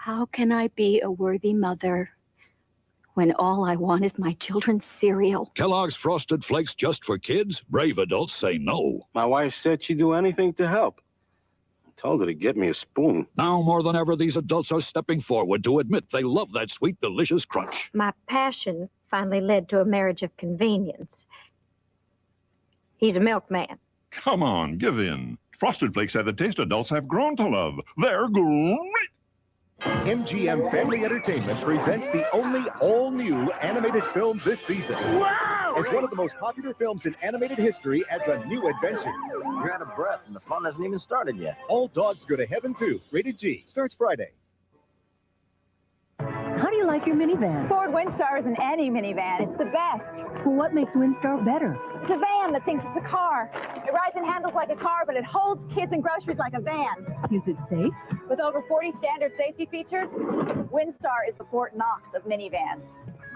How can I be a worthy mother when all I want is my children's cereal? Kellogg's Frosted Flakes just for kids? Brave adults say no. My wife said she'd do anything to help. I told her to get me a spoon. Now more than ever, these adults are stepping forward to admit they love that sweet, delicious crunch. My passion finally led to a marriage of convenience. He's a milkman. Come on, give in. Frosted Flakes have the taste adults have grown to love. They're great. MGM Family Entertainment presents the only all-new animated film this season. Wow! As one of the most popular films in animated history adds a new adventure. You're out of breath, and the fun hasn't even started yet. All Dogs Go to Heaven 2, rated G, starts Friday. How do you like your minivan? Ford Windstar is an any minivan. It's the best. Well, what makes Windstar better? It's a van that thinks it's a car. It rides and handles like a car, but it holds kids and groceries like a van. Is it safe? With over 40 standard safety features, Windstar is the Fort Knox of minivans.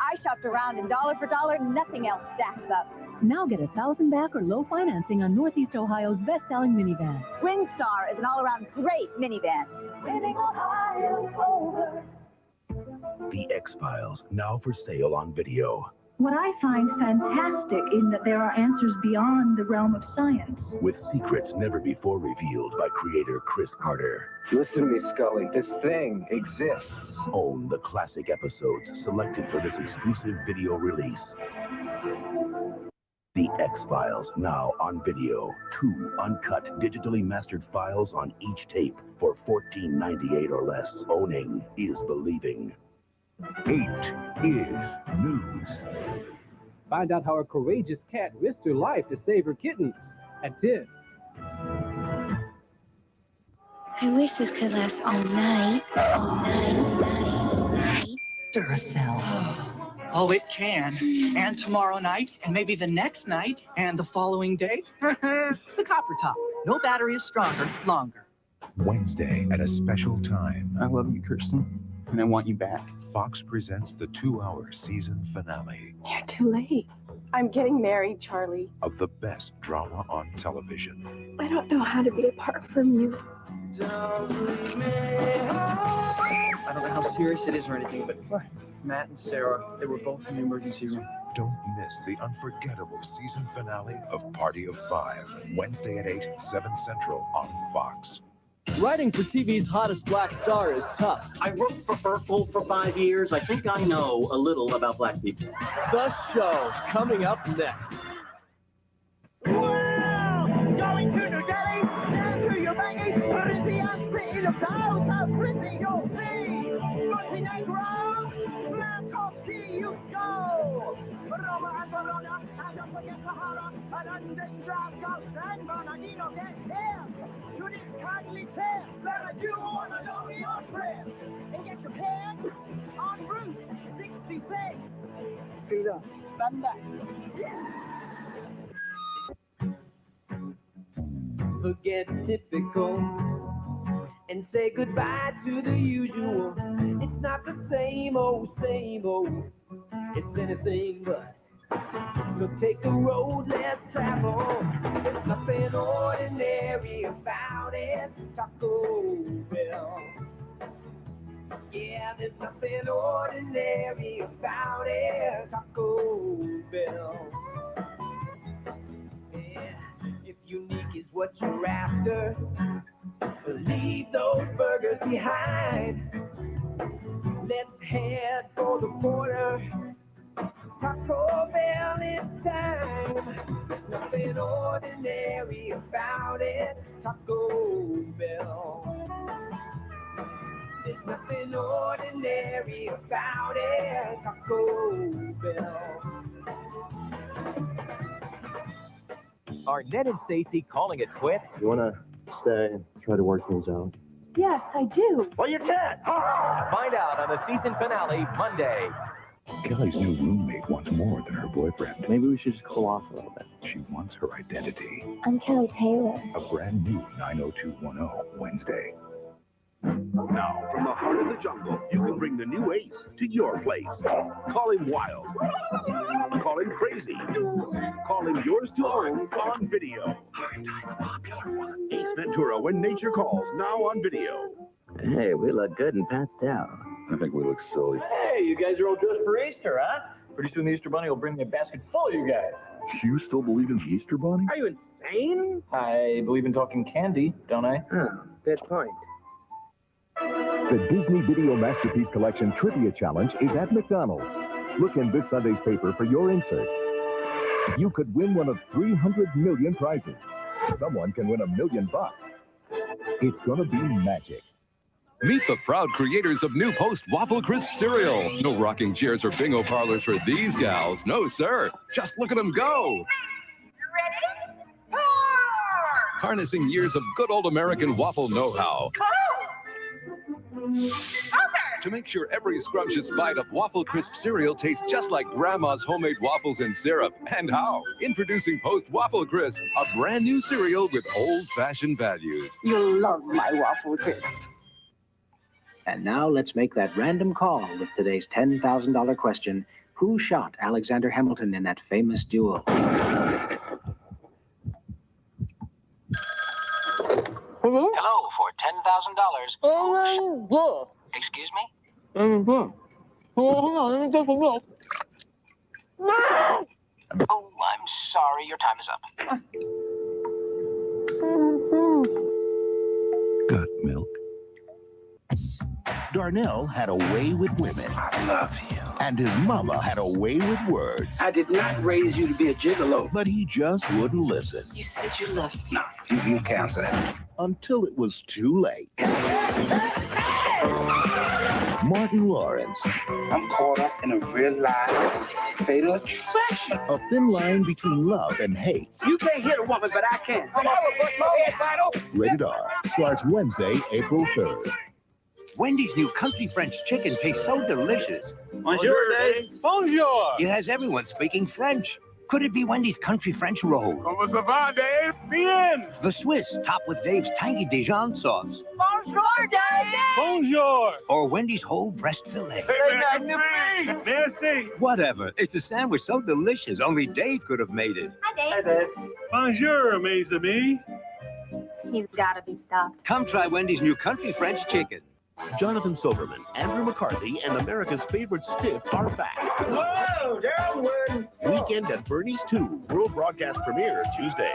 I shopped around, and dollar for dollar, nothing else stacks up. Now get $1,000 back or low financing on Northeast Ohio's best-selling minivan. Windstar is an all-around great minivan. Winning Ohio over. The X-Files, now for sale on video. What I find fantastic is that there are answers beyond the realm of science. With secrets never before revealed by creator Chris Carter. Listen to me, Scully. This thing exists. Own the classic episodes selected for this exclusive video release. The X-Files, now on video. 2 uncut, digitally mastered files on each tape for $14.98 or less. Owning is believing. 8 is news. Find out how a courageous cat risked her life to save her kittens at 10. I wish this could last all night. All night, all night, all night. Duracell. Oh, it can. And tomorrow night, and maybe the next night, and the following day. The Copper Top. No battery is stronger, longer. Wednesday at a special time. I love you, Kirsten, and I want you back. Fox presents the 2-hour season finale. You're too late. I'm getting married, Charlie. Of the best drama on television. I don't know how to be apart from you. I don't know how serious it is or anything, but Matt and Sarah, they were both in the emergency room. Don't miss the unforgettable season finale of Party of 5. Wednesday at 8, 7 Central on Fox. Writing for TV's hottest black star is tough. I worked for Urkel for 5 years. I think I know a little about black people. The Show, coming up next. Wow! Going to New Delhi, down to your Bangui, pretty and pretty, look how pretty you'll see. Montenegro, Blankowski, you go. Roma and Verona, and don't forget Sahara, and London, Glasgow, San Bernardino, get here. To this kindly fair, where you wanna know your friend, and get your head on Route 66. Feet up, stand back. Forget typical and say goodbye to the usual. It's not the same old, it's anything but. So take a road less traveled. There's nothing ordinary about it. Taco Bell. Yeah, there's nothing ordinary about it. Taco Bell. Yeah, if unique is what you're after, leave those burgers behind. Let's head for the border. Taco Bell, it's time. There's nothing ordinary about it. Taco Bell. There's nothing ordinary about it. Taco Bell. Are Ned and Stacy calling it quits? You want to stay and try to work things out? Yes, I do. Well, you can't. Find out on the season finale Monday. Kelly's new roommate wants more than her boyfriend. Maybe we should just cool off a little bit. She wants her identity. I'm Kelly Taylor. A brand new 90210 Wednesday. Now, from the heart of the jungle, you can bring the new ace to your place. Call him wild. Call him crazy. Call him yours to own on video. Ace Ventura, When Nature Calls, now on video. Hey, we look good in pastel. I think we look silly. Hey, you guys are all dressed for Easter, huh? Pretty soon the Easter Bunny will bring me a basket full of you guys. You still believe in the Easter Bunny? Are you insane? I believe in talking candy, don't I? Oh, good point. The Disney Video Masterpiece Collection Trivia Challenge is at McDonald's. Look in this Sunday's paper for your insert. You could win one of 300 million prizes. Someone can win $1 million. It's gonna be magic. Meet the proud creators of New Post Waffle Crisp cereal. No rocking chairs or bingo parlors for these gals. No, sir. Just look at them go. Harnessing years of good old American waffle know-how. To make sure every scrumptious bite of Waffle Crisp cereal tastes just like Grandma's homemade waffles and syrup. And how? Introducing Post Waffle Crisp, a brand new cereal with old-fashioned values. You'll love my Waffle Crisp. And now let's make that random call with today's $10,000 question. Who shot Alexander Hamilton in that famous duel? Hello, for $10,000. Excuse me? Oh, I'm sorry, your time is up. Got milk? Darnell had a way with women. I love you. And his mama had a way with words. I did not raise you to be a gigolo. But he just wouldn't listen. You said you loved me. No, you cancel that. Until it was too late. Martin Lawrence. I'm caught up in a real life fatal attraction. A thin line between love and hate. You can't hit a woman, but I can. Rated R. Starts Wednesday, April 3rd. Wendy's new country French chicken tastes so delicious. Bonjour, Dave. Bonjour. It has everyone speaking French. Could it be Wendy's country French roll? Comment ça va, Dave? Bien. The Swiss, topped with Dave's tangy Dijon sauce. Bonjour, Dave. Bonjour. Or Wendy's whole breast fillet. Magnifique. Merci. Whatever. It's a sandwich so delicious, only Dave could have made it. Hi, Dave. Bonjour, mes amis. He's got to be stopped. Come try Wendy's new country French chicken. Jonathan Silverman, Andrew McCarthy, and America's favorite stiff are back. Whoa, downward. Weekend at Bernie's 2. World broadcast premiere Tuesday.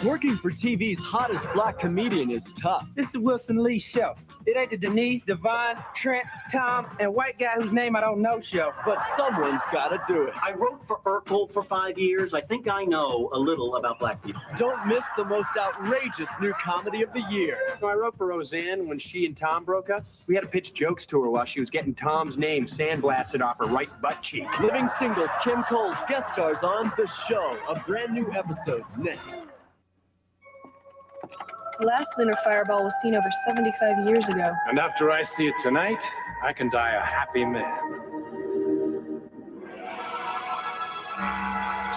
Working for TV's hottest black comedian is tough. It's the Wilson Lee Show. It ain't the Denise, Devon, Trent, Tom, and white guy whose name I don't know show. But someone's got to do it. I wrote for Urkel for 5 years. I think I know a little about black people. Don't miss the most outrageous new comedy of the year. I wrote for Roseanne when she and Tom broke up. We had to pitch jokes to her while she was getting Tom's name sandblasted off her right butt cheek. Living Singles, Kim Cole's guest stars on The Show. A brand new episode next. The last lunar fireball was seen over 75 years ago. And after I see it tonight, I can die a happy man.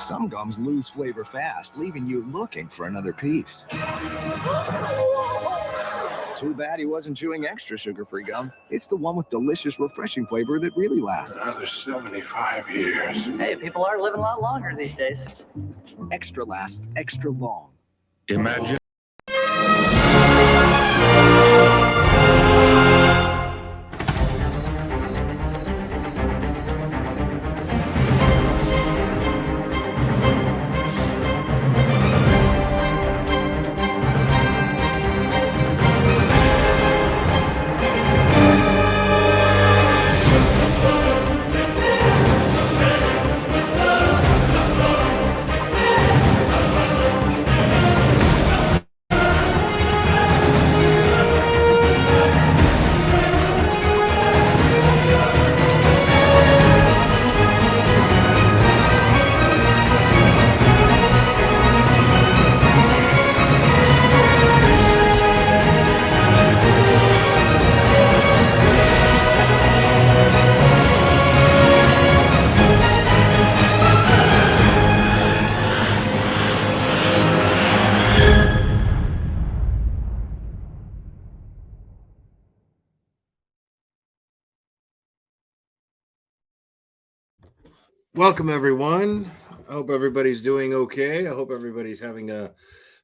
Some gums lose flavor fast, leaving you looking for another piece. Too bad he wasn't chewing extra sugar-free gum. It's the one with delicious, refreshing flavor that really lasts. Another 75 years. Hey, people are living a lot longer these days. Extra lasts extra long. Imagine. Welcome, everyone. I hope everybody's doing okay. I hope everybody's having a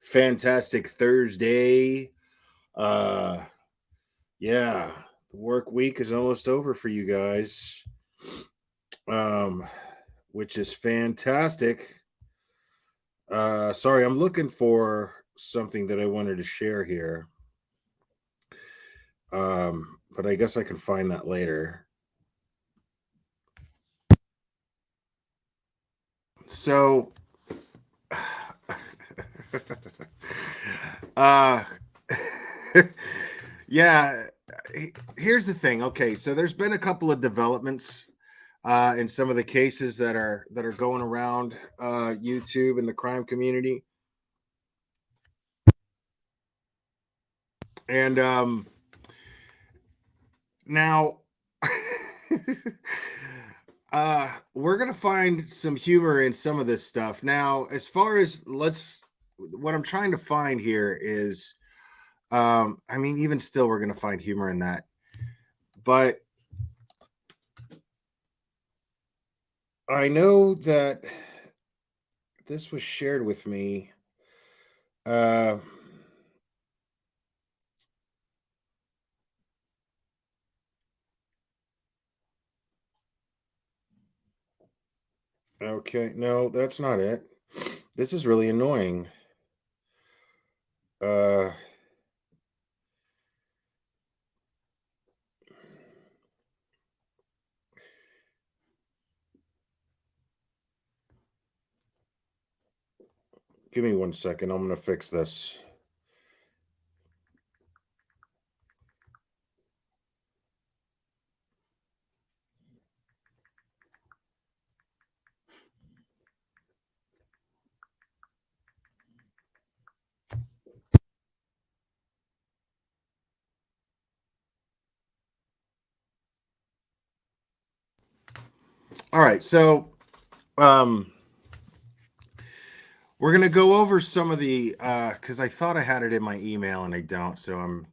fantastic Thursday. Yeah, the work week is almost over for you guys, which is fantastic. Sorry, I'm looking for something that I wanted to share here, but I guess I can find that later. So, yeah, here's the thing. Okay, so there's been a couple of developments in some of the cases that are going around YouTube and the crime community, and now we're gonna find some humor in some of this stuff. Now, as far as what I'm trying to find here is, I mean, even still, we're gonna find humor in that, but I know that this was shared with me. Okay, no, that's not it. This is really annoying. Give me 1 second. I'm going to fix this. All right, so we're going to go over some of the because I thought I had it in my email and I don't. So I'm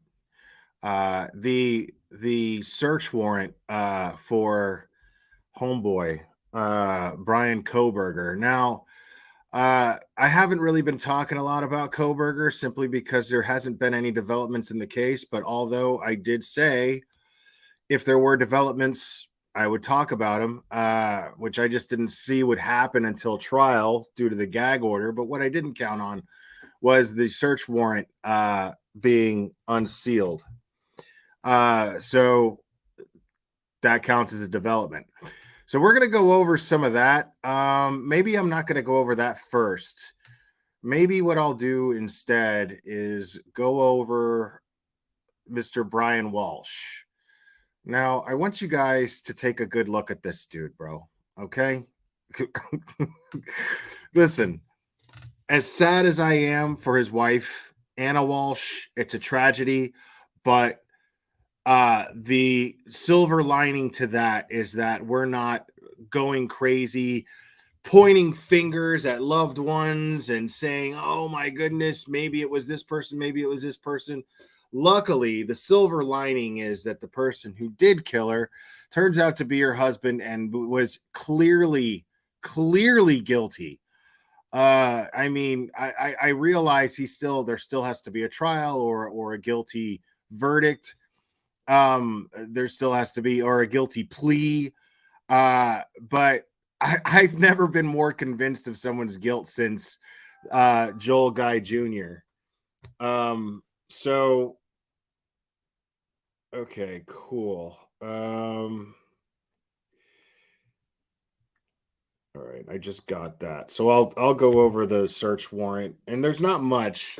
the search warrant for homeboy Bryan Kohberger. Now, I haven't really been talking a lot about Kohberger simply because there hasn't been any developments in the case. But although I did say if there were developments, I would talk about him, which I just didn't see would happen until trial due to the gag order. But what I didn't count on was the search warrant being unsealed. So that counts as a development. So we're going to go over some of that. Maybe I'm not going to go over that first. Maybe what I'll do instead is go over Mr. Brian Walsh. Now, I want you guys to take a good look at this dude, bro. Okay? Listen, as sad as I am for his wife, Anna Walsh, it's a tragedy, but the silver lining to that is that we're not going crazy, pointing fingers at loved ones and saying, oh my goodness, maybe it was this person, maybe it was this person. Luckily, the silver lining is that the person who did kill her turns out to be her husband and was clearly guilty. I mean, I realize there still has to be a trial or a guilty verdict. There still has to be, or a guilty plea. But I've never been more convinced of someone's guilt since Joel Guy Jr. So, okay, cool. All right, I just got that. So I'll go over the search warrant, and there's not much.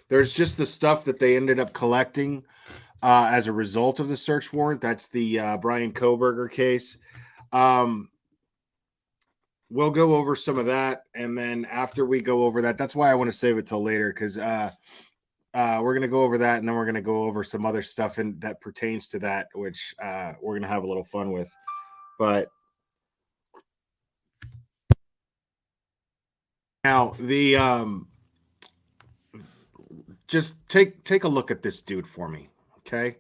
There's just the stuff that they ended up collecting as a result of the search warrant. That's the Bryan Kohberger case. We'll go over some of that, and then after we go over that, that's why I want to save it till later, because we're going to go over that, and then we're going to go over some other stuff that pertains to that, which we're going to have a little fun with. But now just take a look at this dude for me, okay?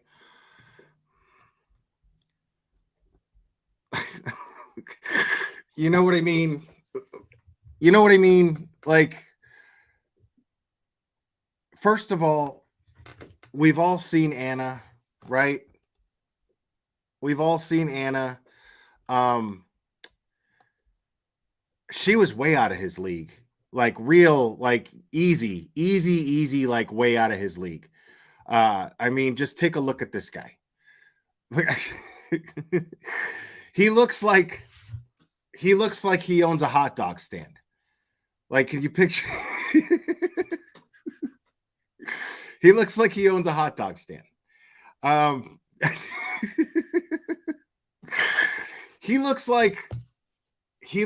You know what I mean? You know what I mean? Like, first of all, we've all seen Anna. right? We've all seen Anna. She was way out of his league. Like real, like easy, like way out of his league. I mean, just take a look at this guy. He looks like he owns a hot dog stand. Like, can you picture? He looks like he owns a hot dog stand. He looks like he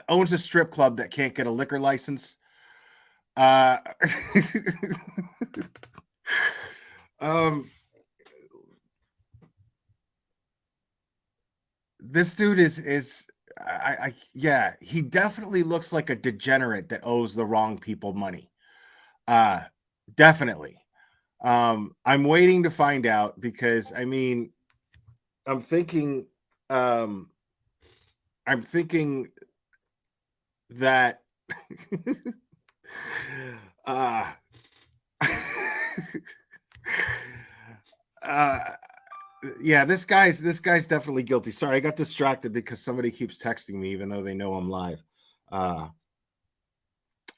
owns a strip club that can't get a liquor license. This dude is yeah, he definitely looks like a degenerate that owes the wrong people money. Definitely. I'm waiting to find out because I mean, I'm thinking that yeah, this guy's definitely guilty. Sorry, I got distracted because somebody keeps texting me even though they know I'm live.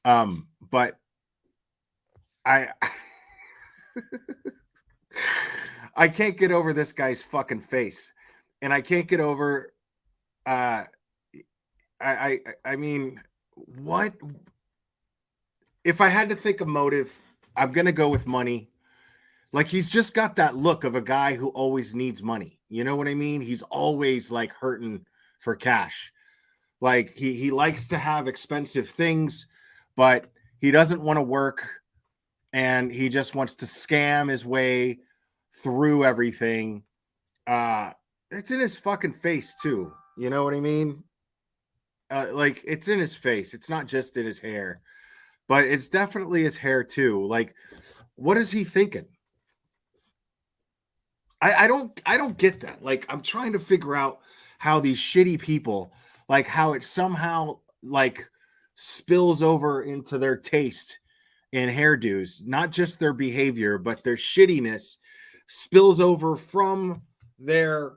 But I I can't get over this guy's fucking face. And I can't get over I mean, what if I had to think of motive, I'm gonna go with money. Like, he's just got that look of a guy who always needs money. You know what I mean? He's always like hurting for cash. Like he likes to have expensive things, but he doesn't want to work and he just wants to scam his way through everything. It's in his fucking face too. You know what I mean? Like, it's in his face. It's not just in his hair, but it's definitely his hair too. Like, what is he thinking? I don't get that. Like, I'm trying to figure out how these shitty people, like how it somehow like spills over into their taste in hairdos, not just their behavior, but their shittiness spills over from their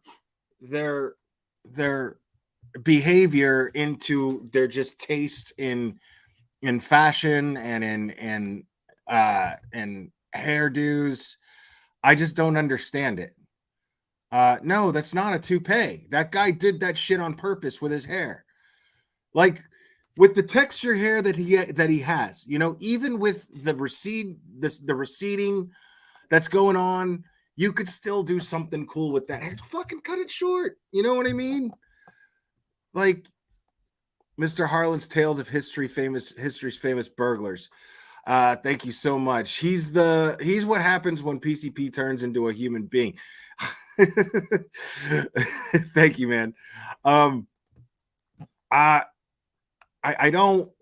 behavior into their just taste in fashion and in hairdos. I just don't understand it. No, that's not a toupee. That guy did that shit on purpose with his hair. Like, with the texture hair that he has, you know, even with the receding that's going on, you could still do something cool with that hair. Fucking cut it short. You know what I mean? Like, Mr. Harlan's Tales of History's famous burglars. Thank you so much. He's what happens when PCP turns into a human being. Thank you, man. I don't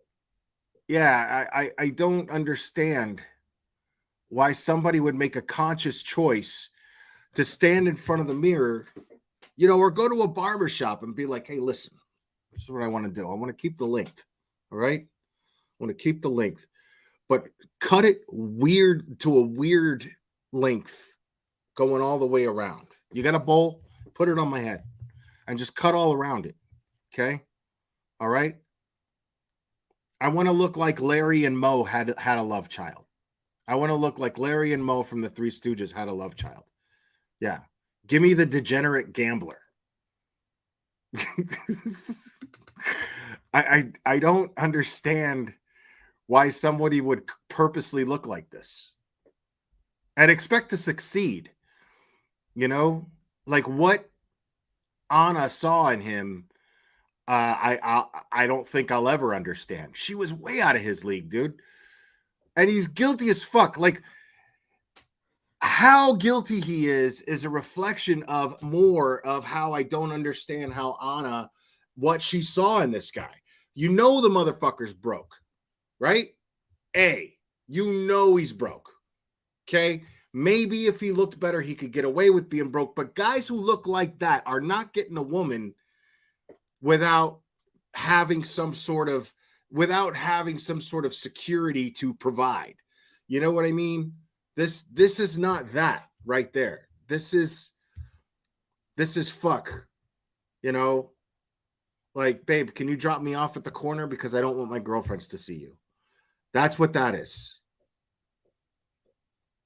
understand why somebody would make a conscious choice to stand in front of the mirror, you know, or go to a barbershop and be like, hey, listen, this is what I want to do. I want to keep the length. All right. I want to keep the length, but cut it weird to a weird length going all the way around. You got a bowl, put it on my head and just cut all around it. Okay. All right. I want to look like Larry and Moe had a love child. I want to look like Larry and Moe from the Three Stooges had a love child. Yeah. Give me the degenerate gambler. I don't understand why somebody would purposely look like this and expect to succeed. You know, like what Anna saw in him, I don't think I'll ever understand. She was way out of his league, dude. And he's guilty as fuck. Like, how guilty he is a reflection of more of how I don't understand how Anna, what she saw in this guy. You know the motherfucker's broke, right? You know he's broke. Okay? Maybe if he looked better, he could get away with being broke. But guys who look like that are not getting a woman without having some sort of security to provide. You know what I mean? This is not that right there. This is fuck. You know, like, babe, can you drop me off at the corner because I don't want my girlfriends to see you? That's what that is.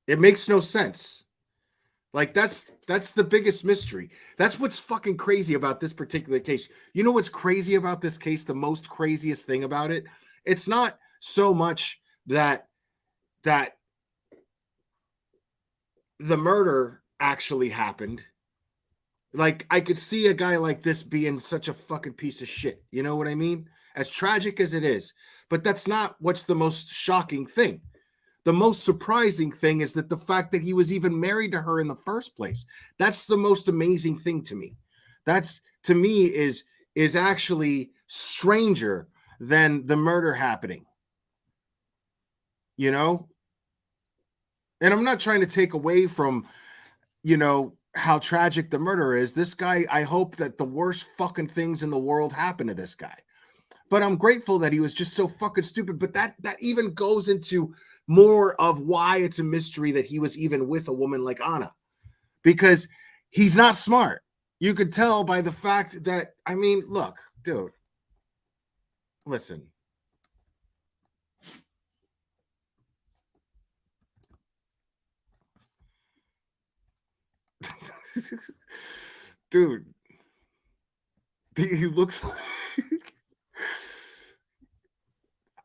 It makes no sense. Like, that's the biggest mystery. That's what's fucking crazy about this particular case. You know what's crazy about this case? The most craziest thing about it? It's not so much that the murder actually happened. Like, I could see a guy like this being such a fucking piece of shit. You know what I mean? As tragic as it is. But that's not what's the most shocking thing. The most surprising thing is that the fact that he was even married to her in the first place. That's the most amazing thing to me. That's, to me, is actually stranger than the murder happening. You know? And I'm not trying to take away from, you know, how tragic the murder is. This guy, I hope that the worst fucking things in the world happen to this guy. But I'm grateful that he was just so fucking stupid. But that even goes into more of why it's a mystery that he was even with a woman like Anna. Because he's not smart. You could tell by the fact that, I mean, look, dude, listen. Dude, he looks like,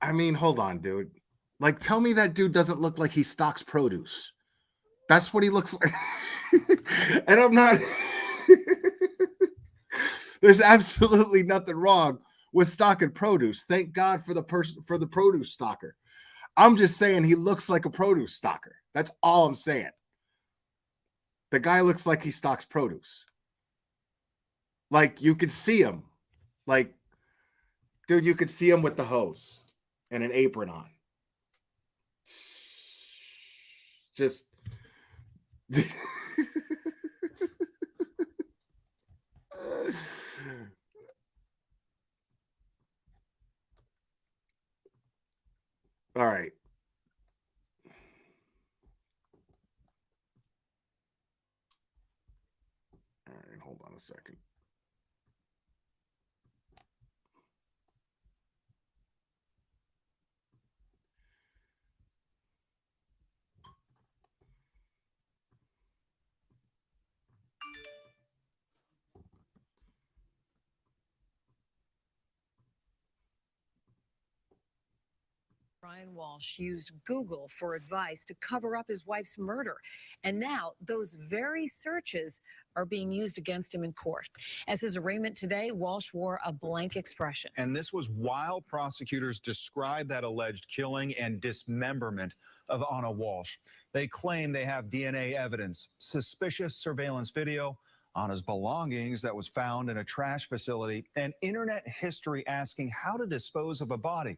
I mean, hold on, dude. Like, tell me that dude doesn't look like he stocks produce. That's what he looks like. And I'm not, there's absolutely nothing wrong with stocking produce. Thank God for the produce stocker. I'm just saying he looks like a produce stocker. That's all I'm saying. The guy looks like he stocks produce. Like, you could see him. Like, dude, you could see him with the hose and an apron on. Just... All right. All right, hold on a second. Brian Walsh used Google for advice to cover up his wife's murder. And now those very searches are being used against him in court. As his arraignment today, Walsh wore a blank expression. And this was while prosecutors described that alleged killing and dismemberment of Anna Walsh. They claim they have DNA evidence, suspicious surveillance video, Anna's belongings that was found in a trash facility, and internet history asking how to dispose of a body.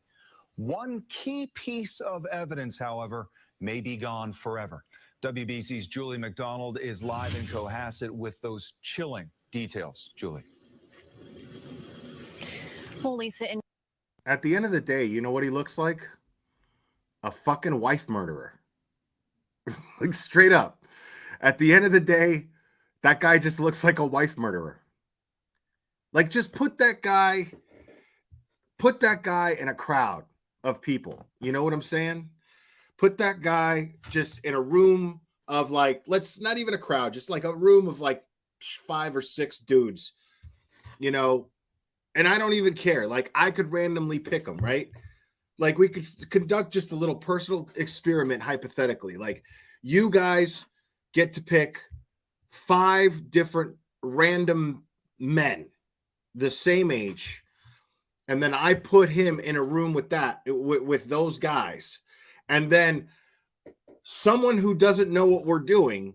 One key piece of evidence, however, may be gone forever. WBC's Julie McDonald is live in Cohasset with those chilling details. Julie. Well, Lisa, at the end of the day, you know what he looks like? A fucking wife murderer. Like, straight up. At the end of the day, that guy just looks like a wife murderer. Like, just put that guy in a crowd of people. You know what I'm saying? Put that guy just in a room of, like, let's not even a crowd, just like a room of like 5 or 6 dudes, you know, and I don't even care. Like, I could randomly pick them, right? Like, we could conduct just a little personal experiment hypothetically. Like, you guys get to pick 5 different random men the same age. And then I put him in a room with with those guys. And then someone who doesn't know what we're doing,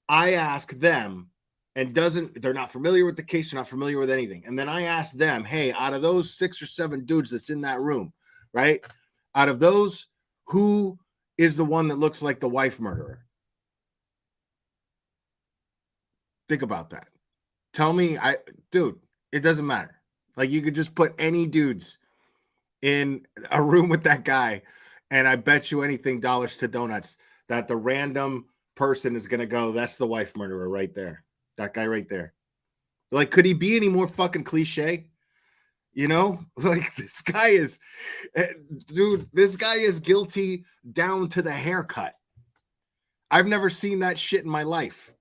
I ask them, and they're not familiar with the case, they're not familiar with anything. And then I ask them, hey, out of those 6 or 7 dudes that's in that room, right? Out of those, who is the one that looks like the wife murderer? Think about that. Tell me, dude, it doesn't matter. Like, you could just put any dudes in a room with that guy, And I bet you anything, dollars to donuts, that the random person is going to go, that's the wife murderer right there. That guy right there. Like, could he be any more fucking cliche? You know, like this guy is, dude, this guy is guilty down to the haircut. I've never seen that shit in my life.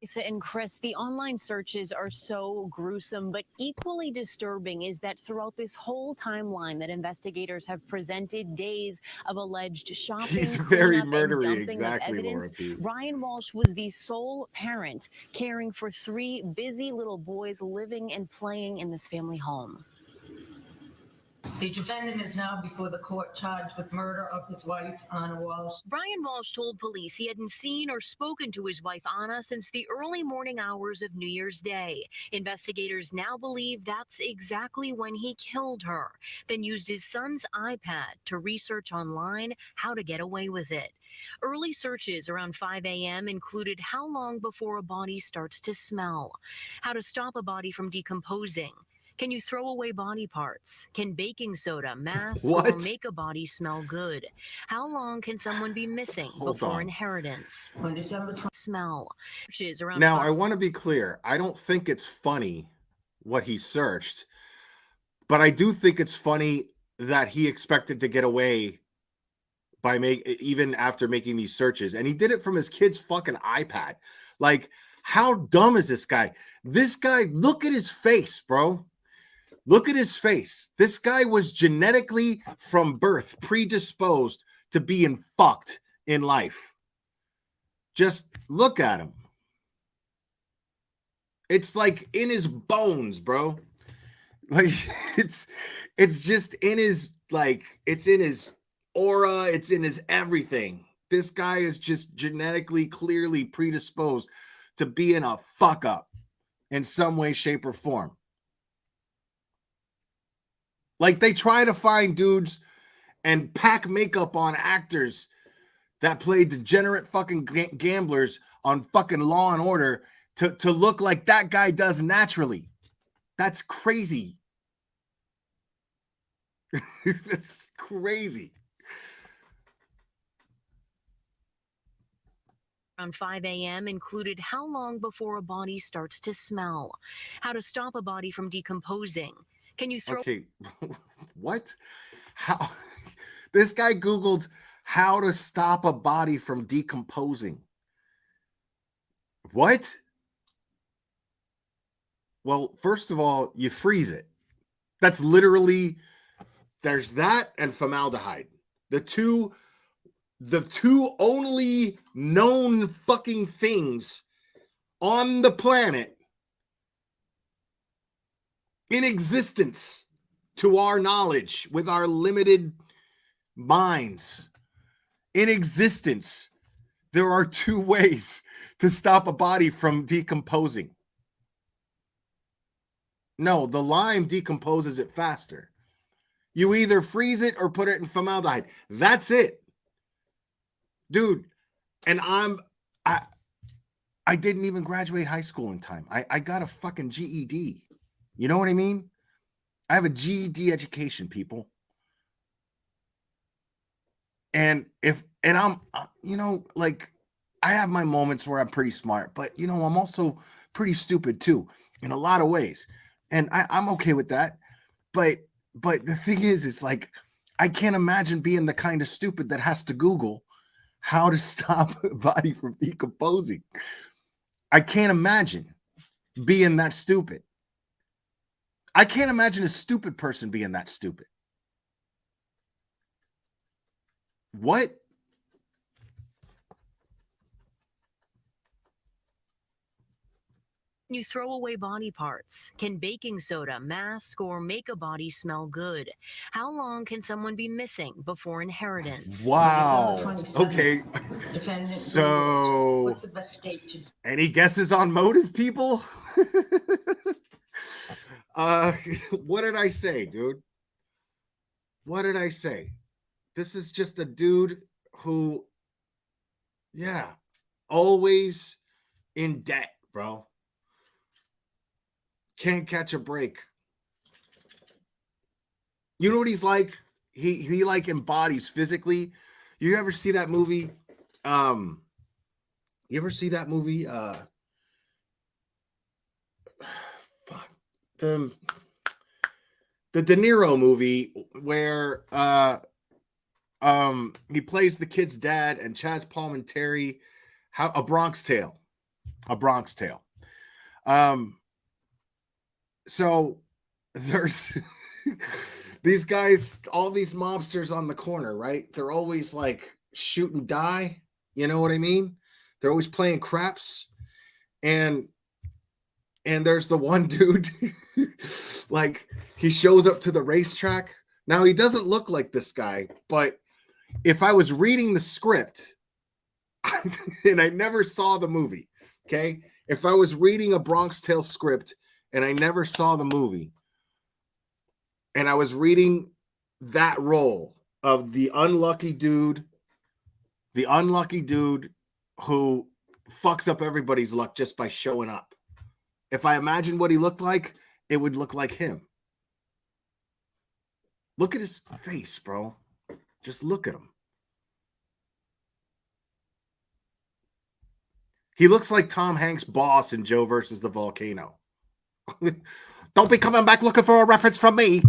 Lisa and Chris, the online searches are so gruesome, but equally disturbing is that throughout this whole timeline that investigators have presented days of alleged shopping, He's very cleanup, and murdery, dumping exactly, of Laura evidence, P. Ryan Walsh was the sole parent caring for 3 busy little boys living and playing in this family home. The defendant is now before the court charged with murder of his wife, Anna Walsh. Brian Walsh told police he hadn't seen or spoken to his wife Anna since the early morning hours of New Year's Day. Investigators now believe that's exactly when he killed her, then used his son's iPad to research online how to get away with it. Early searches around 5 a.m. included how long before a body starts to smell, how to stop a body from decomposing. Can you throw away body parts? Can baking soda mask or make a body smell good? How long can someone be missing before inheritance? On December 20th. Smell. Around Now, I want to be clear. I don't think it's funny what he searched, but I do think it's funny that he expected to get away by even after making these searches. And he did it from his kid's fucking iPad. Like, how dumb is this guy? This guy, look at his face, bro. Look at his face. This guy was genetically from birth predisposed to being fucked in life. Just look at him. It's like in his bones, bro. Like it's just in his, like, it's in his aura, it's in his everything. This guy is just genetically clearly predisposed to being a fuck up in some way, shape, or form. Like, they try to find dudes and pack makeup on actors that play degenerate fucking gamblers on fucking Law and Order to look like that guy does naturally. That's crazy. That's crazy. Around 5 a.m. included how long before a body starts to smell, how to stop a body from decomposing. Can you throw? Okay, what? How? This guy Googled how to stop a body from decomposing. What? Well, first of all, you freeze it. That's literally, there's that and formaldehyde. The two only known fucking things on the planet in existence, to our knowledge, with our limited minds, in existence, there are 2 ways to stop a body from decomposing. No, the lime decomposes it faster. You either freeze it or put it in formaldehyde. That's it. Dude, and I didn't even graduate high school in time. I got a fucking GED. You know what I mean? I have a GED education, people. And I'm, you know, like, I have my moments where I'm pretty smart, but, you know, I'm also pretty stupid too, in a lot of ways. And I'm okay with that. But the thing is, it's like, I can't imagine being the kind of stupid that has to Google how to stop a body from decomposing. I can't imagine being that stupid. I can't imagine a stupid person being that stupid. What? You throw away body parts. Can baking soda mask or make a body smell good? How long can someone be missing before inheritance? Wow. Okay. So, what's the best date to? Any guesses on motive, people? What did I say, dude? What did I say? This is just a dude who, yeah, always in debt, bro. Can't catch a break. You know what he's like? He like embodies physically. You ever see that movie? You ever see that movie? Fuck. The De Niro movie where he plays the kid's dad and Chaz Palminteri, A Bronx Tale. So there's these guys, all these mobsters on the corner, right? They're always like shoot and die. You know what I mean? They're always playing craps. And there's the one dude, like he shows up to the racetrack. Now he doesn't look like this guy, but if I was reading the script and I never saw the movie, okay? If I was reading a Bronx Tale script and I never saw the movie, and I was reading that role of the unlucky dude who fucks up everybody's luck just by showing up. If I imagine what he looked like, it would look like him. Look at his face, bro. Just look at him. He looks like Tom Hanks' boss in Joe versus the Volcano. Don't be coming back looking for a reference from me.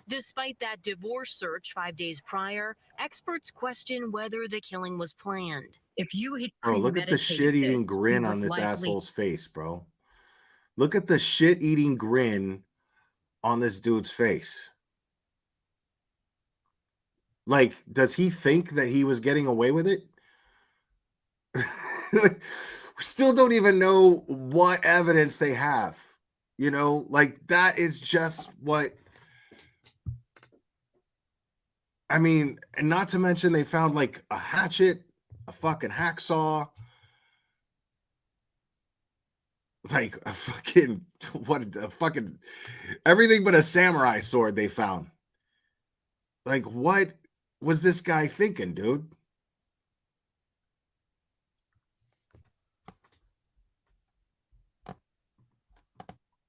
Despite that divorce search 5 days prior, experts question whether the killing was planned. If you had Bro, look at the shit-eating grin on this asshole's face, bro. Look at the shit-eating grin on this dude's face. Like, does he think that he was getting away with it? We still don't even know what evidence they have. You know, like that is just what, I mean, and not to mention they found like a hatchet, a fucking hacksaw, like a fucking, everything but a samurai sword they found. Like, what was this guy thinking, dude?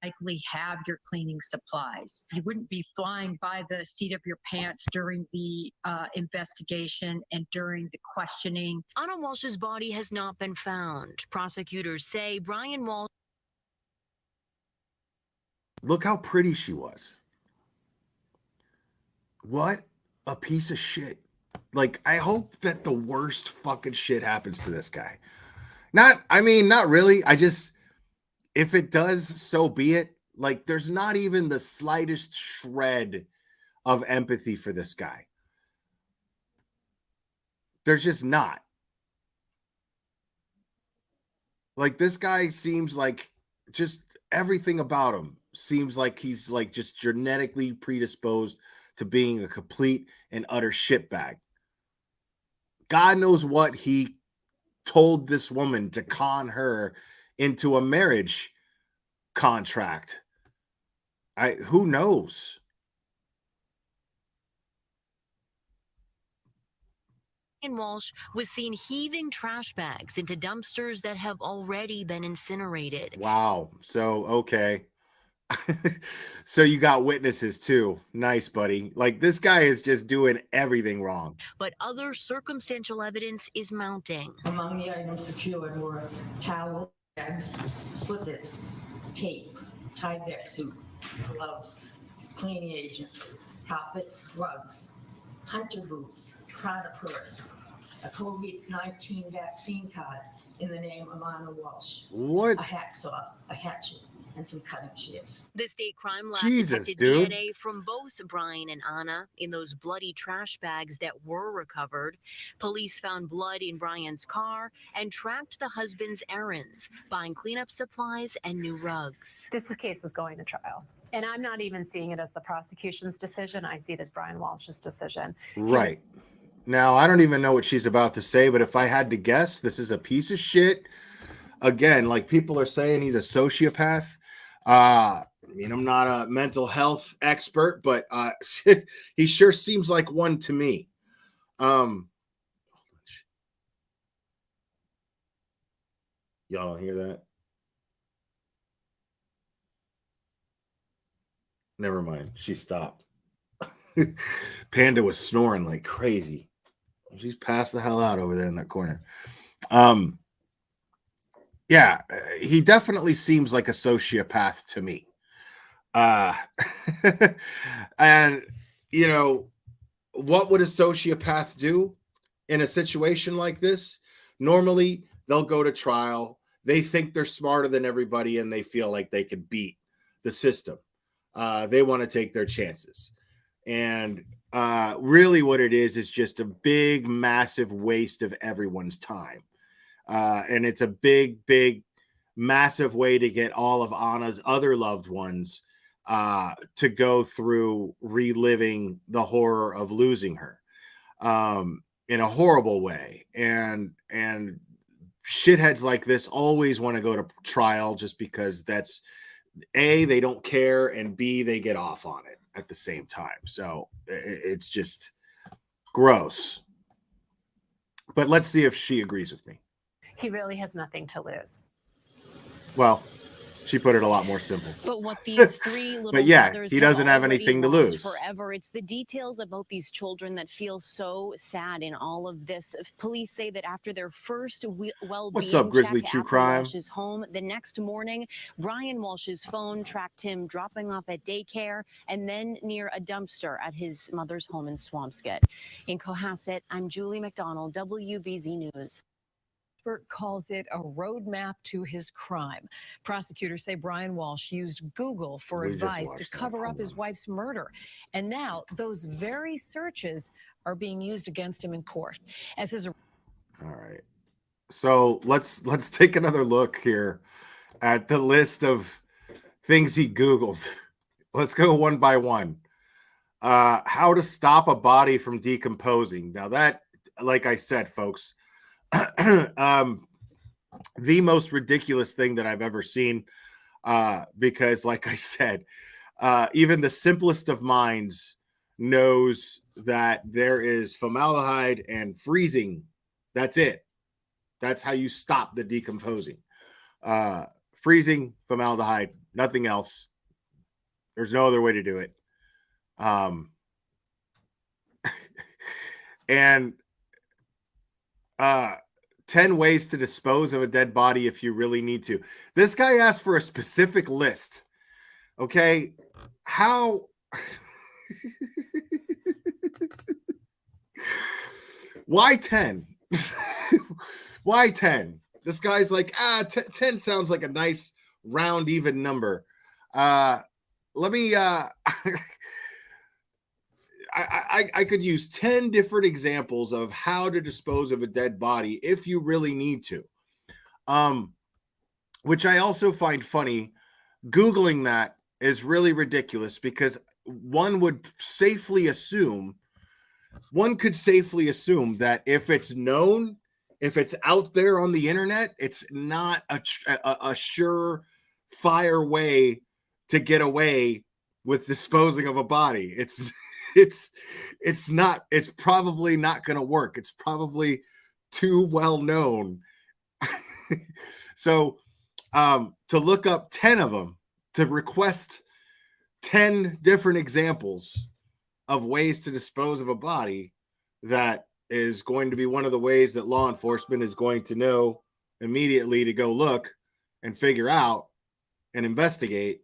Likely have your cleaning supplies. You wouldn't be flying by the seat of your pants during the investigation and during the questioning. Anna Walsh's body has not been found. Prosecutors say Brian Walsh. Look how pretty she was. What a piece of shit. Like, I hope that the worst fucking shit happens to this guy. Not really. If it does, so be it. Like, there's not even the slightest shred of empathy for this guy. There's just not. Like, this guy seems like just everything about him seems like he's like just genetically predisposed to being a complete and utter shitbag. God knows what he told this woman to con her into a marriage contract. Who knows? Brian Walsh was seen heaving trash bags into dumpsters that have already been incinerated. Wow. So, okay. So you got witnesses too. Nice, buddy. Like, this guy is just doing everything wrong. But other circumstantial evidence is mounting. Among the items secured were towel bags, slippers, tape, Tyvek suit, gloves, cleaning agents, carpets, rugs, hunter boots, Prada purse, a COVID-19 vaccine card in the name of Anna Walsh. What? A hacksaw, a hatchet, and some cutting shears. The state crime lab Jesus, detected dude. DNA from both Brian and Anna in those bloody trash bags that were recovered. Police found blood in Brian's car and tracked the husband's errands, buying cleanup supplies and new rugs. This case is going to trial. And I'm not even seeing it as the prosecution's decision. I see it as Brian Walsh's decision. Right. Now, I don't even know what she's about to say, but if I had to guess, this is a piece of shit. Again, like people are saying, he's a sociopath. I mean, I'm not a mental health expert, but he sure seems like one to me. Y'all don't hear that? Never mind. She stopped. Panda was snoring like crazy. She's passed the hell out over there in that corner. Yeah, he definitely seems like a sociopath to me. And you know, what would a sociopath do in a situation like this? Normally, they'll go to trial. They think they're smarter than everybody and they feel like they can beat the system. They want to take their chances. And really what it is just a big, massive waste of everyone's time. And it's a big, massive way to get all of Anna's other loved ones to go through reliving the horror of losing her in a horrible way. And shitheads like this always want to go to trial just because that's A, they don't care, and B, they get off on it at the same time. So it's just gross. But let's see if she agrees with me. He really has nothing to lose. Well, she put it a lot more simple. But what these three little But yeah, brothers he doesn't have already anything to lost lose. forever. It's the details about these children that feel so sad in all of this. Police say that after their first well-being What's up, Grizzly check True at Crime? Walsh's home, the next morning, Brian Walsh's phone tracked him dropping off at daycare and then near a dumpster at his mother's home in Swampscott. In Cohasset, I'm Julie McDonald, WBZ News. Expert calls it a roadmap to his crime. Prosecutors say Brian Walsh used Google for We just advice to watched that. cover up Hold his on. wife's murder. And now those very searches are being used against him in court. As his All right. So let's take another look here at the list of things he Googled. Let's go one by one. How to stop a body from decomposing. Now that, like I said, folks, the most ridiculous thing that I've ever seen, because like I said, even the simplest of minds knows that there is formaldehyde and freezing. That's it. That's how you stop the decomposing. Freezing, formaldehyde, nothing else. There's no other way to do it. And 10 ways to dispose of a dead body if you really need to. This guy asked for a specific list. Okay. How? Why 10? Why 10? This guy's like, 10 sounds like a nice round, even number. Let me, I could use 10 different examples of how to dispose of a dead body if you really need to. Which I also find funny. Googling that is really ridiculous because one could safely assume that if it's known, if it's out there on the internet, it's not a surefire way to get away with disposing of a body. It's probably not going to work. It's probably too well known. So to look up 10 of them, to request 10 different examples of ways to dispose of a body, that is going to be one of the ways that law enforcement is going to know immediately to go look and figure out and investigate.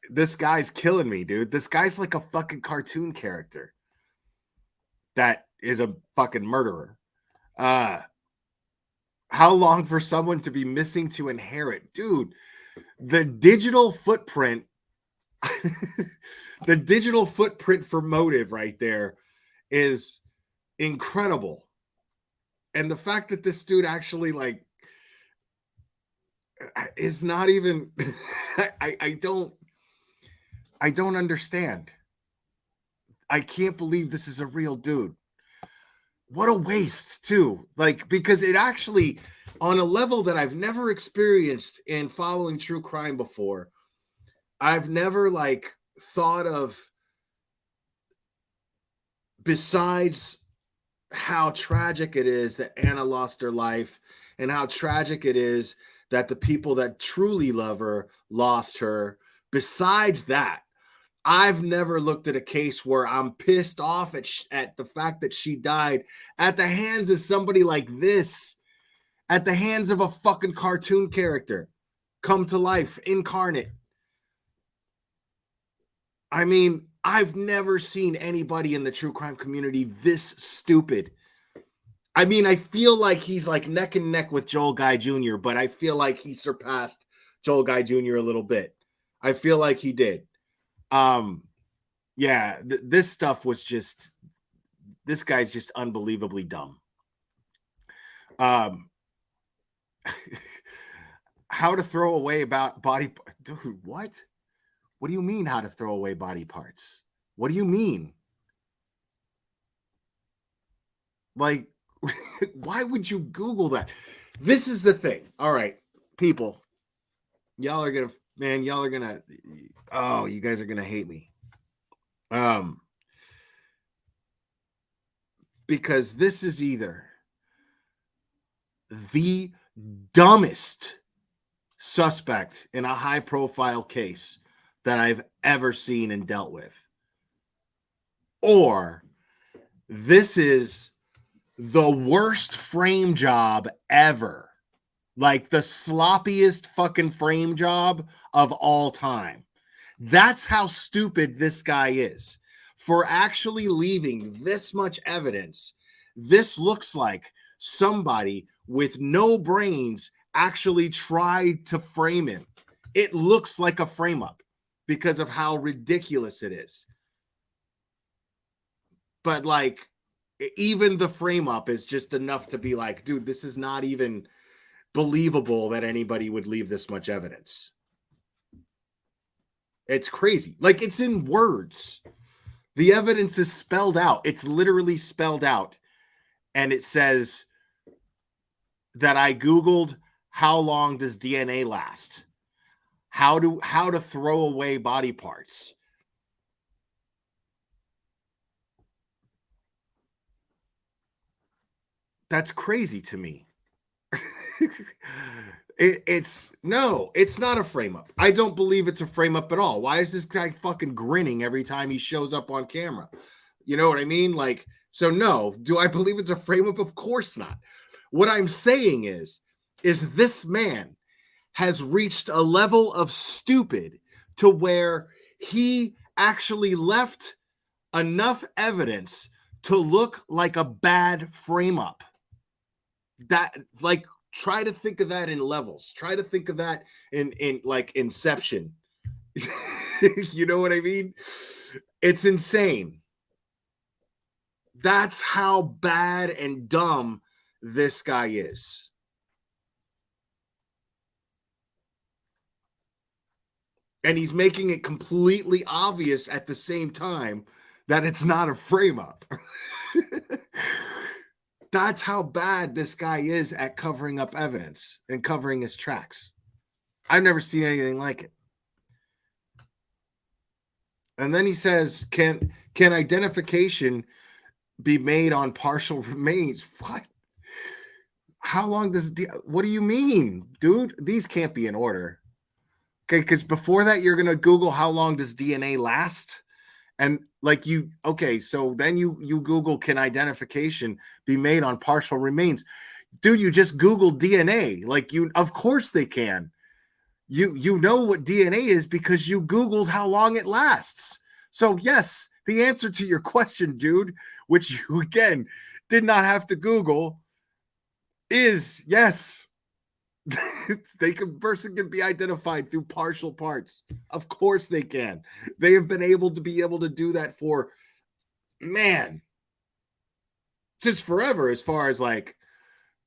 This guy's killing me, dude. This guy's like a fucking cartoon character that is a fucking murderer. How long for someone to be missing to inherit? Dude, the digital footprint the digital footprint for motive right there is incredible. And the fact that this dude actually like is not even I don't understand. I can't believe this is a real dude. What a waste too. Like, because it actually, on a level that I've never experienced in following true crime before, I've never like thought of, besides how tragic it is that Anna lost her life and how tragic it is that the people that truly love her lost her. Besides that, I've never looked at a case where I'm pissed off at the fact that she died at the hands of somebody like this, at the hands of a fucking cartoon character come to life, incarnate. I mean, I've never seen anybody in the true crime community this stupid. I mean, I feel like he's like neck and neck with Joel Guy Jr., but I feel like he surpassed Joel Guy Jr. a little bit. I feel like he did. Yeah, this stuff was just, this guy's just unbelievably dumb. How to throw away about body, dude, what? What do you mean how to throw away body parts? What do you mean? Like, why would you Google that? This is the thing. All right, people, y'all are gonna, man, y'all are gonna, oh, you guys are gonna hate me. Because this is either the dumbest suspect in a high profile case that I've ever seen and dealt with, or this is the worst frame job ever, like the sloppiest fucking frame job of all time. That's how stupid this guy is for actually leaving this much evidence. This looks like somebody with no brains actually tried to frame him. It looks like a frame up because of how ridiculous it is. But like, even the frame up is just enough to be like, dude, this is not even believable that anybody would leave this much evidence. It's crazy. Like, it's in words. The evidence is spelled out. It's literally spelled out. And it says that I Googled how long does DNA last? How to throw away body parts. That's crazy to me. It's not a frame up. I don't believe it's a frame up at all. Why is this guy fucking grinning every time he shows up on camera? You know what I mean? Like, so no, do I believe it's a frame up? Of course not. What I'm saying is this man has reached a level of stupid to where he actually left enough evidence to look like a bad frame up. That, like, try to think of that in levels. Try to think of that in like Inception. You know what I mean? It's insane. That's how bad and dumb this guy is. And he's making it completely obvious at the same time that it's not a frame up. That's how bad this guy is at covering up evidence and covering his tracks. I've never seen anything like it. And then he says, can identification be made on partial remains? What? How long does, what do you mean, dude? These can't be in order. Okay, because before that, you're going to Google how long does DNA last? And like okay, so then you Google, can identification be made on partial remains? Dude, you just Googled DNA. Like, of course they can. You know what DNA is because you Googled how long it lasts. So yes, the answer to your question, dude, which you again did not have to Google, is yes. Person can be identified through partial parts. Of course they can. They have been able to do that for, man, since forever, as far as like,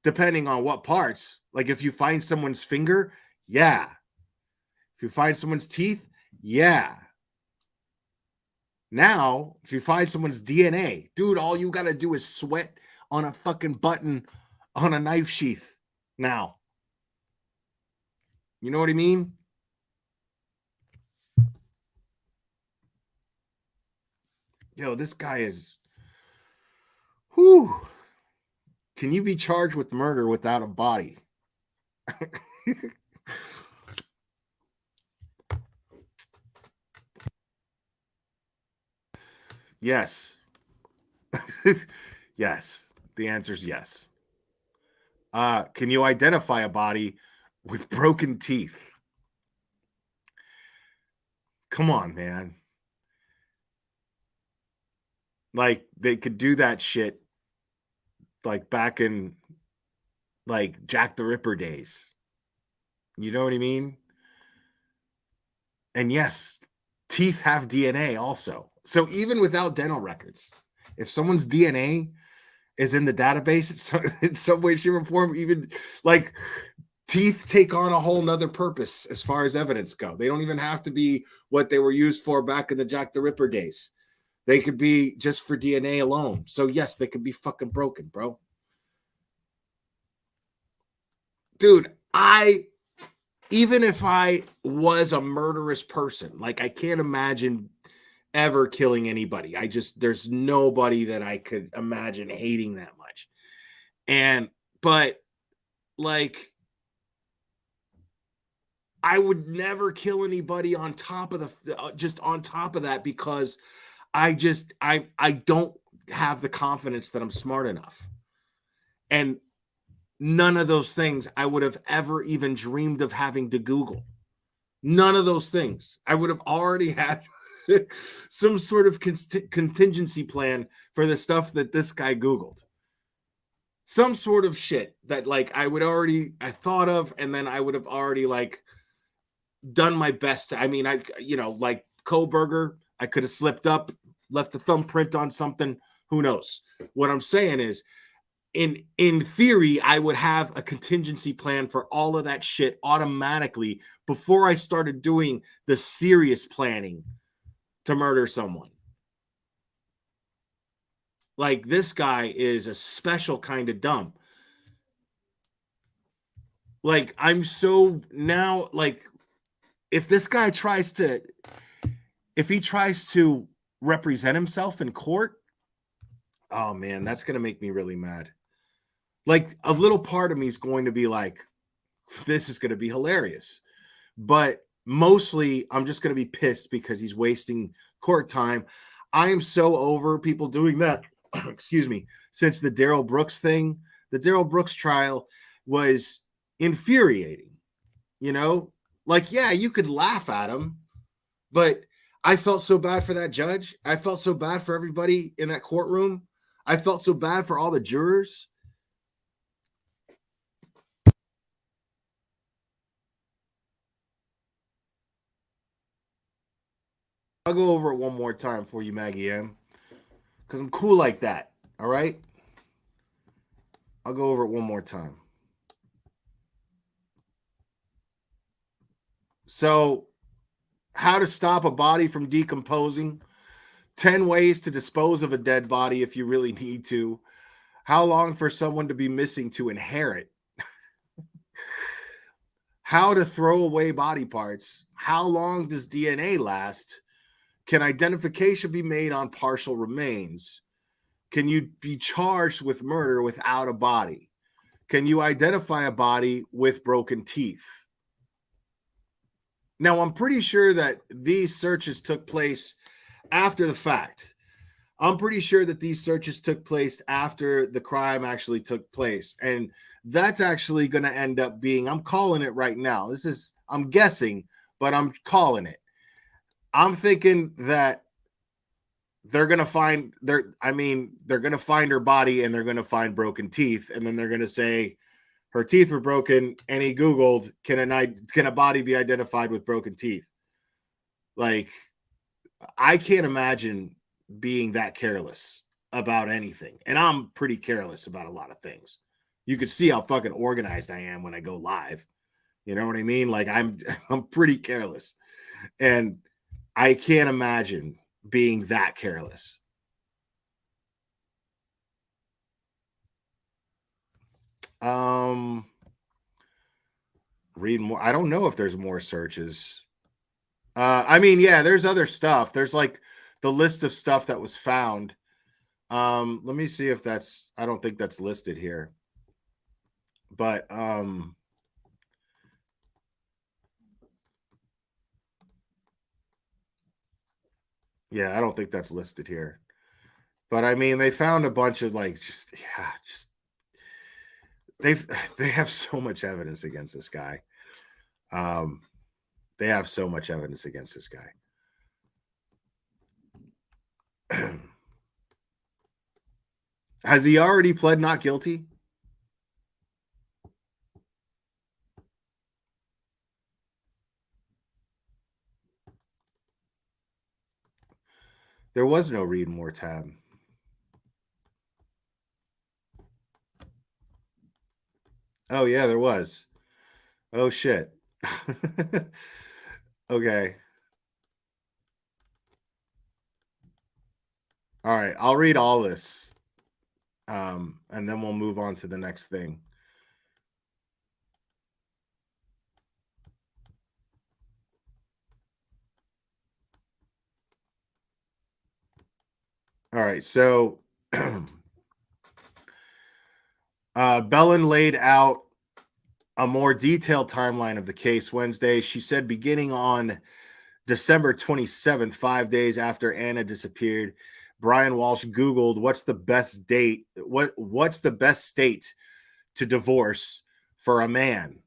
depending on what parts. Like, if you find someone's finger, yeah. If you find someone's teeth, yeah. Now, if you find someone's DNA, dude, all you got to do is sweat on a fucking button on a knife sheath now. You know what I mean? Yo, this guy is... Whew. Can you be charged with murder without a body? Yes. Yes. The answer is yes. Can you identify a body with broken teeth? Come on, man. Like, they could do that shit like back in like Jack the Ripper days. You know what I mean? And yes, teeth have DNA also. So even without dental records, if someone's DNA is in the database in some way, shape, or form, even like teeth take on a whole nother purpose as far as evidence go. They don't even have to be what they were used for back in the Jack the Ripper days. They could be just for DNA alone. So yes, they could be fucking broken, bro. Dude, even if I was a murderous person, like I can't imagine ever killing anybody. There's nobody that I could imagine hating that much. But like, I would never kill anybody on top of that because I don't have the confidence that I'm smart enough. And none of those things I would have ever even dreamed of having to Google. None of those things. I would have already had some sort of contingency plan for the stuff that this guy Googled. Some sort of shit that like I thought of, and then I would have already like done my best. Like Kohlberger, I could have slipped up, left a thumbprint on something. Who knows? What I'm saying is, in theory, I would have a contingency plan for all of that shit automatically before I started doing the serious planning to murder someone. Like, this guy is a special kind of dumb. Like, I'm so now, like, if this guy tries to represent himself in court, oh man, that's going to make me really mad. Like, a little part of me is going to be like, this is going to be hilarious. But mostly, I'm just going to be pissed because he's wasting court time. I am so over people doing that. Excuse me. Since the Darrell Brooks thing, the Darrell Brooks trial was infuriating. You know, like, yeah, you could laugh at him, but I felt so bad for that judge. I felt so bad for everybody in that courtroom. I felt so bad for all the jurors. I'll go over it one more time for you, Maggie M, because I'm cool like that. All right? I'll go over it one more time. So, how to stop a body from decomposing. 10 ways to dispose of a dead body if you really need to. How long for someone to be missing to inherit. How to throw away body parts. How long does DNA last? Can identification be made on partial remains? Can you be charged with murder without a body? Can you identify a body with broken teeth? Now, I'm pretty sure that these searches took place after the fact. I'm pretty sure that these searches took place after the crime actually took place. And that's actually going to end up being, I'm calling it right now. I'm guessing, but I'm calling it. I'm thinking that they're going to find they're going to find her body and they're going to find broken teeth. And then they're going to say her teeth were broken. And he Googled, can a body be identified with broken teeth? Like, I can't imagine being that careless about anything. And I'm pretty careless about a lot of things. You could see how fucking organized I am when I go live. You know what I mean? Like, I'm pretty careless. And I can't imagine being that careless. Read more. I don't know if there's more searches. Yeah, there's other stuff. There's like the list of stuff that was found. Let me see if I don't think that's listed here. But Yeah, I don't think that's listed here. But I mean, they found a bunch of like they have so much evidence against this guy. They have so much evidence against this guy. Has he already pled not guilty? There was no read more tab. Oh, yeah, there was. Oh, shit. Okay. All right, I'll read all this. And then we'll move on to the next thing. All right, so Bellin laid out a more detailed timeline of the case Wednesday. She said beginning on December 27th, 5 days after Anna disappeared, Brian Walsh Googled what's the best date, what's the best state to divorce for a man?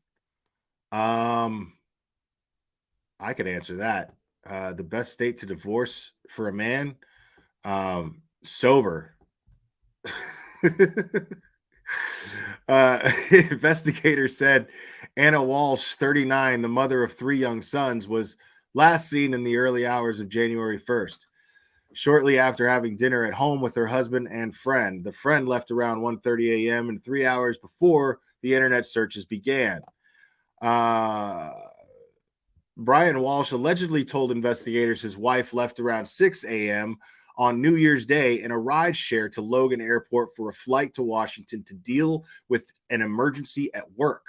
I could answer that. The best state to divorce for a man, sober. Investigators said Anna Walsh, 39, the mother of 3 young sons, was last seen in the early hours of January 1st. Shortly after having dinner at home with her husband and friend. The friend left around 1:30 a.m. and 3 hours before the internet searches began. Brian Walsh allegedly told investigators his wife left around 6 a.m. on New Year's Day in a ride share to Logan Airport for a flight to Washington to deal with an emergency at work.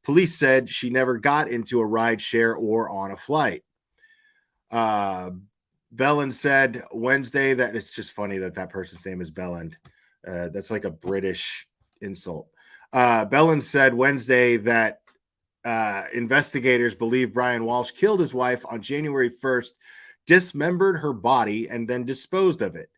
Police said she never got into a ride share or on a flight. Belland said Wednesday that it's just funny that that person's name is Belland. That's like a British insult. Belland said Wednesday that investigators believe Brian Walsh killed his wife on January 1st, dismembered her body, and then disposed of it.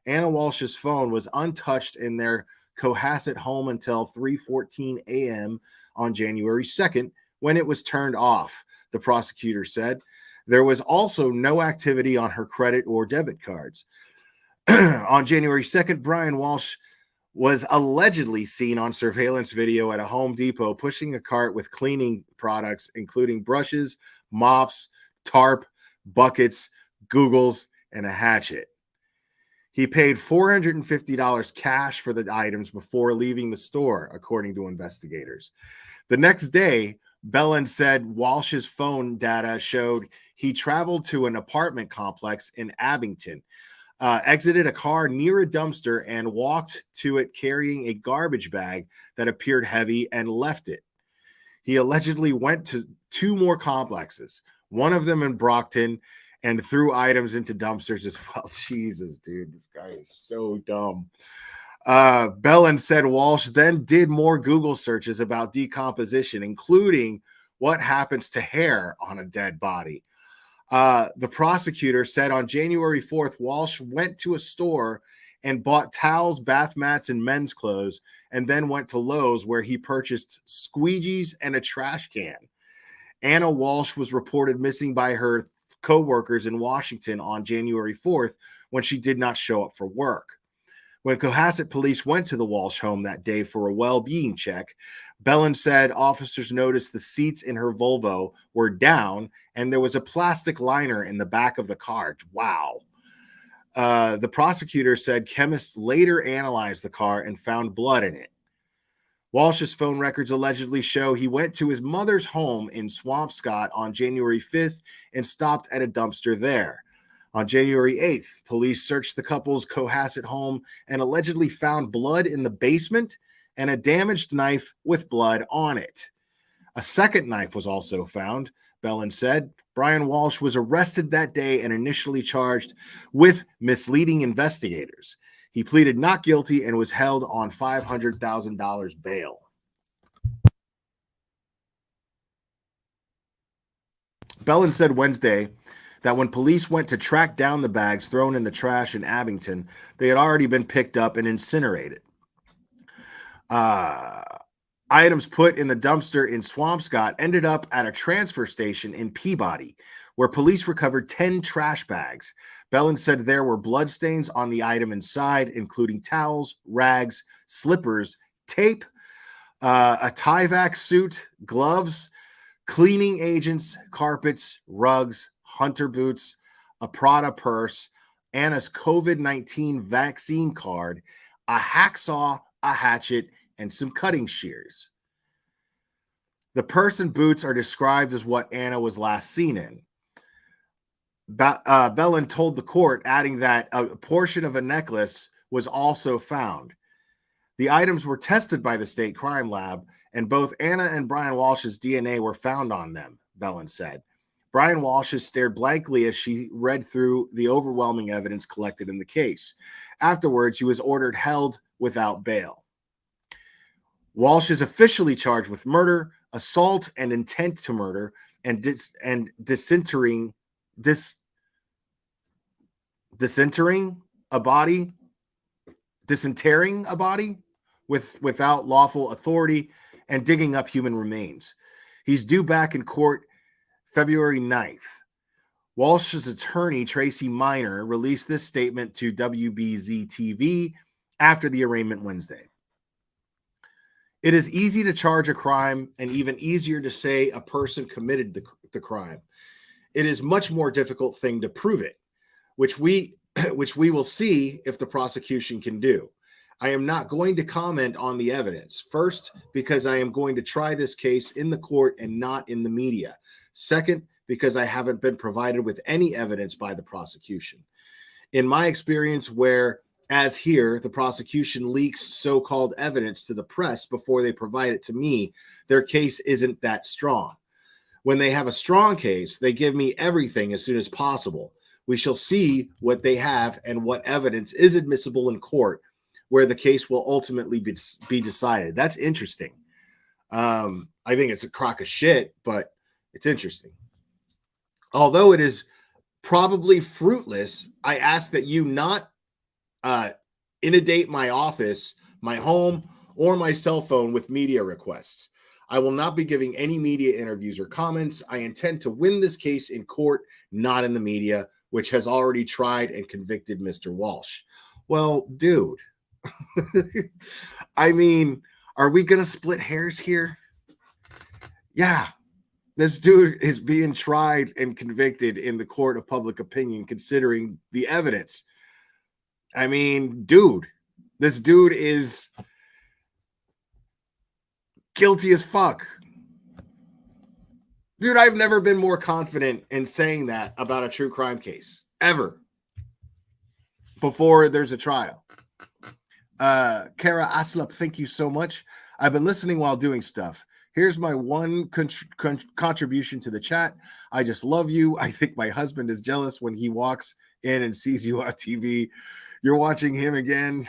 Anna Walsh's phone was untouched in their Cohasset home until 3:14 a.m. on January 2nd, when it was turned off, the prosecutor said. There was also no activity on her credit or debit cards. On January 2nd, Brian Walsh was allegedly seen on surveillance video at a Home Depot pushing a cart with cleaning products, including brushes, mops, tarp, buckets, Googles, and a hatchet. He paid $450 cash for the items before leaving the store, according to investigators. The next day, Belland said Walsh's phone data showed he traveled to an apartment complex in Abington, exited a car near a dumpster, and walked to it carrying a garbage bag that appeared heavy and left it. He allegedly went to 2 more complexes, one of them in Brockton, and threw items into dumpsters as well. Jesus, dude, this guy is so dumb. Belland said Walsh then did more Google searches about decomposition, including what happens to hair on a dead body. The prosecutor said on January 4th, Walsh went to a store and bought towels, bath mats, and men's clothes, and then went to Lowe's where he purchased squeegees and a trash can. Anna Walsh was reported missing by her co-workers in Washington on January 4th when she did not show up for work. When Cohasset police went to the Walsh home that day for a well-being check, Belland said officers noticed the seats in her Volvo were down and there was a plastic liner in the back of the car. Wow. The prosecutor said chemists later analyzed the car and found blood in it. Walsh's phone records allegedly show he went to his mother's home in Swampscott on January 5th and stopped at a dumpster there. On January 8th, police searched the couple's Cohasset home and allegedly found blood in the basement and a damaged knife with blood on it. A second knife was also found, Belland said. Brian Walsh was arrested that day and initially charged with misleading investigators. He pleaded not guilty and was held on $500,000 bail. Belland said Wednesday that when police went to track down the bags thrown in the trash in Abington, they had already been picked up and incinerated. Items put in the dumpster in Swampscott ended up at a transfer station in Peabody, where police recovered 10 trash bags. Bellin said there were bloodstains on the item inside, including towels, rags, slippers, tape, a Tyvek suit, gloves, cleaning agents, carpets, rugs, hunter boots, a Prada purse, Anna's COVID-19 vaccine card, a hacksaw, a hatchet, and some cutting shears. The purse and boots are described as what Anna was last seen in. Bellin told the court, adding that a portion of a necklace was also found. The items were tested by the state crime lab, and both Anna and Brian Walsh's DNA were found on them, Bellin said. Brian Walsh stared blankly as she read through the overwhelming evidence collected in the case. Afterwards, he was ordered held without bail. Walsh is officially charged with murder, assault, and intent to murder, and disentering a body without lawful authority, and digging up human remains. He's due back in court February 9th. Walsh's attorney, Tracy Minor, released this statement to WBZ-TV after the arraignment Wednesday. It is easy to charge a crime and even easier to say a person committed the crime. It is much more difficult thing to prove it, which we will see if the prosecution can do. I am not going to comment on the evidence. First, because I am going to try this case in the court and not in the media. Second, because I haven't been provided with any evidence by the prosecution. In my experience, whereas here, the prosecution leaks so-called evidence to the press before they provide it to me, their case isn't that strong. When they have a strong case, they give me everything as soon as possible. We shall see what they have and what evidence is admissible in court, where the case will ultimately be decided. That's interesting. I think it's a crock of shit, but it's interesting. Although it is probably fruitless, I ask that you not inundate my office, my home, or my cell phone with media requests. I will not be giving any media interviews or comments. I intend to win this case in court, not in the media, which has already tried and convicted Mr. Walsh. Well, dude, I mean, are we going to split hairs here? Yeah, this dude is being tried and convicted in the court of public opinion, considering the evidence. I mean, dude, this dude is guilty as fuck. Dude, I've never been more confident in saying that about a true crime case, ever, before there's a trial. Kara Aslap, thank you so much. I've been listening while doing stuff. Here's my one contribution to the chat. I just love you. I think my husband is jealous when he walks in and sees you on TV. You're watching him again.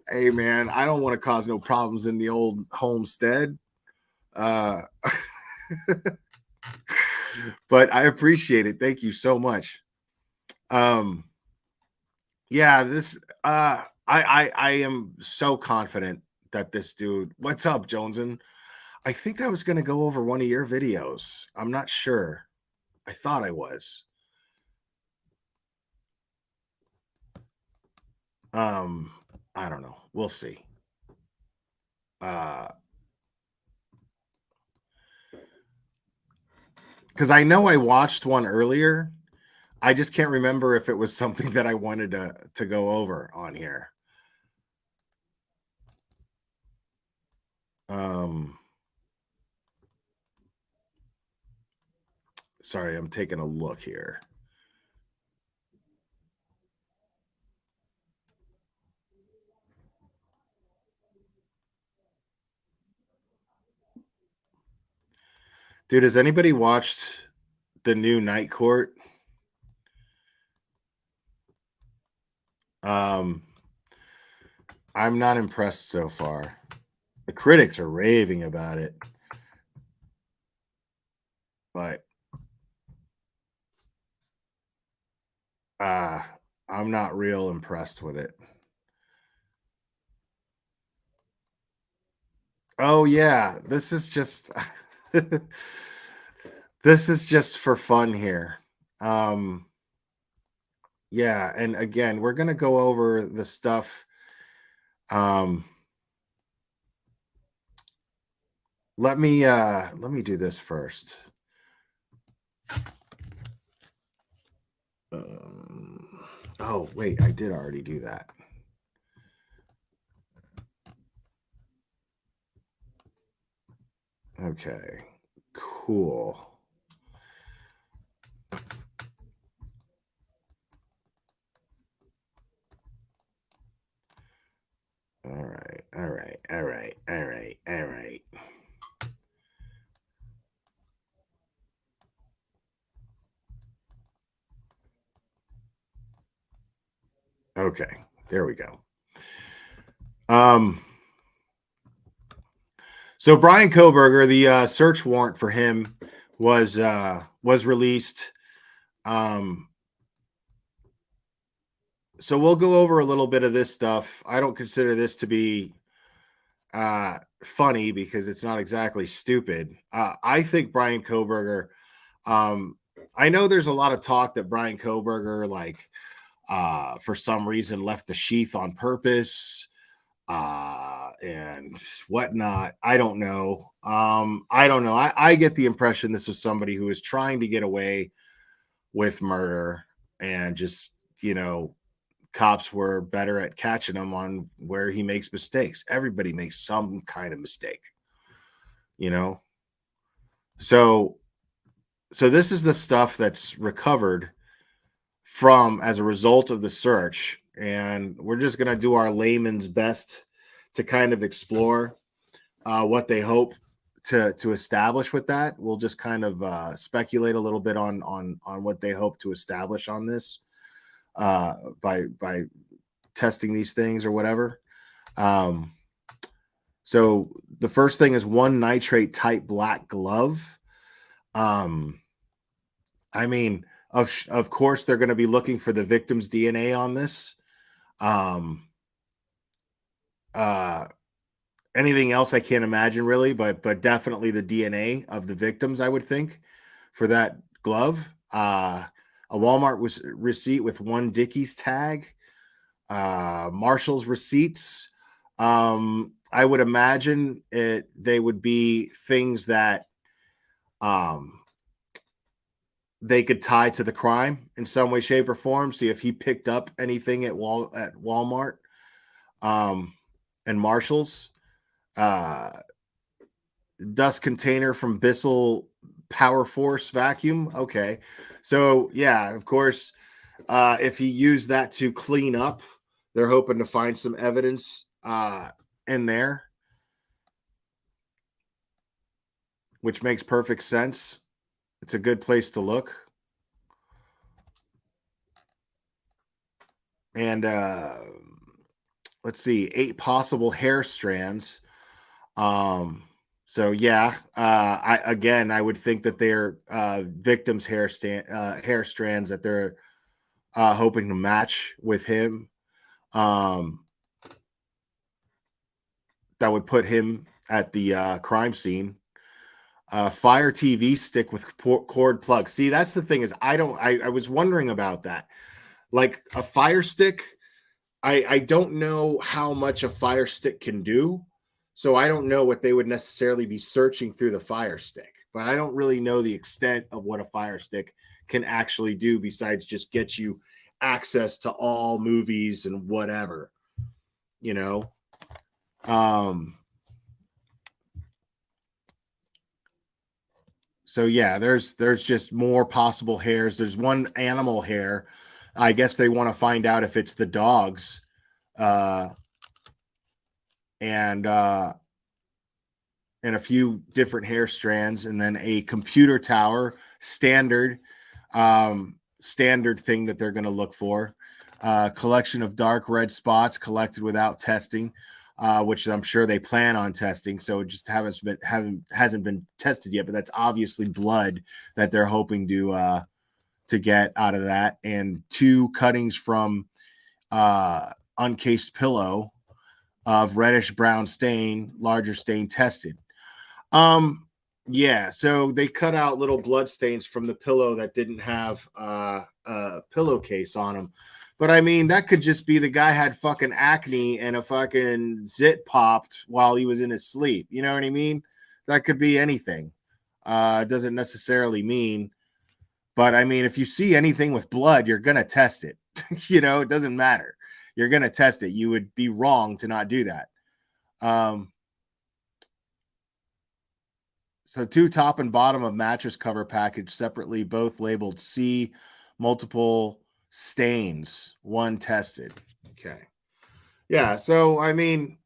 Hey, man, I don't want to cause no problems in the old homestead. But I appreciate it. Thank you so much. Yeah, this I am so confident that this dude. What's up, Joneson? I think I was going to go over one of your videos. I'm not sure. I thought I was. I don't know. We'll see. Because I know I watched one earlier. I just can't remember if it was something that I wanted to go over on here. Sorry, I'm taking a look here. Dude, has anybody watched the new Night Court? I'm not impressed so far. The critics are raving about it. But I'm not real impressed with it. Oh yeah, this is just this is just for fun here. Yeah, and again, we're gonna go over the stuff. Let me do this first. Oh wait, I did already do that. Okay, cool. All right. Okay, there we go. So Brian Kohberger, the search warrant for him was released. So we'll go over a little bit of this stuff. I don't consider this to be funny because it's not exactly stupid. I think Brian Kohberger, I know there's a lot of talk that Brian Kohberger, like, for some reason left the sheath on purpose and whatnot. I don't know. I get the impression this was somebody who was trying to get away with murder, and just, cops were better at catching him on where he makes mistakes. Everybody makes some kind of mistake, So this is the stuff that's recovered from as a result of the search, and we're just going to do our layman's best to kind of explore what they hope to establish with that. We'll just kind of speculate a little bit on what they hope to establish on this by testing these things or whatever. So the first thing is 1-nitrate type black glove. I mean, of course, they're going to be looking for the victim's DNA on this. Anything else I can't imagine really, but definitely the DNA of the victims, I would think, for that glove. A Walmart receipt with 1 Dickies tag, Marshall's receipts. I would imagine they would be things that they could tie to the crime in some way, shape, or form. See if he picked up anything at Walmart and Marshall's. Dust container from Bissell Power Force vacuum. Okay, so yeah, of course, if he used that to clean up, they're hoping to find some evidence in there, which makes perfect sense. It's a good place to look. And let's see, 8 possible hair strands. So yeah, I would think that they're victims' hair strands that they're hoping to match with him. That would put him at the crime scene. Fire TV stick with cord plug. See, that's the thing is I was wondering about that. Like a fire stick, I don't know how much a fire stick can do. So I don't know what they would necessarily be searching through the fire stick. But I don't really know the extent of what a fire stick can actually do besides just get you access to all movies and whatever, So yeah, there's just more possible hairs. There's 1 animal hair. I guess they want to find out if it's the dog's. And a few different hair strands, and then a computer tower standard thing that they're going to look for. Collection of dark red spots collected without testing, which I'm sure they plan on testing. So it just hasn't been tested yet, but that's obviously blood that they're hoping to to get out of that, and 2 cuttings from uncased pillow of reddish brown stain, larger stain tested. Yeah, so they cut out little blood stains from the pillow that didn't have a pillowcase on them. But I mean, that could just be the guy had fucking acne and a fucking zit popped while he was in his sleep. You know what I mean? That could be anything. It doesn't necessarily mean, but I mean, if you see anything with blood, you're going to test it. You know, it doesn't matter. You're going to test it. You would be wrong to not do that. So 2 top and bottom of mattress cover package separately, both labeled C, multiple stains, 1 tested. Okay. Yeah. So, I mean,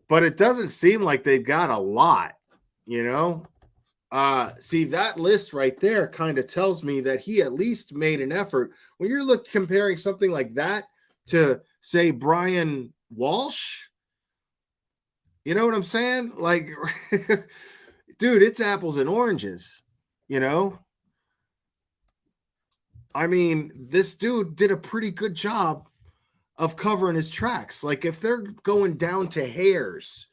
but it doesn't seem like they've got a lot, you know? See, that list right there kind of tells me that he at least made an effort. When you're comparing something like that to, say, Brian Walsh, you know what I'm saying? Like, dude, it's apples and oranges, you know? I mean, this dude did a pretty good job of covering his tracks. Like, if they're going down to hairs,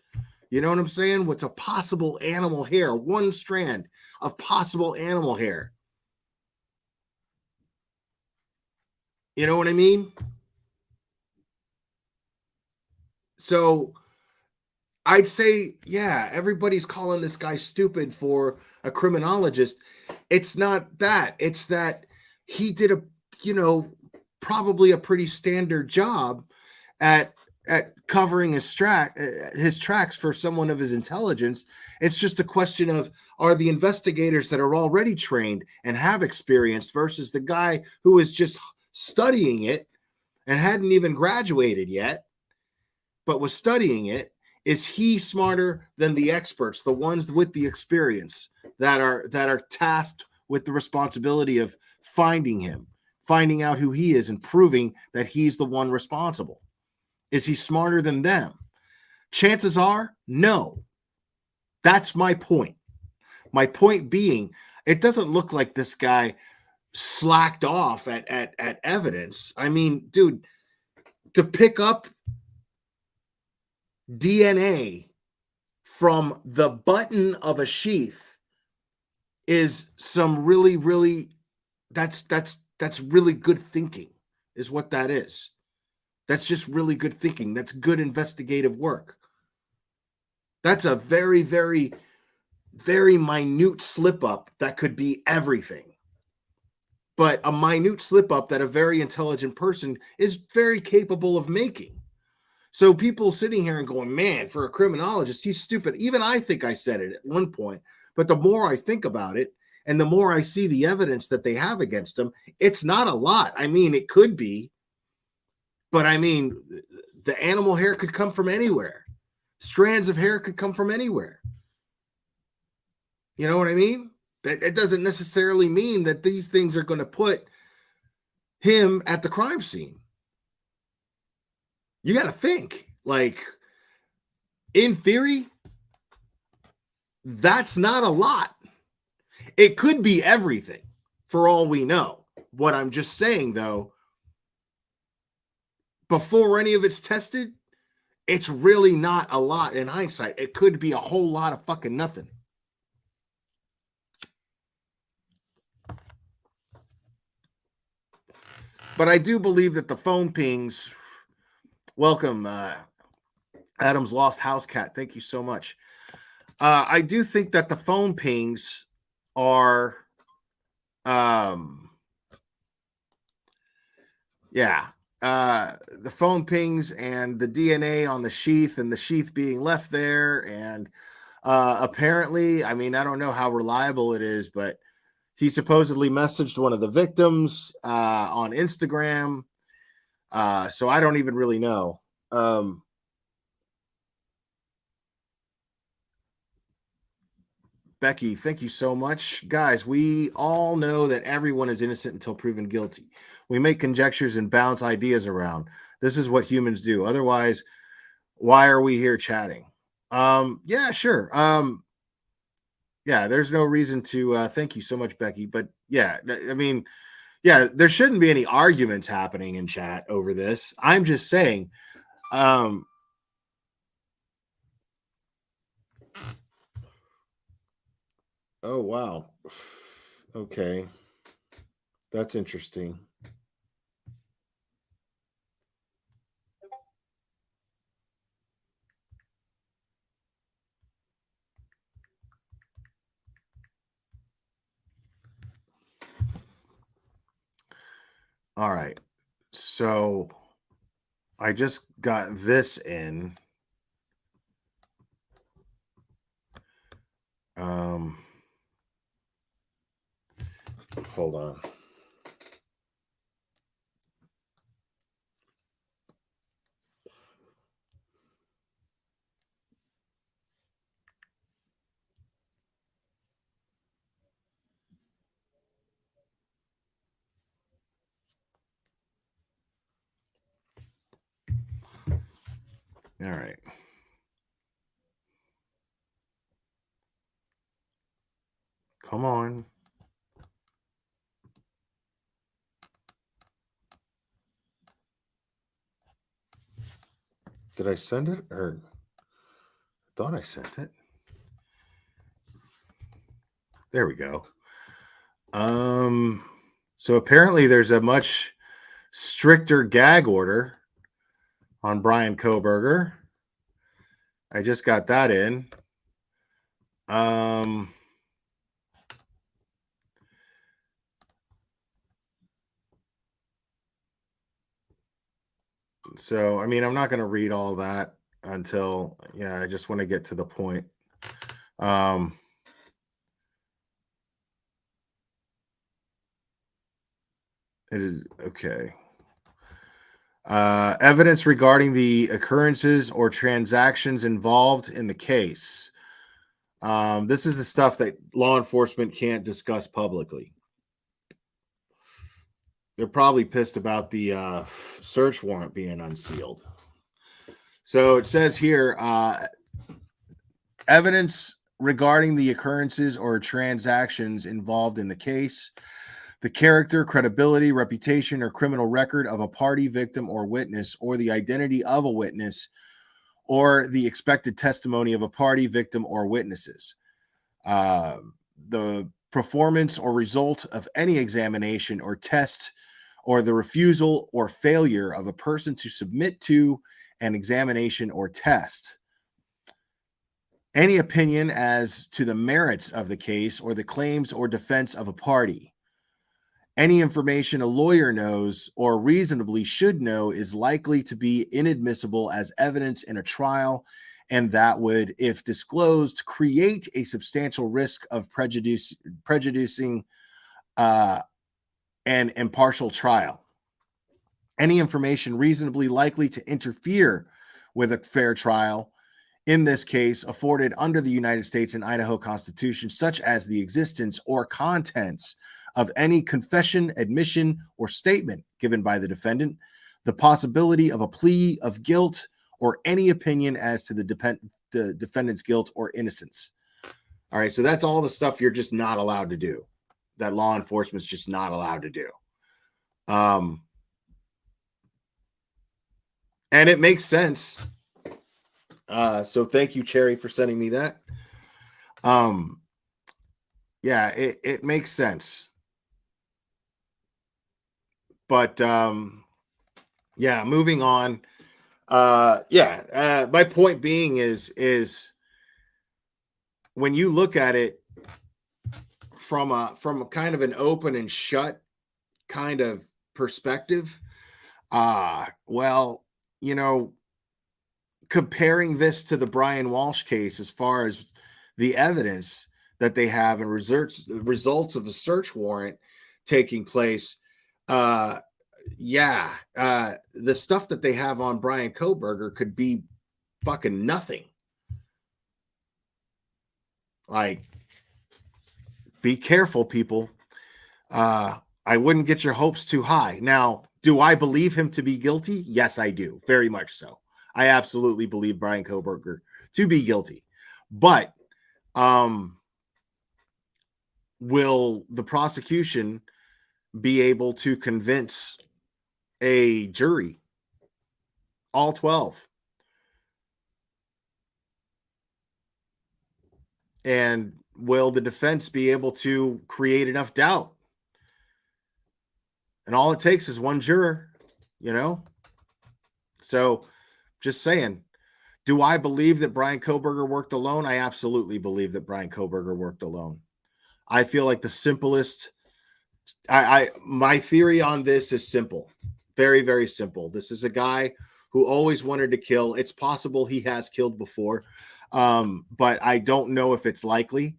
you know what I'm saying? What's a possible animal hair? 1 strand of possible animal hair. You know what I mean? So I'd say, yeah, everybody's calling this guy stupid for a criminologist. It's not that. It's that he did probably a pretty standard job at covering his tracks for someone of his intelligence. It's just a question of, are the investigators that are already trained and have experience versus the guy who is just studying it and hadn't even graduated yet, but was studying it. Is he smarter than the experts, the ones with the experience that are tasked with the responsibility of finding him, finding out who he is, and proving that he's the one responsible? Is he smarter than them? Chances are, no. That's my point. My point being, it doesn't look like this guy slacked off at evidence. I mean, dude, to pick up DNA from the button of a sheath is some really, really, that's really good thinking, is what that is. That's just really good thinking. That's good investigative work. That's a very, very, very minute slip up that could be everything. But a minute slip up that a very intelligent person is very capable of making. So people sitting here and going, man, for a criminologist, he's stupid. Even I think I said it at one point. But the more I think about it, and the more I see the evidence that they have against him, it's not a lot. I mean, it could be. But I mean, the animal hair could come from anywhere. Strands of hair could come from anywhere. You know what I mean? It doesn't necessarily mean that these things are going to put him at the crime scene. You got to think, like, in theory, that's not a lot. It could be everything for all we know. What I'm just saying, though, before any of it's tested, it's really not a lot in hindsight. It could be a whole lot of fucking nothing. But I do believe that the phone pings, welcome, Adam's Lost House Cat. Thank you so much. I do think that the phone pings are, the phone pings and the DNA on the sheath and the sheath being left there. And apparently, I mean, I don't know how reliable it is, but he supposedly messaged one of the victims on Instagram. So I don't even really know. Becky, thank you so much. Guys, we all know that everyone is innocent until proven guilty. We make conjectures and bounce ideas around. This is what humans do. Otherwise, why are we here chatting? Yeah, sure. Yeah, there's no reason to thank you so much, Becky. But yeah, I mean, Yeah, there shouldn't be any arguments happening in chat over this. I'm just saying, oh wow. Okay. That's interesting. All right. So I just got this in. Hold on. All right. Come on. Did I send it? Or I thought I sent it. There we go. So apparently there's a much stricter gag order on Bryan Kohberger. I just got that in. So, I mean, I'm not going to read all that until, I just want to get to the point. It is okay. Evidence regarding the occurrences or transactions involved in the case. This is the stuff that law enforcement can't discuss publicly. They're probably pissed about the search warrant being unsealed. So it says here, evidence regarding the occurrences or transactions involved in the case, the character, credibility, reputation, or criminal record of a party, victim, or witness, or the identity of a witness, or the expected testimony of a party, victim, or witnesses. The performance or result of any examination or test, or the refusal or failure of a person to submit to an examination or test. Any opinion as to the merits of the case or the claims or defense of a party. Any information a lawyer knows or reasonably should know is likely to be inadmissible as evidence in a trial, and that would, if disclosed, create a substantial risk of prejudicing an impartial trial. Any information reasonably likely to interfere with a fair trial, in this case, afforded under the United States and Idaho Constitution, such as the existence or contents of any confession, admission, or statement given by the defendant, the possibility of a plea of guilt, or any opinion as to the defendant's guilt or innocence. All right, so that's all the stuff you're just not allowed to do, that law enforcement's just not allowed to do. And it makes sense. So thank you, Cherry, for sending me that. Yeah, it makes sense. But yeah, moving on. My point being is when you look at it from a kind of an open and shut kind of perspective, well, comparing this to the Brian Walsh case as far as the evidence that they have and results of a search warrant taking place, the stuff that they have on Bryan Kohberger could be fucking nothing. Like, be careful, people. I wouldn't get your hopes too high. Now, do I believe him to be guilty? Yes, I do. Very much so. I absolutely believe Bryan Kohberger to be guilty. But will the prosecution be able to convince a jury, all 12. And will the defense be able to create enough doubt? And all it takes is one juror, you know? So just saying, do I believe that Bryan Kohberger worked alone? I absolutely believe that Bryan Kohberger worked alone. I feel like the simplest, my theory on this is simple. Very, very simple. This is a guy who always wanted to kill. It's possible he has killed before, but I don't know if it's likely.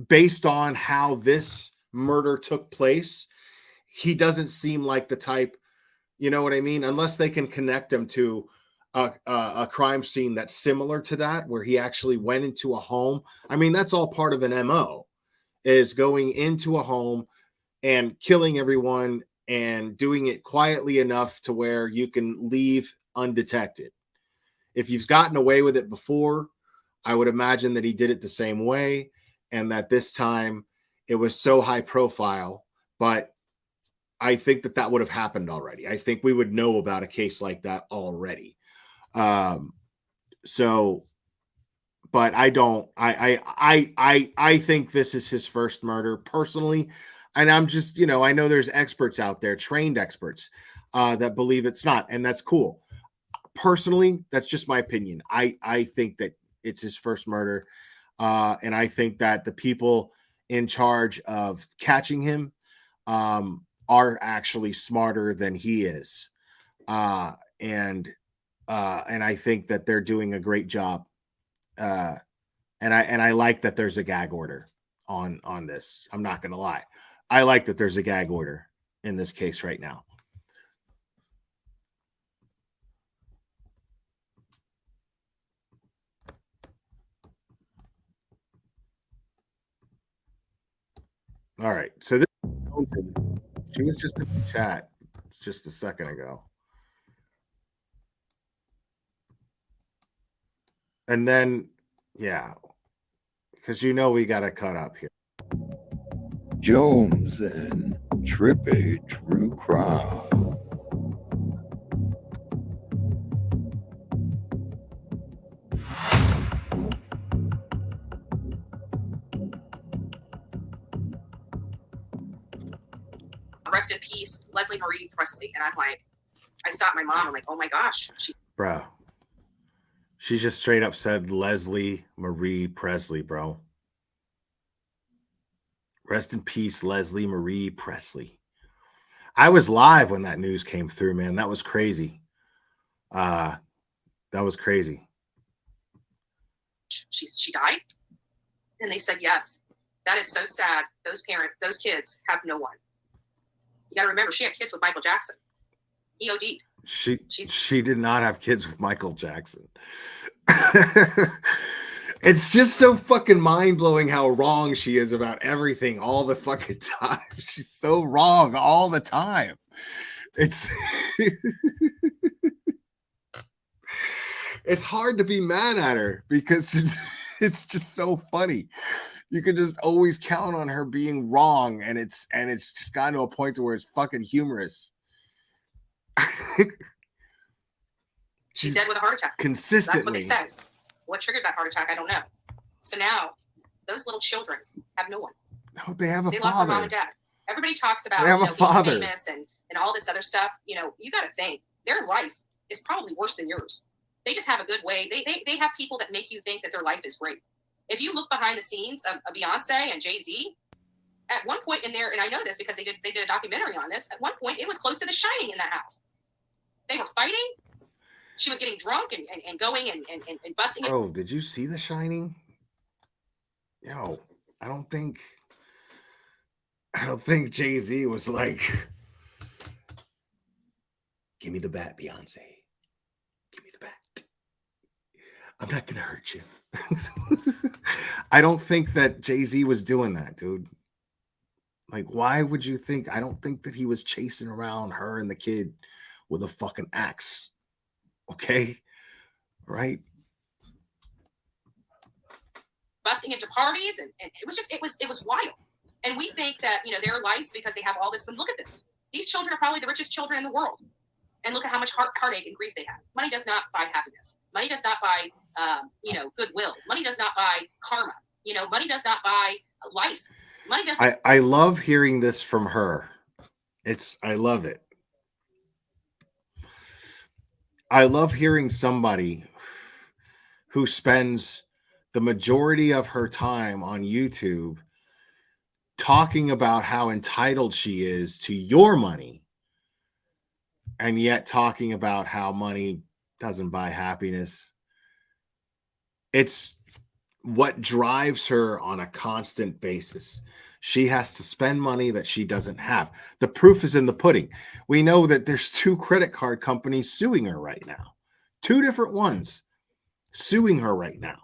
Based on how this murder took place, he doesn't seem like the type, you know what I mean? Unless they can connect him to a crime scene that's similar to that, where he actually went into a home. I mean, that's all part of an MO, is going into a home and killing everyone and doing it quietly enough to where you can leave undetected. If you've gotten away with it before, I would imagine that he did it the same way, and that this time it was so high profile. But I think that would have happened already. I think we would know about a case like that already. But I don't. I think this is his first murder personally, and I'm just, you know, I know there's experts out there, trained experts, that believe it's not, and that's cool. Personally, that's just my opinion. I think that it's his first murder, and I think that the people in charge of catching him are actually smarter than he is, and I think that they're doing a great job. And I like that there's a gag order on this. I'm not gonna lie. I like that there's a gag order in this case right now. All right. So this, she was just in the chat just a second ago. And then, yeah, because you know we got to cut up here. Jones and Trippy True Crime. Rest in peace, Leslie Marie Presley. And I'm like, I stopped my mom. I'm like, oh my gosh. Bro. She just straight up said Leslie Marie Presley, bro. Rest in peace, Leslie Marie Presley. I was live when that news came through, man. That was crazy. That was crazy. She died? And they said, yes. That is so sad. Those kids have no one. You got to remember, she had kids with Michael Jackson. He OD'd. She did not have kids with Michael Jackson. It's just so fucking mind-blowing how wrong she is about everything all the fucking time. She's so wrong all the time. It's it's hard to be mad at her because it's just so funny. You can just always count on her being wrong, and it's just gotten to a point to where it's fucking humorous. She's dead with a heart attack. Consistently. That's what they said. What triggered that heart attack, I don't know. So now, those little children have no one. No, they have a they father. Lost their mom and dad. Everybody talks about They have a being father. famous and all this other stuff. You know, you got to think their life is probably worse than yours. They just have a good way. They have people that make you think that their life is great. If you look behind the scenes of Beyonce and Jay-Z, at one point in there, and I know this because they did a documentary on this. At one point, it was close to The Shining in that house. They were fighting. She was getting drunk and going and busting it. Bro, did you see The Shining? Yo, I don't think Jay-Z was like, give me the bat, Beyonce. Give me the bat. I'm not gonna hurt you. I don't think that Jay-Z was doing that, dude. Like, why would you think? I don't think that he was chasing around her and the kid with a fucking axe. Okay? Right? busting into parties, and it was wild. And we think that, you know, their lives, because they have all this, but look at this. These children are probably the richest children in the world. And look at how much heartache and grief they have. Money does not buy happiness. Money does not buy, you know, goodwill. Money does not buy karma. You know, money does not buy life. Money does not. I love hearing this from her. I love it. I love hearing somebody who spends the majority of her time on YouTube talking about how entitled she is to your money, and yet talking about how money doesn't buy happiness. It's what drives her on a constant basis. She has to spend money that she doesn't have. The proof is in the pudding. We know that there's 2 credit card companies suing her right now. 2 different ones suing her right now.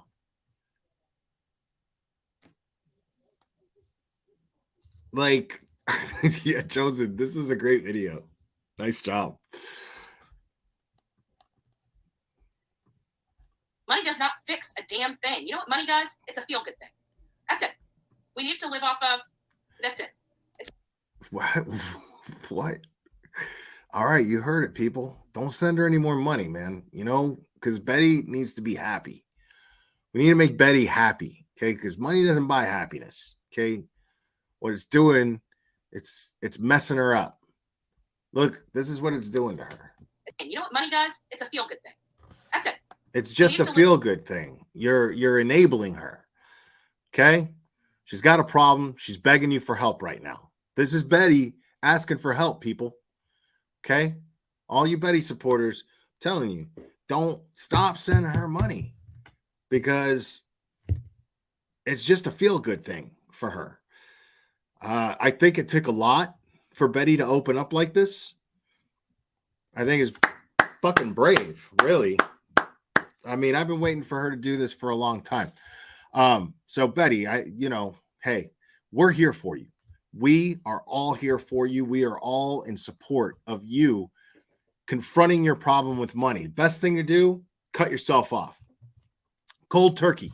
Like, yeah, Joseph, this is a great video. Nice job. Money does not fix a damn thing. You know what money does? It's a feel-good thing. That's it. We need to live off of. That's it. What? All right, you heard it, people. Don't send her any more money, man. You know, because Betty needs to be happy. We need to make Betty happy, okay? Because money doesn't buy happiness, okay? What it's doing, it's messing her up. Look, this is what it's doing to her. And you know what money does? It's a feel-good thing. That's it. It's just a feel-good thing. You're enabling her. Okay? She's got a problem. She's begging you for help right now. This is Betty asking for help, people. Okay? All you Betty supporters, I'm telling you, don't stop sending her money, because it's just a feel-good thing for her. I think it took a lot for Betty to open up like this. I think it's fucking brave, really. I mean, I've been waiting for her to do this for a long time. So Betty, hey, we're here for you. We are all here for you. We are all in support of you confronting your problem with money. Best thing to do, cut yourself off. Cold turkey.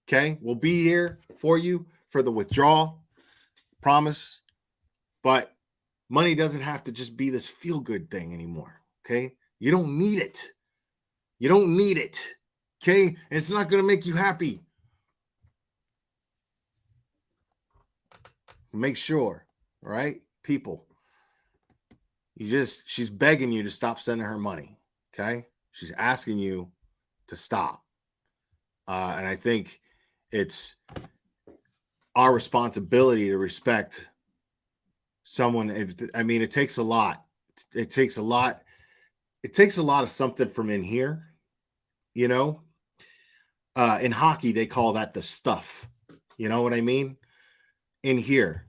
Okay? We'll be here for you for the withdrawal. Promise. But money doesn't have to just be this feel-good thing anymore. Okay? You don't need it. You don't need it. Okay? And it's not going to make you happy. Make sure, all right? People, she's begging you to stop sending her money. Okay? She's asking you to stop. And I think it's our responsibility to respect someone. It takes a lot. It takes a lot. It takes a lot of something from in here, you know. In hockey, they call that the stuff. You know what I mean? In here,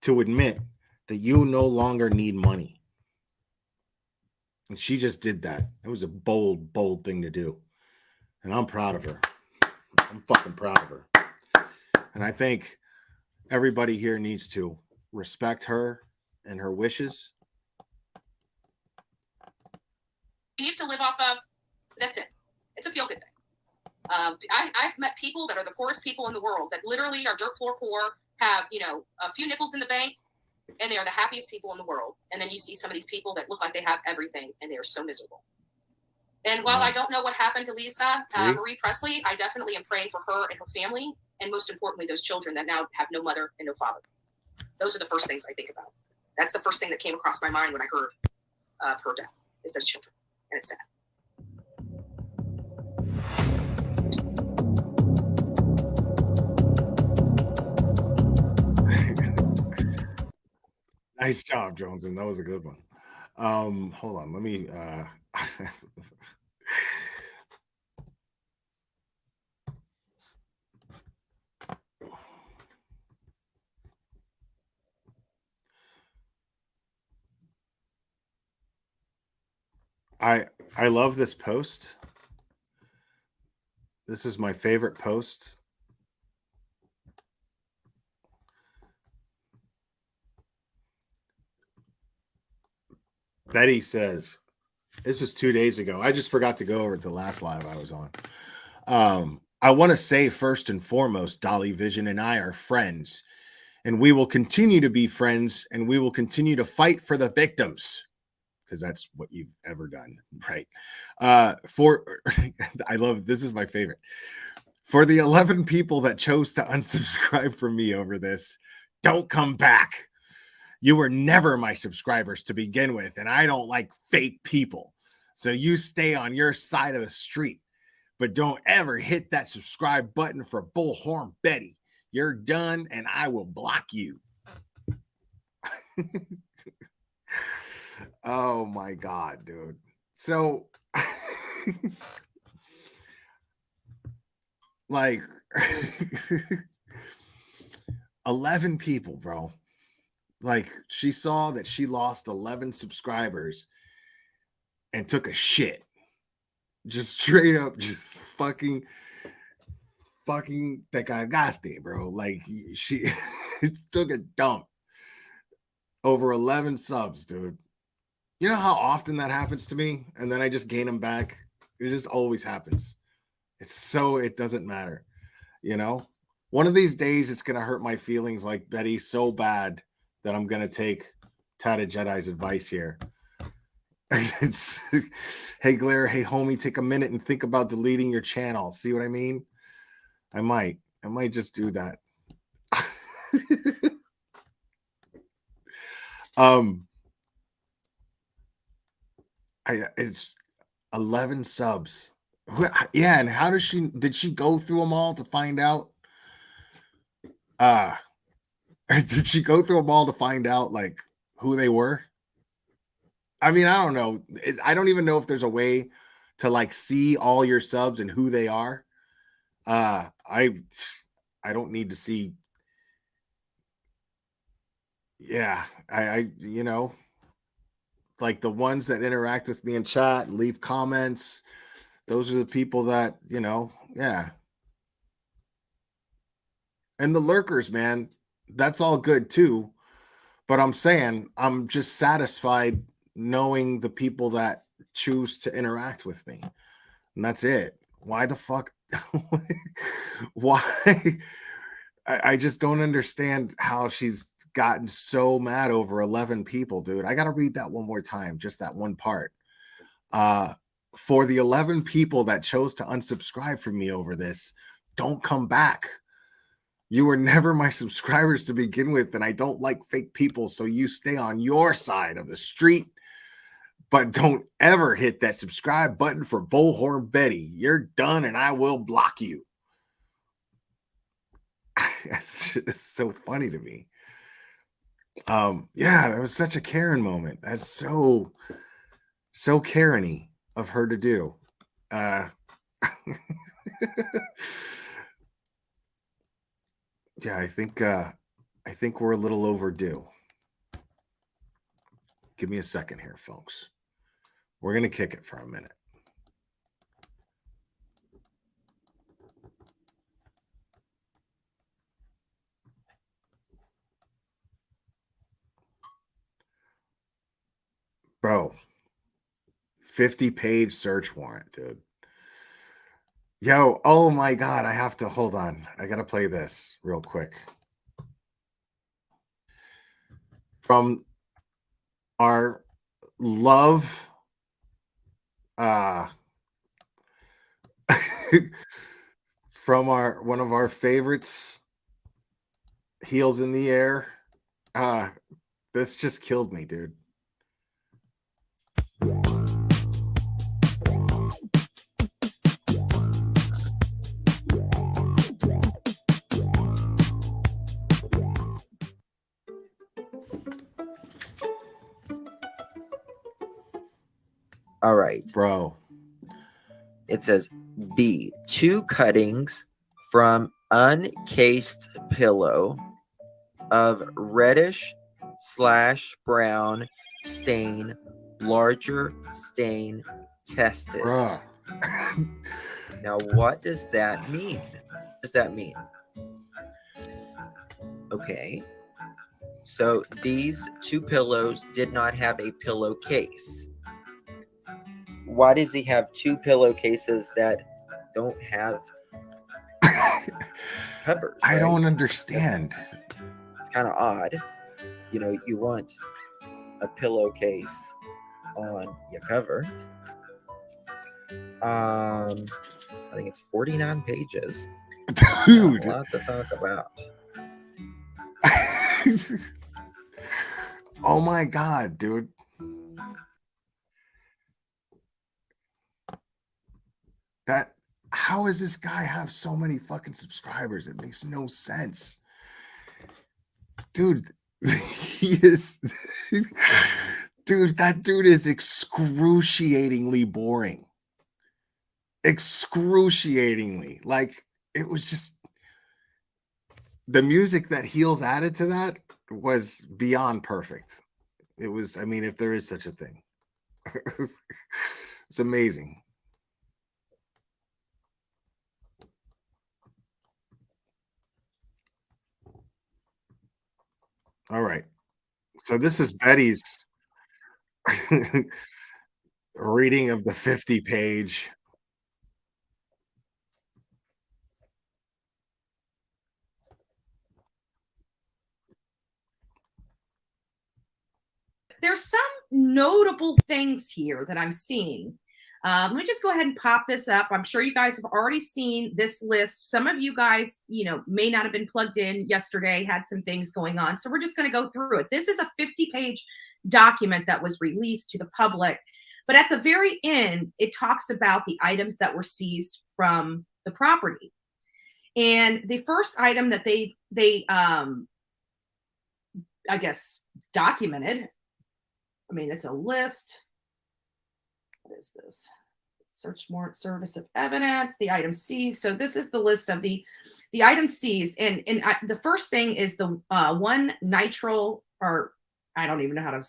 to admit that you no longer need money. And she just did that. It was a bold, bold thing to do. And I'm proud of her. I'm fucking proud of her. And I think everybody here needs to respect her and her wishes. You need to live off of. That's it. It's a feel-good thing. I've met people that are the poorest people in the world that literally are dirt floor poor, have, a few nickels in the bank, and they are the happiest people in the world. And then you see some of these people that look like they have everything, and they are so miserable. And while I don't know what happened to Lisa Marie Presley, I definitely am praying for her and her family, and most importantly, those children that now have no mother and no father. Those are the first things I think about. That's the first thing that came across my mind when I heard of her death, is those children. And it's sad. Nice job, Johnson. That was a good one. Hold on. Let me I love this post. This is my favorite post. Betty says, this was 2 days ago. I just forgot to go over the last live I was on. I want to say first and foremost, Dolly Vision and I are friends, and we will continue to be friends, and we will continue to fight for the victims, because that's what you've ever done, right? I love, this is my favorite. For the 11 people that chose to unsubscribe from me over this, don't come back. You were never my subscribers to begin with, and I don't like fake people. So you stay on your side of the street, but don't ever hit that subscribe button for Bullhorn Betty. You're done, and I will block you. Oh my God, dude. So like 11 people, bro. Like, she saw that she lost 11 subscribers and took a shit. Just straight up, just fucking te cagaste, bro. Like, she took a dump over 11 subs, dude. You know how often that happens to me? And then I just gain them back. It just always happens. It doesn't matter. You know, one of these days it's going to hurt my feelings like Betty so bad that I'm going to take Tatted Jedi's advice here. Hey, Glare, hey, homie, take a minute and think about deleting your channel. See what I mean? I might just do that. It's 11 subs. Yeah, and how did she go through them all to find out? Did she go through them all to find out like who they were? I mean, I don't know. I don't even know if there's a way to like see all your subs and who they are. I don't need to see. Yeah, I you know, like the ones that interact with me in chat, leave comments. Those are the people that, you know, yeah. And the lurkers, man, that's all good too. But I'm saying I'm just satisfied knowing the people that choose to interact with me. And that's it. Why the fuck? Why? I just don't understand how she's gotten so mad over 11 people, dude. I got to read that one more time, just that one part. For the 11 people that chose to unsubscribe from me over this, don't come back. You were never my subscribers to begin with, and I don't like fake people, so you stay on your side of the street, but don't ever hit that subscribe button for Bullhorn Betty. You're done, and I will block you. It's so funny to me. Yeah, that was such a Karen moment. That's so Karen-y of her to do. Yeah, I think we're a little overdue. Give me a second here, folks. We're gonna kick it for a minute. Bro, 50-page search warrant, dude. Yo, oh my God, I have to hold on. I got to play this real quick. From our love, from one of our favorites, Heels in the Air. This just killed me, dude. All right. Bro. It says B, 2 cuttings from uncased pillow of reddish/brown stain, larger stain tested. Bruh. Now, what does that mean? What does that mean? Okay. So these 2 pillows did not have a pillowcase. Why does he have 2 pillowcases that don't have covers. I right? don't understand. It's kind of odd. You know, you want a pillowcase on your cover. I think it's 49 pages. Dude. A lot to talk about. Oh my God, dude. How does this guy have so many fucking subscribers? It makes no sense. Dude, he is dude, that dude is excruciatingly boring. Excruciatingly. Like, it was just the music that Heels added to that was beyond perfect. It was, I mean, if there is such a thing. It's amazing. All right. So this is Betty's reading of the 50-page. There's some notable things here that I'm seeing. Let me just go ahead and pop this up. I'm sure you guys have already seen this list. Some of you guys, you know, may not have been plugged in yesterday, had some things going on. So we're just going to go through it. This is a 50-page document that was released to the public. But at the very end, it talks about the items that were seized from the property. And the first item that they I guess, documented, I mean, it's a list. What is this? Search warrant, service of evidence, the item seized. So this is the list of the items seized. And the first thing is the one nitrile, or I don't even know how to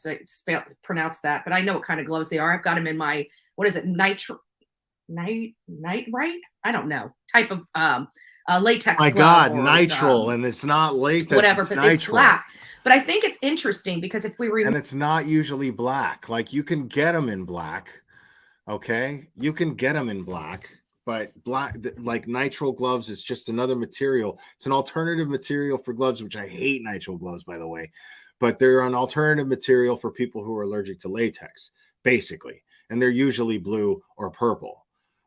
pronounce that, but I know what kind of gloves they are. I've got them in my, what is it? Nitrite? I don't know. Type of latex. My God, nitrile, and it's not latex. Whatever, it's but nitrile. it's black. But I think it's interesting because if we remember, And it's not usually black. Like, you can get them in black. Okay, you can get them in black, but black, like nitrile gloves, is just another material. It's an alternative material for gloves, which I hate nitrile gloves, by the way, but they're an alternative material for people who are allergic to latex, basically, and they're usually blue or purple.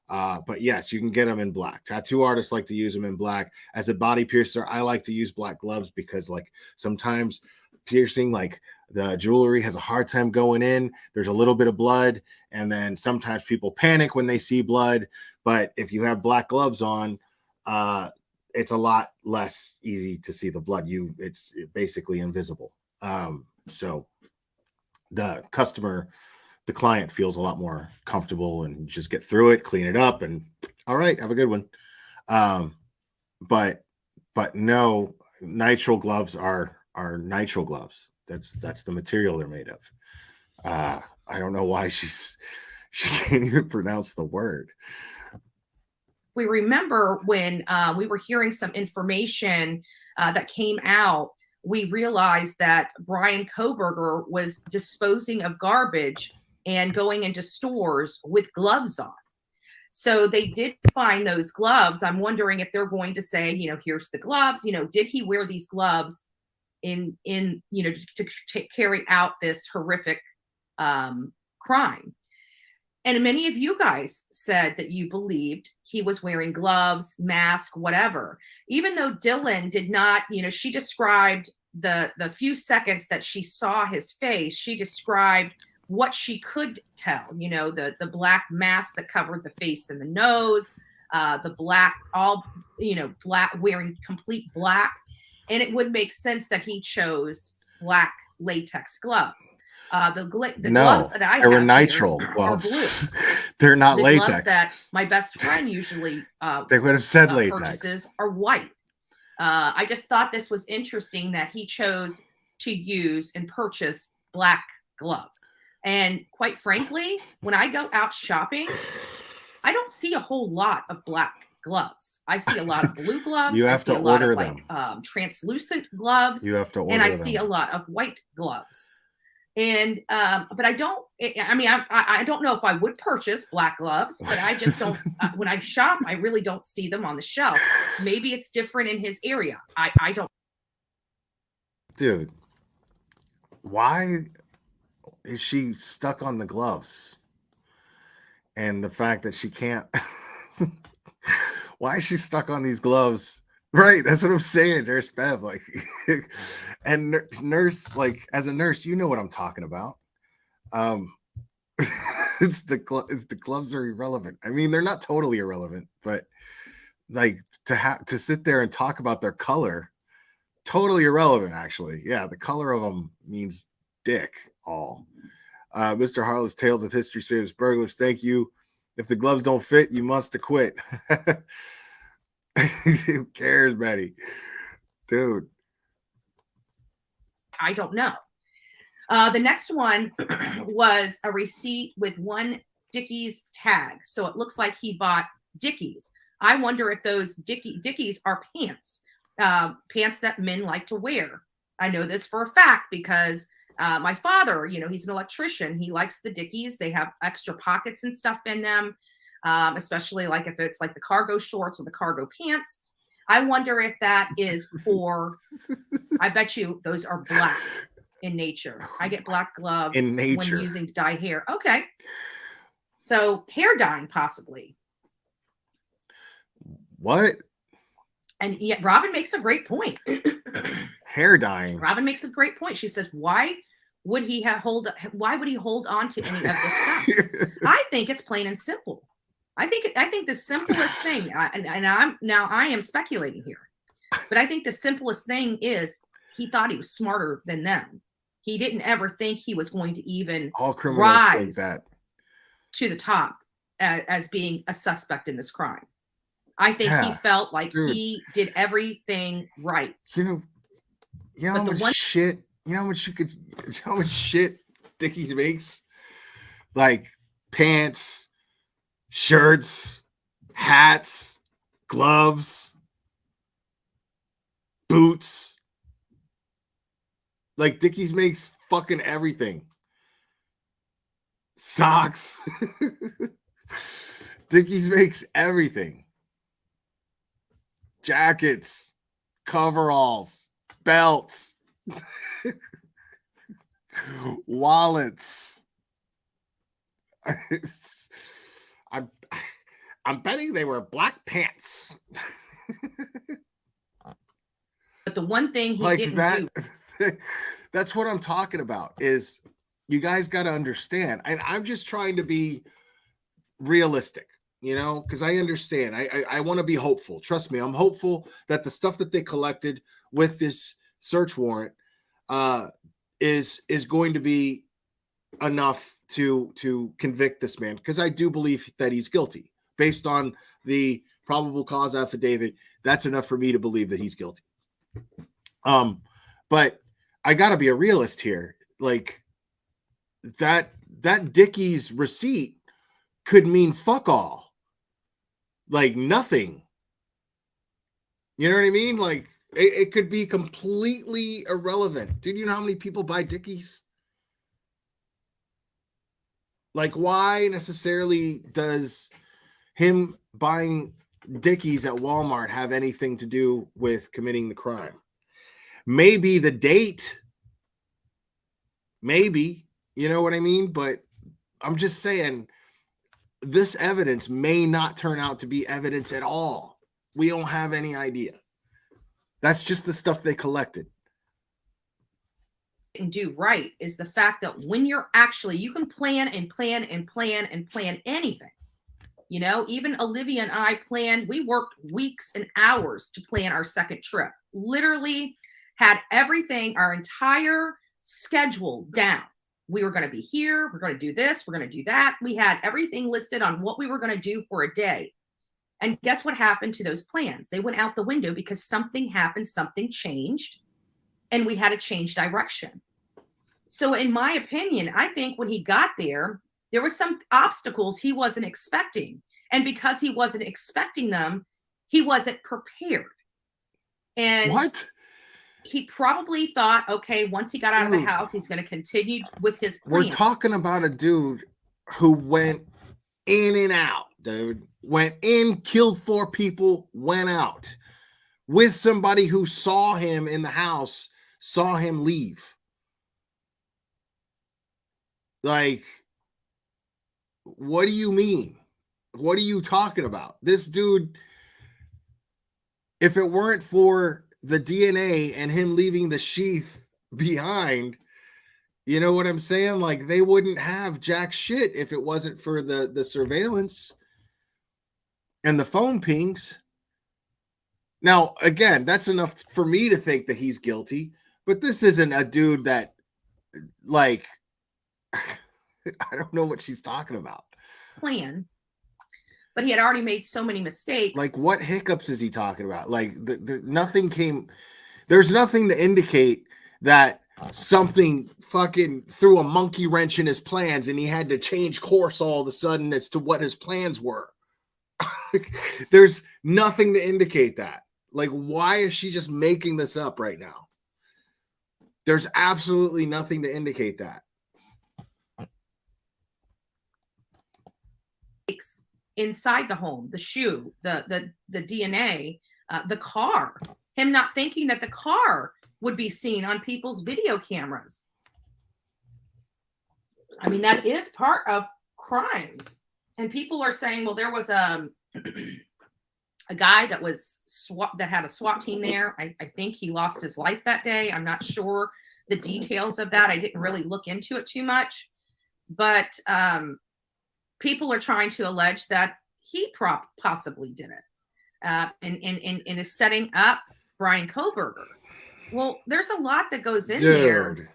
But yes, you can get them in black. Tattoo artists like to use them in black. As a body piercer, I like to use black gloves because, like, sometimes piercing, like, the jewelry has a hard time going in. There's a little bit of blood, and then sometimes people panic when they see blood. But if you have black gloves on, it's a lot less easy to see the blood. It's basically invisible. So the client feels a lot more comfortable, and just get through it, clean it up, and all right, have a good one. But no, nitrile gloves are nitrile gloves. That's the material they're made of. I don't know why she can't even pronounce the word. we remember when we were hearing some information that came out, we realized that Bryan Kohberger was disposing of garbage and going into stores with gloves on. So they did find those gloves. I'm wondering if they're going to say, you know, here's the gloves. You know, did he wear these gloves in you know, to carry out this horrific crime? And many of you guys said that you believed he was wearing gloves, mask, whatever. Even though Dylan did not, you know, she described the few seconds that she saw his face, she described what she could tell, you know, the black mask that covered the face and the nose, the black, all, you know, black, wearing complete black. And it would make sense that he chose black latex gloves. The gloves that I they were have nitrile here gloves. are blue. They're not The latex. gloves that my best friend usually They would have said latex. purchases are white. I just thought this was interesting that he chose to use and purchase black gloves. And quite frankly, when I go out shopping, I don't see a whole lot of black gloves. I see a lot of blue gloves. You I have see to a lot order of them. translucent gloves. You have to order And I them. see a lot of white gloves. And but I don't. I mean, I don't know if I would purchase black gloves, but I just don't. When I shop, I really don't see them on the shelf. Maybe it's different in his area. I don't. Dude, why is she stuck on the gloves? And the fact that she can't. Why is she stuck on these gloves? Right, that's what I'm saying, Nurse Bev. Like, and nurse, like, as a nurse, you know what I'm talking about. It's the gloves are irrelevant. I mean, they're not totally irrelevant, but like to sit there and talk about their color, totally irrelevant. Actually, yeah, the color of them means dick all. Mr. Harlow's Tales of History's Famous Burglars. Thank you. If the gloves don't fit, you must acquit. Who cares, Betty? Dude. I don't know. The next one was a receipt with one Dickies tag. So it looks like he bought Dickies. I wonder if those Dickies are pants, pants that men like to wear. I know this for a fact because my father, you know, he's an electrician. He likes the Dickies. They have extra pockets and stuff in them. Especially like if it's like the cargo shorts or the cargo pants. I wonder if that is for, I bet you those are black in nature. I get black gloves in nature when using to dye hair. Okay. So hair dyeing possibly. What? And yet Robin makes a great point. Hair dyeing. Robin makes a great point. She says, why would he hold on to any of this stuff? I think it's plain and simple. I think the simplest thing, and I am speculating here, but I think the simplest thing is he thought he was smarter than them. He didn't ever think he was going to even rise to the top as being a suspect in this crime. I think he felt like he did everything right. You know how much shit. You know how much shit Dickies makes, like pants, shirts, hats, gloves, boots. Like Dickies makes fucking everything. Socks. Dickies makes everything. Jackets, coveralls, belts, wallets. I'm betting they were black pants. But the one thing he like didn't do. That's what I'm talking about. Is you guys got to understand, and I'm just trying to be realistic, you know, because I understand. I want to be hopeful. Trust me, I'm hopeful that the stuff that they collected with this search warrant is going to be enough to convict this man, because I do believe that he's guilty based on the probable cause affidavit. That's enough for me to believe that he's guilty. But I gotta be a realist here. Like that Dickies receipt could mean fuck all, like nothing. You know what I mean? Like it could be completely irrelevant. Dude, you know how many people buy Dickies? Like, why necessarily does him buying Dickies at Walmart have anything to do with committing the crime? Maybe the date. Maybe, you know what I mean? But I'm just saying this evidence may not turn out to be evidence at all. We don't have any idea. That's just the stuff they collected. And do right is the fact that when you're actually, you can plan and plan and plan and plan anything. You know, even Olivia and I planned, we worked weeks and hours to plan our second trip. Literally had everything, our entire schedule down. We were going to be here. We're going to do this. We're going to do that. We had everything listed on what we were going to do for a day. And guess what happened to those plans? They went out the window because something happened, something changed, and we had to change direction. So in my opinion, I think when he got there, there were some obstacles he wasn't expecting. And because he wasn't expecting them, he wasn't prepared. And what? he probably thought, okay, once he got out of the house, he's going to continue with his plan. We're talking about a dude who went in and out, dude. Went in, killed 4 people, went out with somebody who saw him in the house, saw him leave. Like, what do you mean? What are you talking about? This dude, if it weren't for the DNA and him leaving the sheath behind, you know what I'm saying? Like, they wouldn't have jack shit if it wasn't for the surveillance and the phone pings. Now, again, that's enough for me to think that he's guilty, but this isn't a dude that, like, I don't know what she's talking about. Plan, but he had already made so many mistakes. Like, what hiccups is he talking about? Like, nothing came. There's nothing to indicate that something fucking threw a monkey wrench in his plans and he had to change course all of a sudden as to what his plans were. There's nothing to indicate that. Like, why is she just making this up right now? There's absolutely nothing to indicate that. Inside the home, the shoe, the DNA, the car, him not thinking that the car would be seen on people's video cameras. I mean, that is part of crimes. And people are saying, well, there was a guy that was that had a SWAT team there. I think he lost his life that day. I'm not sure the details of that. I didn't really look into it too much, but people are trying to allege that he possibly did it, and is setting up Bryan Kohberger. Well, there's a lot that goes in there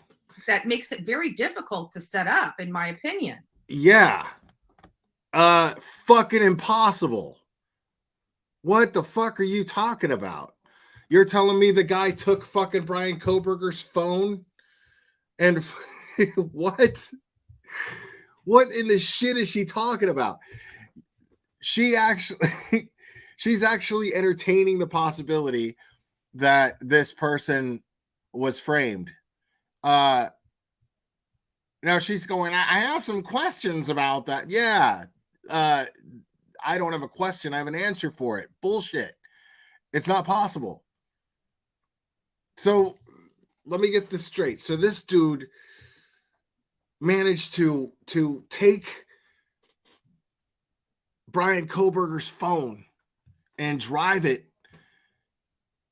that makes it very difficult to set up, in my opinion. Yeah. Fucking impossible. What the fuck are you talking about? You're telling me the guy took fucking Bryan Kohberger's phone and what? What in the shit is she talking about? She's actually entertaining the possibility that this person was framed. Now she's going, I have some questions about that. Yeah. I don't have a question. I have an answer for it. Bullshit. It's not possible. So let me get this straight. So this dude managed to take Bryan Kohberger's phone and drive it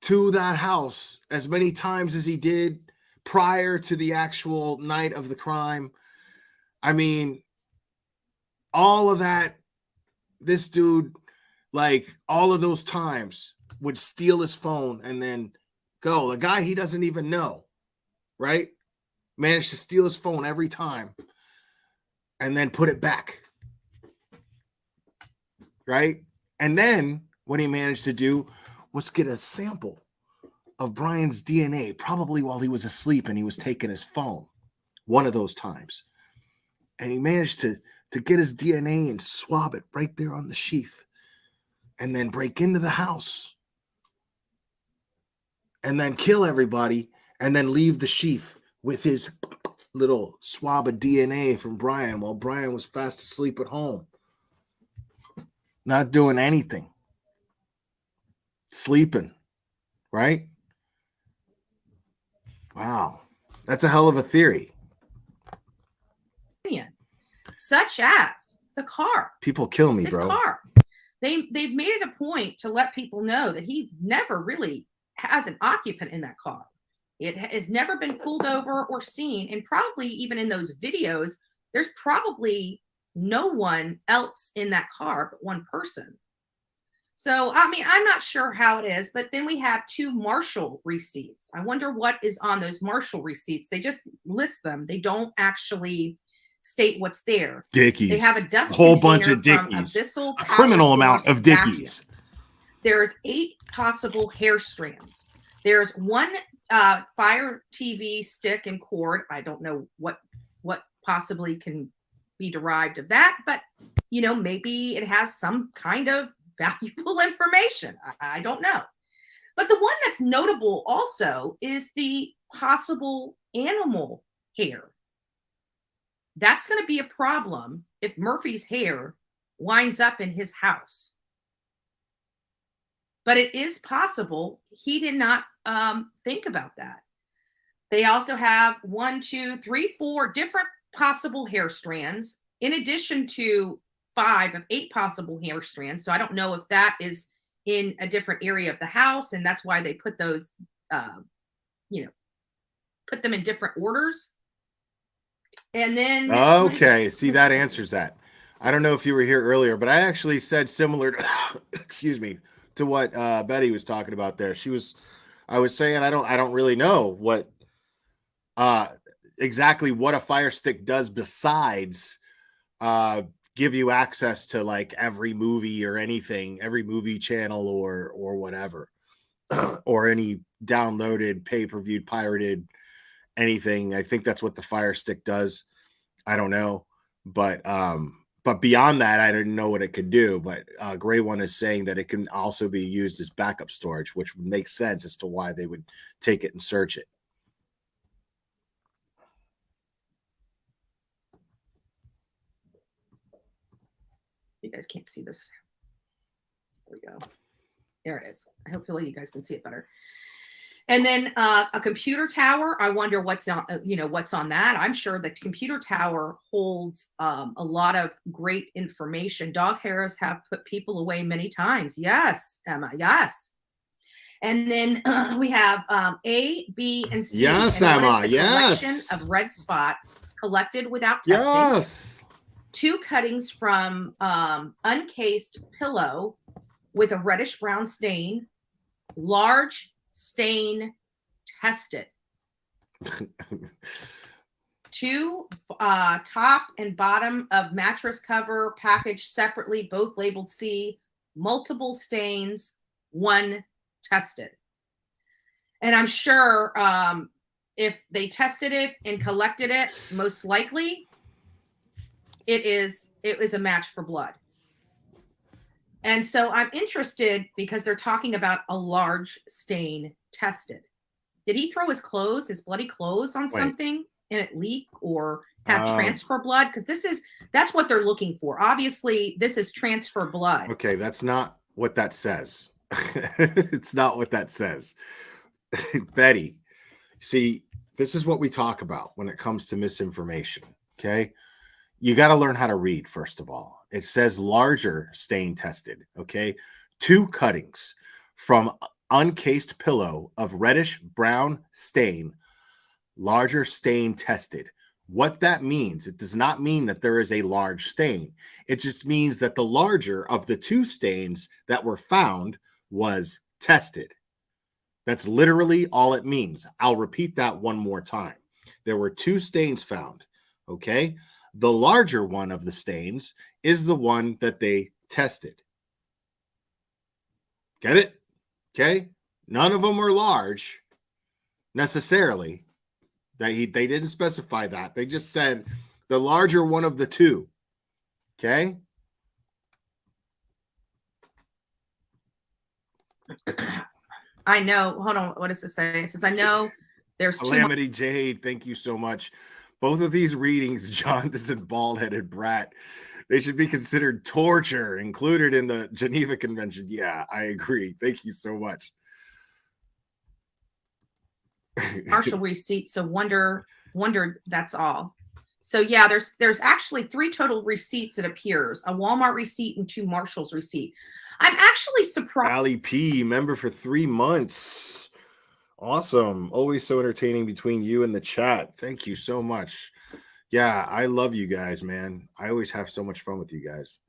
to that house as many times as he did prior to the actual night of the crime. I mean, all of that, this dude, like, all of those times would steal his phone and then go. The guy he doesn't even know, right? Managed to steal his phone every time and then put it back, right? And then what he managed to do was get a sample of Brian's DNA, probably while he was asleep and he was taking his phone one of those times. And he managed to get his DNA and swab it right there on the sheath and then break into the house and then kill everybody and then leave the sheath with his little swab of DNA from Brian while Brian was fast asleep at home. Not doing anything. Sleeping, right? Wow. That's a hell of a theory. Such as the car. People kill me, This bro. car. They've made it a point to let people know that he never really has an occupant in that car. It has never been pulled over or seen. And probably even in those videos, there's probably no one else in that car but one person. So, I mean, I'm not sure how it is, but then we have 2 Marshall receipts. I wonder what is on those Marshall receipts. They just list them. They don't actually state what's there. Dickies. They have a dust whole bunch of container from Dickies. Abyssal A Power criminal amount Source of Dickies. vacuum. There's 8 possible hair strands. There's 1 Fire TV stick and cord. I don't know what possibly can be derived of that, but you know, maybe it has some kind of valuable information. I don't know. But the one that's notable also is the possible animal hair. That's going to be a problem if Murphy's hair winds up in his house. But it is possible he did not think about that. They also have 1, 2, 3, 4 different possible hair strands, in addition to 5 of 8 possible hair strands. So I don't know if that is in a different area of the house, and that's why they put those, put them in different orders. And then okay, see, that answers that. I don't know if you were here earlier, but I actually said similar to, excuse me, to what Betty was talking about there. I was saying I don't really know what exactly what a Fire Stick does besides give you access to like every movie or anything, every movie channel or whatever, or any downloaded, pay-per-view, pirated anything. I think that's what the Fire Stick does. I don't know, but beyond that, I didn't know what it could do. But Gray One is saying that it can also be used as backup storage, which would make sense as to why they would take it and search it. You guys can't see this. There we go. There it is. Hopefully you guys can see it better. And then a computer tower. I wonder what's on, what's on that. I'm sure the computer tower holds a lot of great information. Dog hairs have put people away many times. Yes, Emma. Yes. And then we have A, B, and C. Yes, and Emma. Yes. Collection Yes. of red spots collected without testing. Yes. 2 cuttings from uncased pillow with a reddish brown stain, large stain tested. 2 top and bottom of mattress cover packaged separately, both labeled C, multiple stains, 1 tested. And I'm sure if they tested it and collected it, most likely it was a match for blood. And so I'm interested because they're talking about a large stain tested. Did he throw his clothes, his bloody clothes on something and it leak or have transfer blood? Because that's what they're looking for. Obviously, this is transfer blood. Okay, that's not what that says. It's not what that says. Betty, see, this is what we talk about when it comes to misinformation. Okay. You got to learn how to read, first of all. It says larger stain tested. Okay. 2 cuttings from uncased pillow of reddish brown stain, larger stain tested. What that means, it does not mean that there is a large stain. It just means that the larger of the 2 stains that were found was tested. That's literally all it means. I'll repeat that one more time. There were 2 stains found. Okay. The larger one of the stains is the one that they tested. Get it? Okay. None of them were large necessarily. They didn't specify that. They just said the larger one of the 2. Okay. I know. Hold on. What does it say? It says, I know there's Calamity Jade, thank you so much. Both of these readings, jaundiced and bald-headed brat, they should be considered torture, included in the Geneva Convention. Yeah, I agree. Thank you so much. partial receipts. So wondered that's all. So yeah, there's actually 3 total receipts, it appears. A Walmart receipt and 2 Marshall's receipt. I'm actually surprised. Ali P, member for 3 months. Awesome. Always so entertaining between you and the chat. Thank you so much. Yeah, I love you guys, man. I always have so much fun with you guys.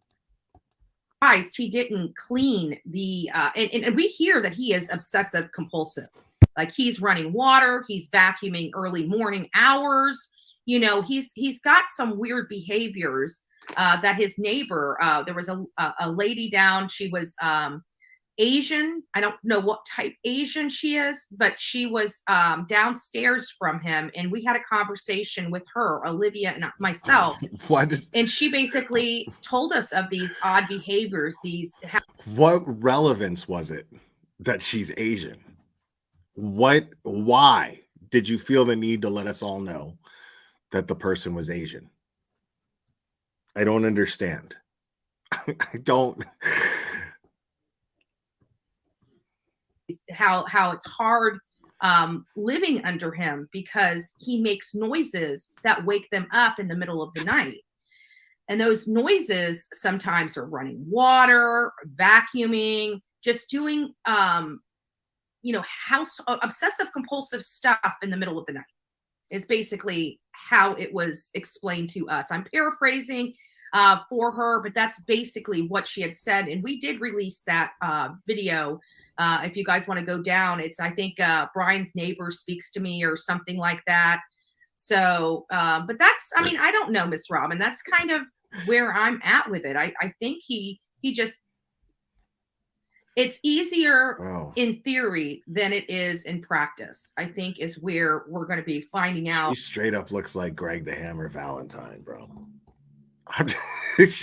He didn't clean the and we hear that he is obsessive compulsive. Like he's running water, he's vacuuming early morning hours. He's got some weird behaviors that his neighbor, there was a lady down, she was Asian. I don't know what type Asian she is, but she was downstairs from him, and we had a conversation with her, Olivia, and myself. And she basically told us of these odd behaviors. What relevance was it? that she's Asian? Why did you feel the need to let us all know that the person was Asian? I don't understand. I don't. How it's hard living under him because he makes noises that wake them up in the middle of the night. And those noises sometimes are running water, vacuuming, just doing, obsessive compulsive stuff in the middle of the night is basically how it was explained to us. I'm paraphrasing for her, but that's basically what she had said. And we did release that video. If you guys want to go down, it's, I think, Brian's neighbor speaks to me or something like that. So, but that's, I mean, I don't know, Miss Robin, that's kind of where I'm at with it. I think he just, it's easier in theory than it is in practice, I think, is where we're going to be finding out. She straight up looks like Greg the Hammer Valentine, bro. It's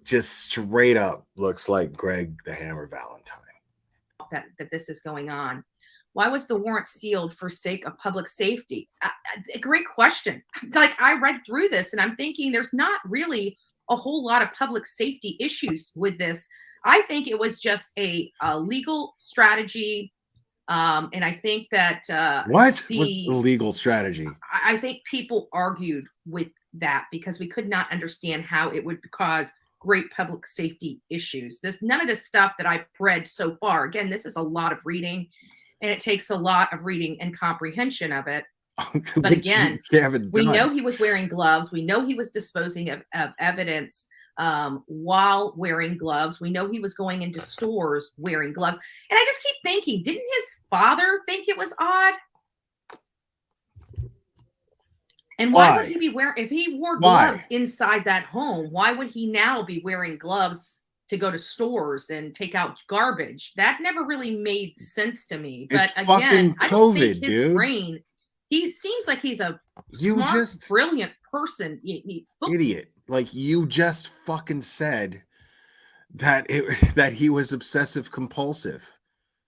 just straight up looks like Greg the Hammer Valentine. That this is going on. Why was the warrant sealed for sake of public safety? A great question. Like, I read through this and I'm thinking there's not really a whole lot of public safety issues with this. I think it was just a legal strategy. And I think that what was the legal strategy? I think people argued with that because we could not understand how it would cause great public safety issues. None of this stuff that I've read so far. Again, this is a lot of reading, and it takes a lot of reading and comprehension of it. But again, we know he was wearing gloves. We know he was disposing of evidence while wearing gloves. We know he was going into stores wearing gloves. And I just keep thinking, didn't his father think it was odd? And why would he be wearing, if he wore gloves inside that home, why would he now be wearing gloves to go to stores and take out garbage? That never really made sense to me. But again, I don't think his brain, he seems like he's a smart, brilliant person. Idiot. Like, you just fucking said that that he was obsessive compulsive.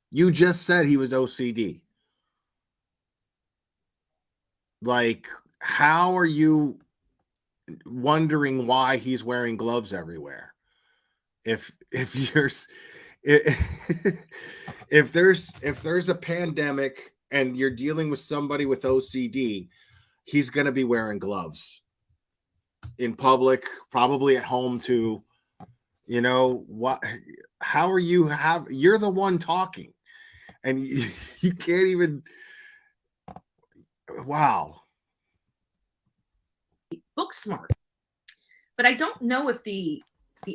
You just said he was OCD. Like, how are you wondering why he's wearing gloves everywhere? If there's a pandemic and you're dealing with somebody with OCD, he's going to be wearing gloves in public, probably at home too. You know what? How are you you're the one talking and you can't even. Wow. Book smart, but I don't know if the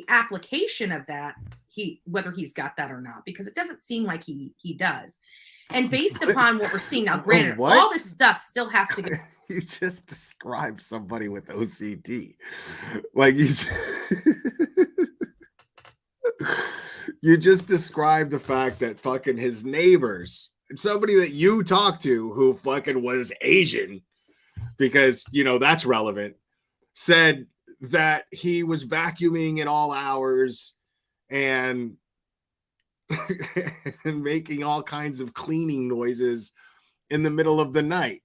application of that, whether he's got that or not, because it doesn't seem like he does. And based upon what we're seeing now, granted, all this stuff still has to get. You just described somebody with OCD, like you just described the fact that fucking his neighbors, somebody that you talked to who fucking was Asian, because you know that's relevant, said that he was vacuuming at all hours and and making all kinds of cleaning noises in the middle of the night.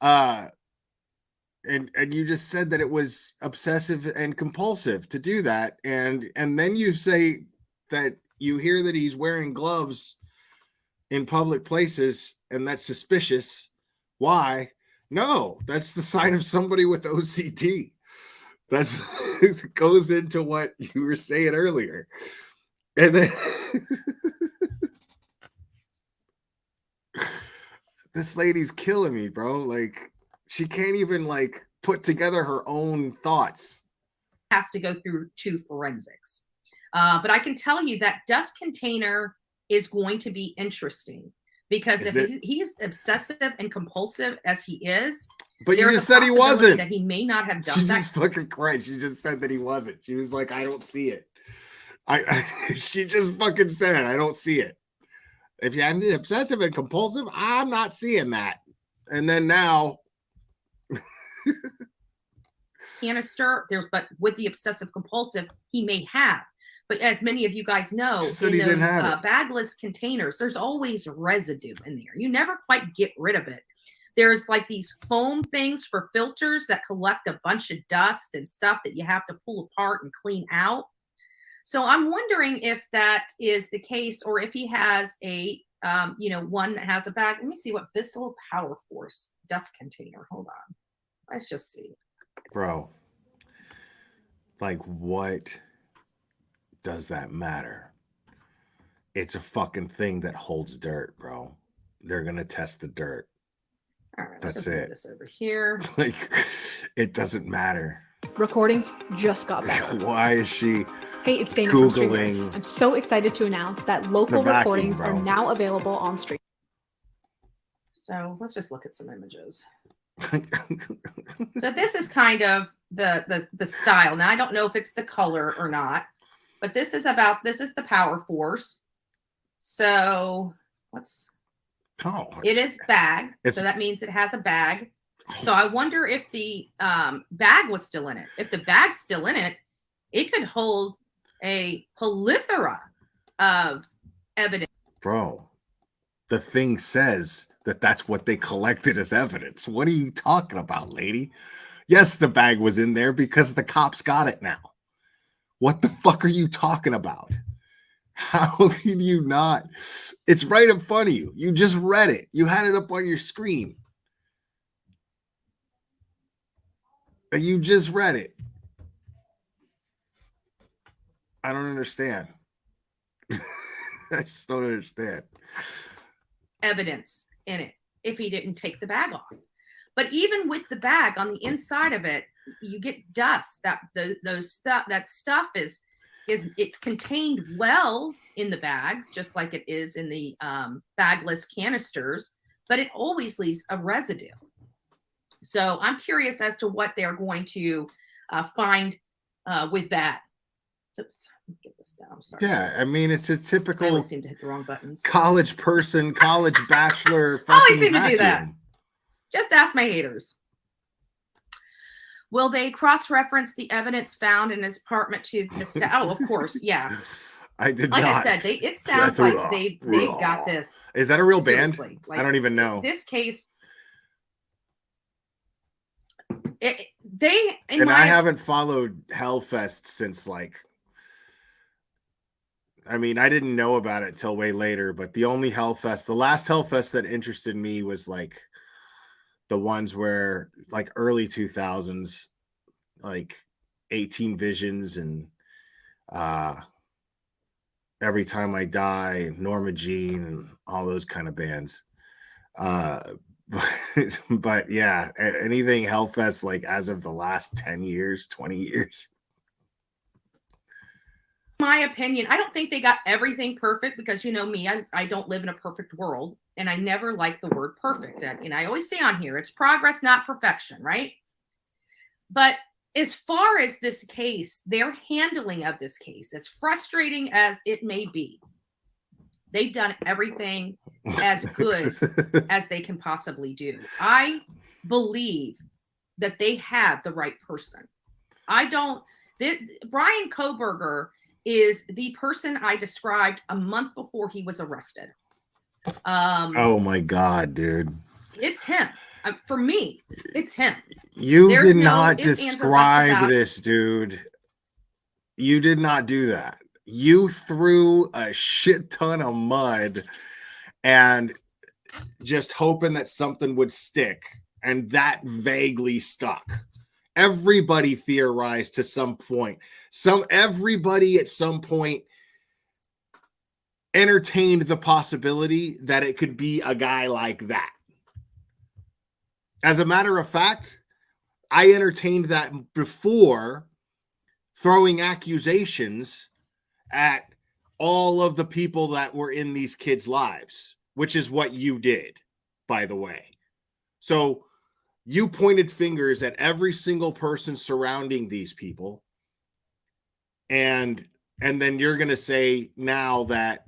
And you just said that it was obsessive and compulsive to do that, and then you say that you hear that he's wearing gloves in public places and that's suspicious. Why? No, that's the sign of somebody with OCD. That's goes into what you were saying earlier. And then this lady's killing me, bro. Like, she can't even like put together her own thoughts. Has to go through to forensics. But I can tell you that dust container is going to be interesting. Because if he's obsessive and compulsive as he is, but you just said he wasn't. That he may not have done she that. Just fucking cried. She just said that he wasn't. She was like, I don't see it. She just fucking said, I don't see it. If you're obsessive and compulsive, I'm not seeing that. And then now, canister. But with the obsessive compulsive, he may have. But as many of you guys know, She said in he those didn't have it. bagless containers, there's always residue in there. You never quite get rid of it. There's like these foam things for filters that collect a bunch of dust and stuff that you have to pull apart and clean out. So I'm wondering if that is the case, or if he has a, one that has a bag. Let me see what Bissell Power Force dust container. Hold on. Let's just see. Bro, like, what does that matter? It's a fucking thing that holds dirt, bro. They're gonna test the dirt. All right, let's That's just move it. this over here. Like, it doesn't matter. Recordings just got better. Why is she Hey, it's Dana from Streamer. Googling? I'm so excited to announce that local The vacuum, recordings are bro. now available on Stream. So let's just look at some images. So this is kind of the style. Now I don't know if it's the color or not, but this is the Power Force. So it is bag. So that means it has a bag. So I wonder if the bag was still in it. If the bag's still in it, it could hold a plethora of evidence. Bro, the thing says that that's what they collected as evidence. What are you talking about, lady? Yes, the bag was in there because the cops got it now. What the fuck are you talking about? How can you not? It's right in front of you. You just read it. You had it up on your screen. You just read it. I don't understand. I just don't understand. Evidence in it if he didn't take the bag off. But even with the bag on the inside of it, you get dust. That stuff is it's contained well in the bags, just like it is in the bagless canisters, but it always leaves a residue. So I'm curious as to what they're going to find with that. Oops, let me get this down. I'm sorry. Yeah, I mean, it's a I typical always seem to hit the wrong buttons. college person, college bachelor. I always fucking seem to do that. vacuum. Just ask my haters. Will they cross-reference the evidence found in his apartment to the Oh, of course, yeah. I did Like not. I said, it sounds like they've got this. Is that a real band? seriously. I don't even know. This case, I haven't followed Hellfest since I mean, I didn't know about it till way later, but the last Hellfest that interested me was like the ones where like early 2000s, like 18 Visions and Every Time I Die, Norma Jean, and all those kind of bands. But yeah, anything Hellfest like as of the last 10 years, 20 years. my opinion, I don't think they got everything perfect because you know me, I don't live in a perfect world, and I never like the word perfect. And I always say on here, it's progress, not perfection, right? But as far as this case, their handling of this case, as frustrating as it may be, they've done everything as good as they can possibly do. I believe that they have the right person. Bryan Kohberger is the person I described a month before he was arrested. Oh my God, dude. It's him. For me, it's him. You There's did no not ifs, ands, or buts describe about it. this, dude. You did not do that. You threw a shit ton of mud and just hoping that something would stick, and that vaguely stuck. Everybody theorized to some point. Everybody at some point entertained the possibility that it could be a guy like that. As a matter of fact, I entertained that before throwing accusations at all of the people that were in these kids' lives, which is what you did, by the way. So you pointed fingers at every single person surrounding these people. And then you're going to say now that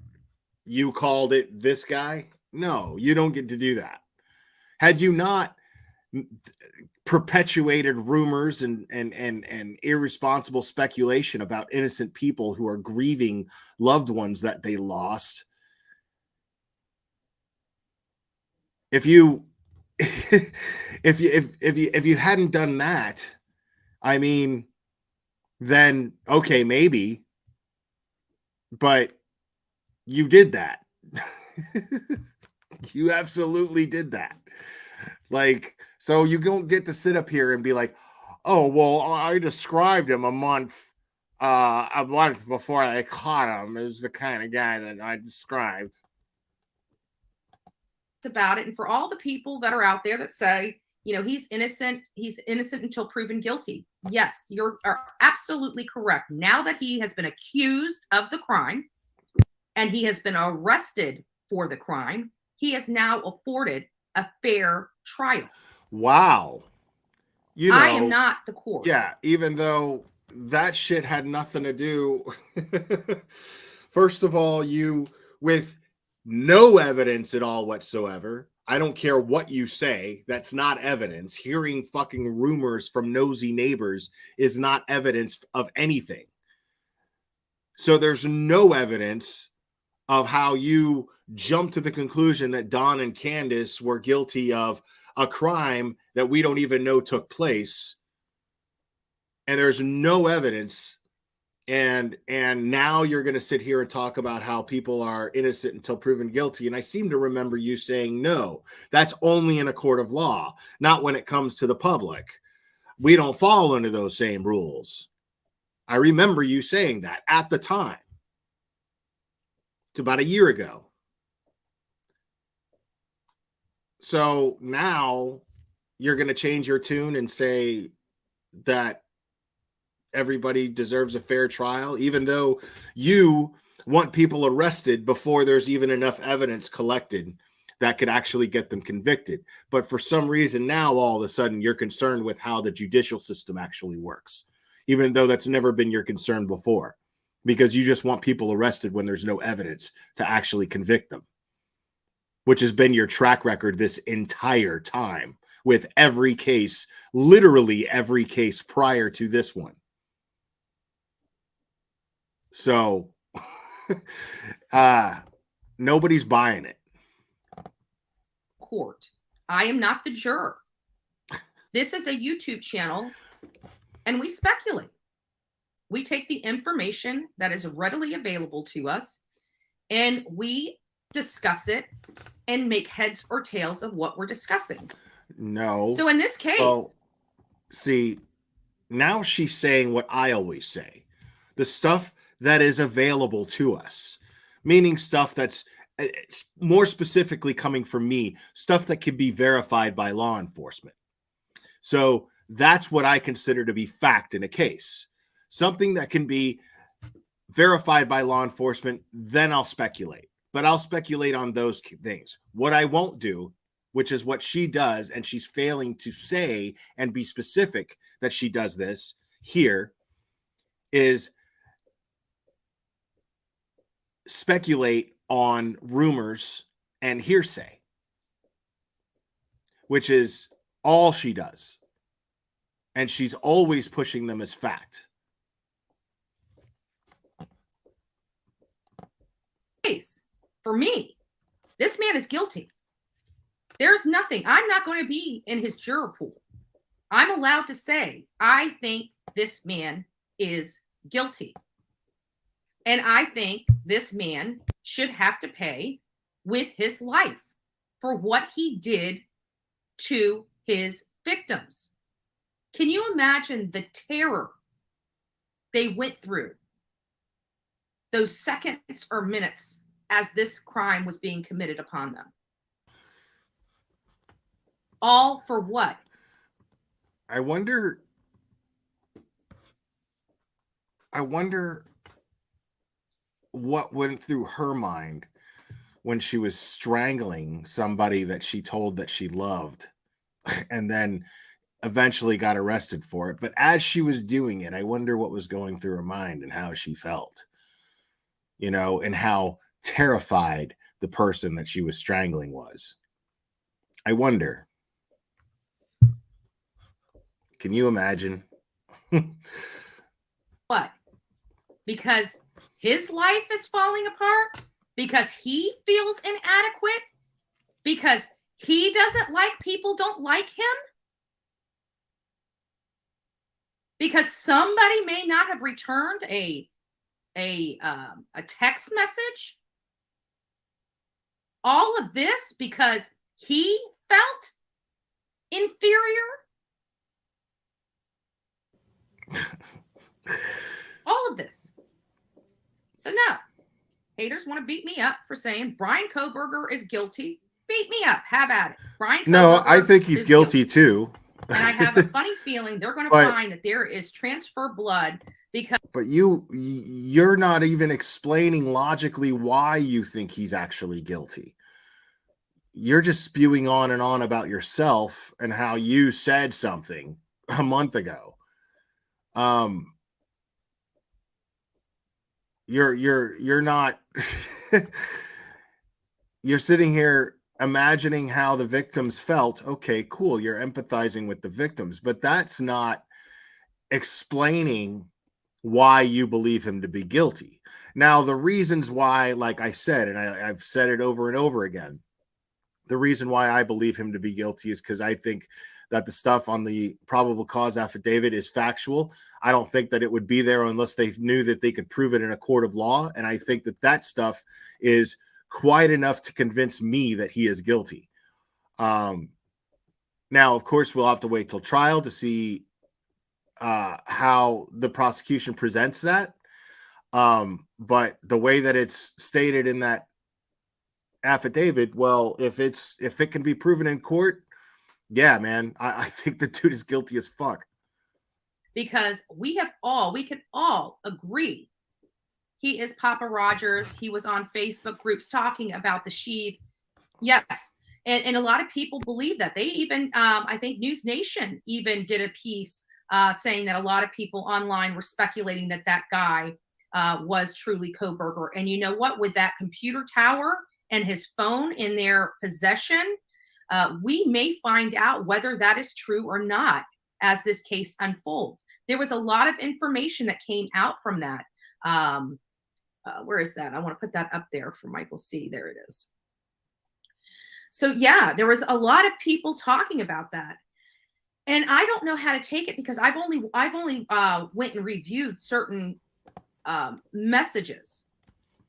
you called it this guy? No, you don't get to do that. Had you not perpetuated rumors and irresponsible speculation about innocent people who are grieving loved ones that they lost. If you if you hadn't done that, I mean, then okay, maybe, but you did that. You absolutely did that. Like, so you don't get to sit up here and be like, oh, well, I described him a month before I caught him as the kind of guy that I described. About it. And for all the people that are out there that say, you know, he's innocent until proven guilty. Yes, you're absolutely correct. Now that he has been accused of the crime and he has been arrested for the crime, he is now afforded a fair trial. Wow. You know, I am not the court. Yeah, even though that shit had nothing to do. First of all, you with no evidence at all whatsoever. I don't care what you say. That's not evidence. Hearing fucking rumors from nosy neighbors is not evidence of anything. So there's no evidence of how you jump to the conclusion that Don and Candace were guilty of a crime that we don't even know took place. And there's no evidence. And now you're going to sit here and talk about how people are innocent until proven guilty. And I seem to remember you saying, no, that's only in a court of law, not when it comes to the public. We don't fall under those same rules. I remember you saying that at the time. It's about a year ago. So now you're going to change your tune and say that everybody deserves a fair trial, even though you want people arrested before there's even enough evidence collected that could actually get them convicted. But for some reason now, all of a sudden, you're concerned with how the judicial system actually works, even though that's never been your concern before, because you just want people arrested when there's no evidence to actually convict them, which has been your track record this entire time with every case, literally every case prior to this one. So nobody's buying it. Court. I am not the juror. This is a YouTube channel and we speculate. We take the information that is readily available to us and we discuss it and make heads or tails of what we're discussing. No. So in this case, well, see, now she's saying what I always say. The stuff that is available to us, meaning stuff that's more specifically coming from me, stuff that can be verified by law enforcement. So that's what I consider to be fact in a case. Something that can be verified by law enforcement, then I'll speculate. But I'll speculate on those things. What I won't do, which is what she does, and she's failing to say and be specific that she does this here, is speculate on rumors and hearsay, which is all she does. And she's always pushing them as fact. Case for me, this man is guilty. There's nothing. I'm not going to be in his juror pool. I'm allowed to say, I think this man is guilty. And I think this man should have to pay with his life for what he did to his victims. Can you imagine the terror they went through those seconds or minutes as this crime was being committed upon them? All for what? I wonder what went through her mind when she was strangling somebody that she told that she loved and then eventually got arrested for it. But as she was doing it, I wonder what was going through her mind and how she felt, you know, and how terrified the person that she was strangling was. I wonder. Can you imagine? What? Because his life is falling apart? Because he feels inadequate? Because he doesn't like people don't like him? Because somebody may not have returned a text message? All of this because he felt inferior? All of this. So no, haters want to beat me up for saying Bryan Kohberger is guilty. Beat me up. Have at it. Bryan No, Kohberger I think he's is guilty too. And I have a funny feeling they're going to But- find that there is transfer blood because But you're not even explaining logically why you think he's actually guilty. You're just spewing on and on about yourself and how you said something a month ago. You're not you're sitting here imagining how the victims felt. Okay, cool. You're empathizing with the victims, but that's not explaining why you believe him to be guilty. Now, the reasons why, like I said, and I've said it over and over again, the reason why I believe him to be guilty is because I think that the stuff on the probable cause affidavit is factual. I don't think that it would be there unless they knew that they could prove it in a court of law. And I think that that stuff is quite enough to convince me that he is guilty. Now, of course, we'll have to wait till trial to see how the prosecution presents that. But the way that it's stated in that affidavit, well, if it can be proven in court, yeah, man, I think the dude is guilty as fuck. because we can all agree he is Papa Rogers. He was on Facebook groups talking about the sheath. Yes. And a lot of people believe that. They even, I think News Nation even did a piece saying that a lot of people online were speculating that that guy was truly Kohberger. And you know what? With that computer tower and his phone in their possession, we may find out whether that is true or not as this case unfolds. There was a lot of information that came out from that. Where is that? I want to put that up there for Michael C. There it is. So yeah, there was a lot of people talking about that. And I don't know how to take it because I've only went and reviewed certain messages.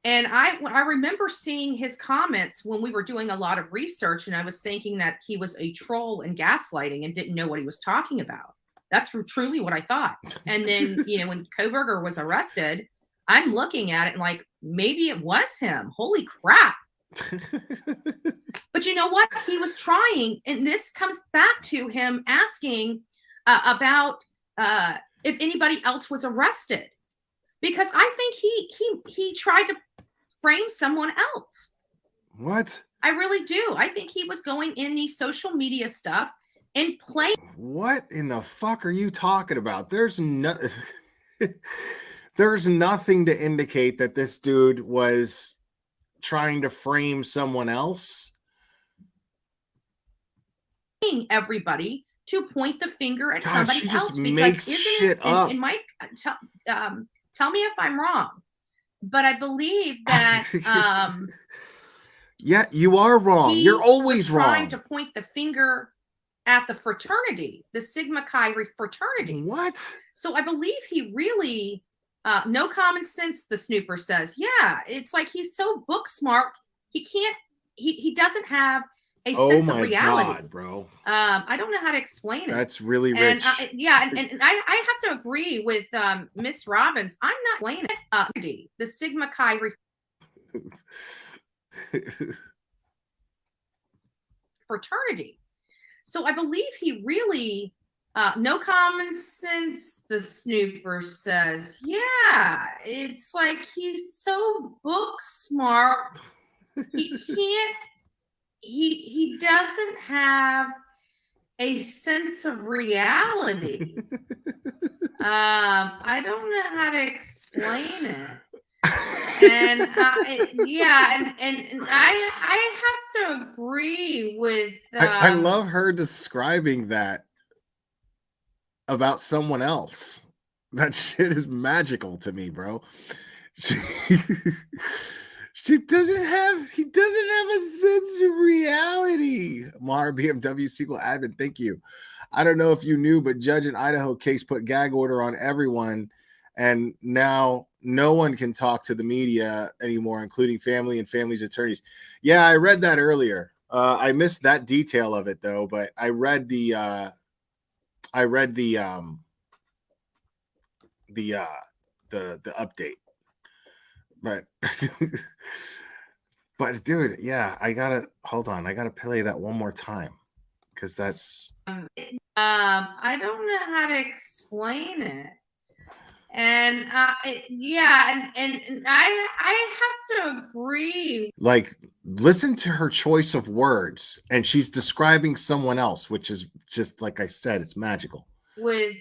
And I remember seeing his comments when we were doing a lot of research, and I was thinking that he was a troll and gaslighting and didn't know what he was talking about. That's truly what I thought. And then, you know, when Kohberger was arrested, I'm looking at it and like, maybe it was him. Holy crap. But you know what? He was trying, and this comes back to him asking about if anybody else was arrested, because I think he tried to frame someone else. What? I really do. I think he was going in the social media stuff and playing. What in the fuck are you talking about? There's there's nothing to indicate that this dude was trying to frame someone else. Everybody to point the finger at God, somebody she else. just makes shit up. And Mike, tell me if I'm wrong, but I believe that yeah, you are wrong. You're always wrong. Trying to point the finger at the fraternity, the Sigma Chi fraternity. What? So I believe he really no common sense. The snooper says, yeah, it's like he's so book smart. He can't. He doesn't have a sense of reality. God, bro. I don't know how to explain it. That's really and rich. and I have to agree with Miss Robbins. I'm not playing it. The Sigma Chi fraternity. So I believe he really no common sense. The snooper says, yeah, it's like he's so book smart. He can't. He doesn't have a sense of reality. I don't know how to explain it. And and I have to agree with. I love her describing that about someone else. That shit is magical to me, bro. He doesn't have a sense of reality. Mar BMW sequel admin, thank you. I don't know if you knew, but judge in Idaho case put gag order on everyone, and now no one can talk to the media anymore, including family and family's attorneys. Yeah, I read that earlier. I missed that detail of it though, but I read the update. But but dude, yeah, I gotta play that one more time because that's I don't know how to explain it. And yeah, and I have to agree. like, listen to her choice of words, and she's describing someone else, which is just like I said, it's magical. With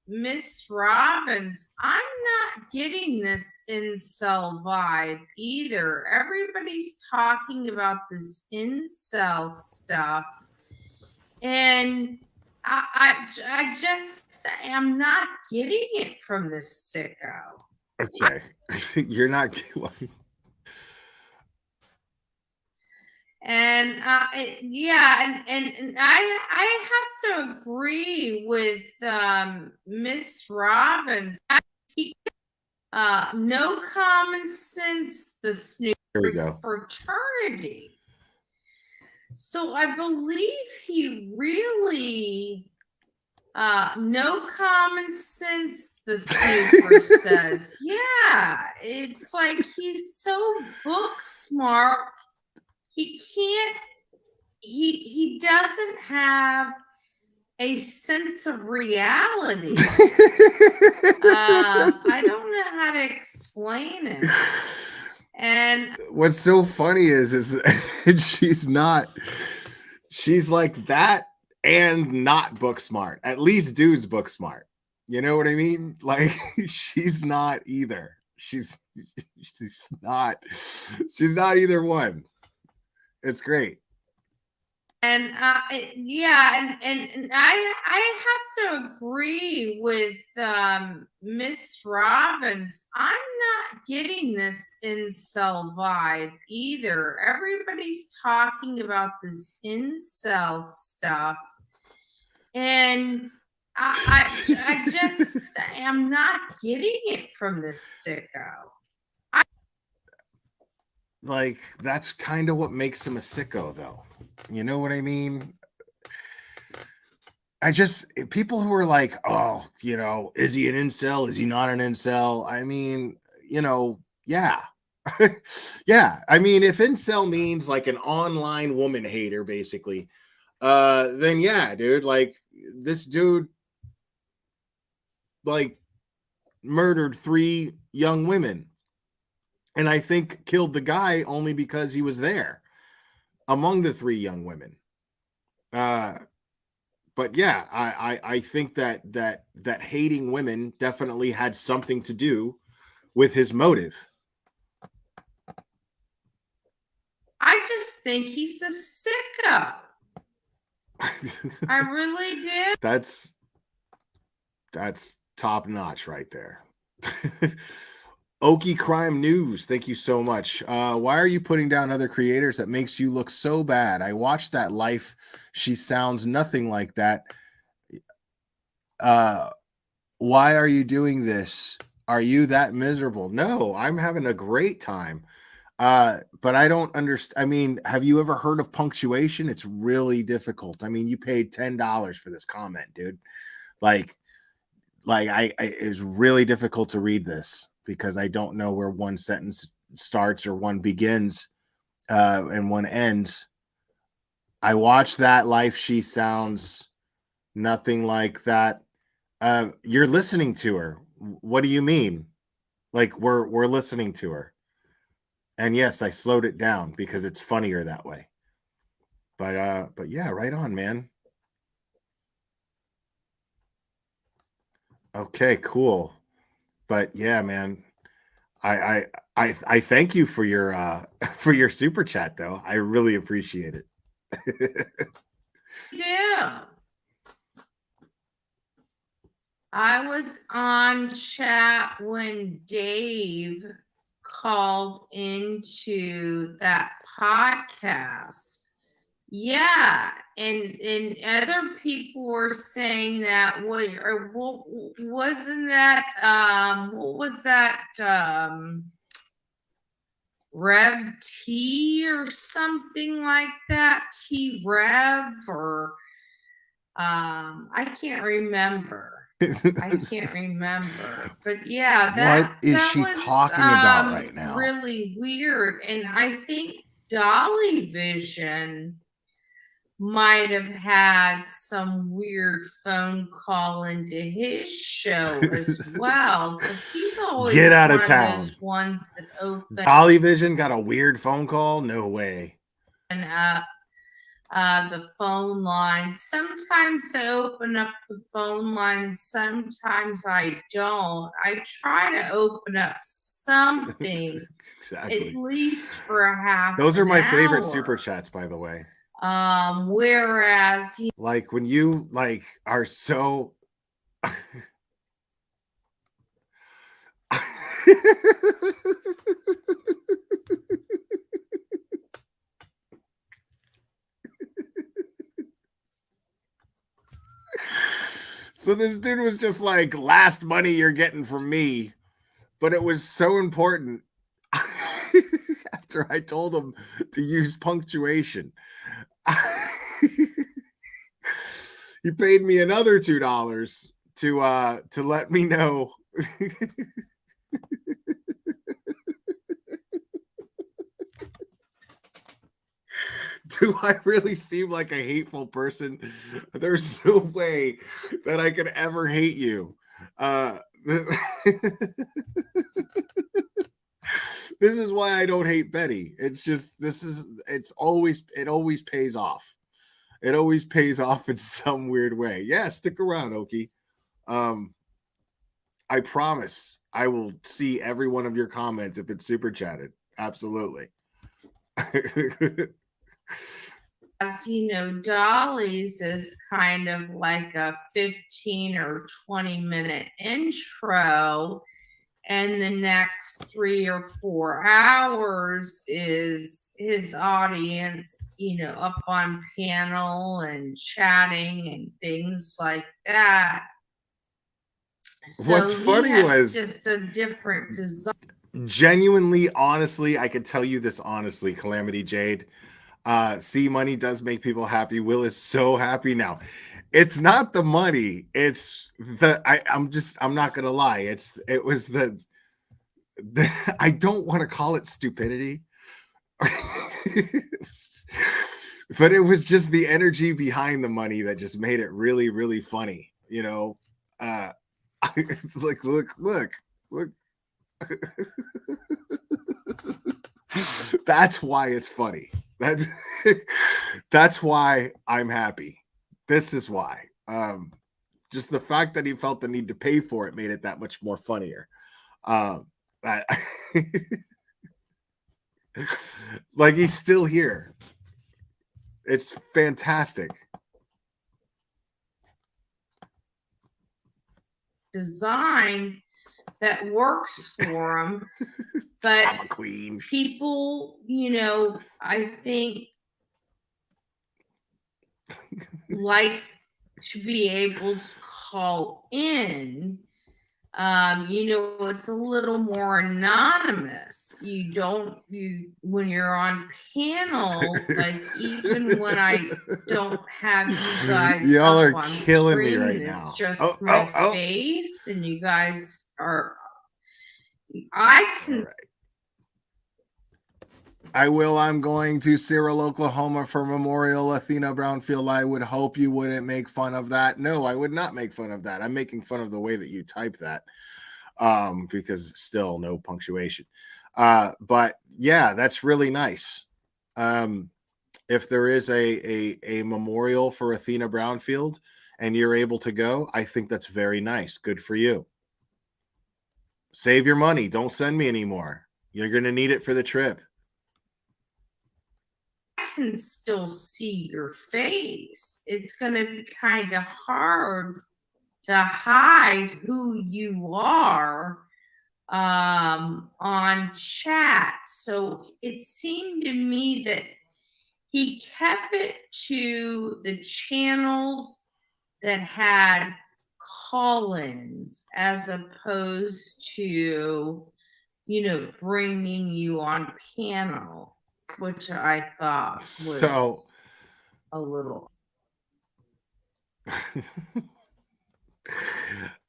Miss Robbins, I'm not getting this incel vibe either. Everybody's talking about this incel stuff, and I just am not getting it from this sicko. Okay, you're not. And yeah, and I have to agree with Miss Robbins. No common sense, the Snoop Here we go. fraternity. So I believe he really no common sense, the snooper says. Yeah, it's like he's so book smart. He can't, he doesn't have a sense of reality. I don't know how to explain it. And What's so funny is she's like that and not book smart. At least dude's book smart. You know what I mean? Like, she's not either. She's not either one. It's great. And yeah, and I have to agree with Miss Robbins. I'm not getting this incel vibe either. Everybody's talking about this incel stuff, and I just am not getting it from this sicko. Like, that's kind of what makes him a sicko, though. You know what I mean? People who are like, oh, you know, is he an incel? Is he not an incel? I mean, you know, yeah. Yeah. I mean, if incel means like an online woman hater, basically, then yeah, dude, like, this dude, like, murdered 3 young women. And I think killed the guy only because he was there among the 3 young women. But yeah, I think that hating women definitely had something to do with his motive. I just think he's a sicko. I really did. That's top notch right there. Okie Crime News, thank you so much. Why are you putting down other creators? That makes you look so bad. I watched that life. She sounds nothing like that. Why are you doing this? Are you that miserable? No, I'm having a great time. But I don't understand. I mean, have you ever heard of punctuation? It's really difficult. I mean, you paid $10 for this comment, dude. Like it's really difficult to read this, because I don't know where one sentence starts or one begins and one ends. I watched that life. She sounds nothing like that. You're listening to her. What do you mean? Like, we're listening to her. And yes, I slowed it down because it's funnier that way. But yeah, right on, man. Okay, cool. But yeah, man, I thank you for your super chat, though. I really appreciate it. Yeah. I was on chat when Dave called into that podcast. Yeah, and other people were saying that what wasn't that what was that Rev T or something like that, T Rev, or I can't remember. I can't remember, but yeah, What is that she was talking about right now? really weird. And I think Dolly Vision might have had some weird phone call into his show as well, because he's always Get out one of town. those ones that open Dolly Vision got a weird phone call? No way. up the phone line. Sometimes I open up the phone line, sometimes I don't. I try to open up something Exactly. at least for a half. Those are my favorite hour. super chats, by the way. Whereas Like when you like are so So this dude was just like, last money you're getting from me, but it was so important after I told him to use punctuation. He paid me another $2 to let me know. Do I really seem like a hateful person? There's no way that I could ever hate you. This is why I don't hate Betty. It's just it always pays off. It always pays off in some weird way. Yeah, stick around, Okie. I promise I will see every one of your comments if it's super chatted. Absolutely. As you know, Dolly's is kind of like a 15 or 20-minute intro, and the next 3 or 4 hours is his audience, up on panel and chatting and things like that. What's So he funny has was just a different design. genuinely, honestly, I could tell you this honestly, Calamity Jade. C money does make people happy. Will is so happy now. It's not the money. It's I'm not gonna lie. It was the I don't want to call it stupidity. But it was just the energy behind the money that just made it really, really funny. It's like, look. That's why it's funny. That's why I'm happy. This is why. Just the fact that he felt the need to pay for it made it that much more funnier. Like he's still here. It's fantastic. Design that works for him, but queen. People, I think like to be able to call in. It's a little more anonymous. When you're on panel, like even when I don't have you guys, y'all up are on killing me screen, right and now. It's just my face, and you guys are. I can. I'm going to Cyril, Oklahoma for Memorial Athena Brownfield. I would hope you wouldn't make fun of that. No, I would not make fun of that. I'm making fun of the way that you type that. Because still no punctuation. But yeah, that's really nice. If there is a memorial for Athena Brownfield and you're able to go, I think that's very nice. Good for you. Save your money. Don't send me anymore. You're going to need it for the trip. I can still see your face. It's going to be kind of hard to hide who you are on chat. So it seemed to me that he kept it to the channels that had call-ins as opposed to, you know, bringing you on panel, which I thought was a little.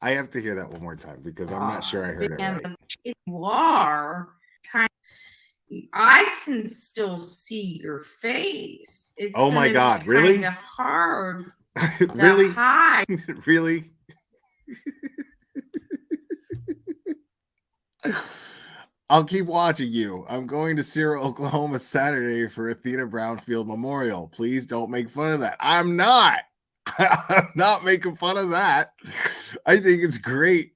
I have to hear that one more time because I'm not sure I heard it right. If you are I can still see your face. It's Oh my gonna God, be really? kinda hard Really? to hide. Really? I'll keep watching you. I'm going to Cyril, Oklahoma Saturday for Athena Brownfield Memorial. Please don't make fun of that. I'm not. I'm not making fun of that. I think it's great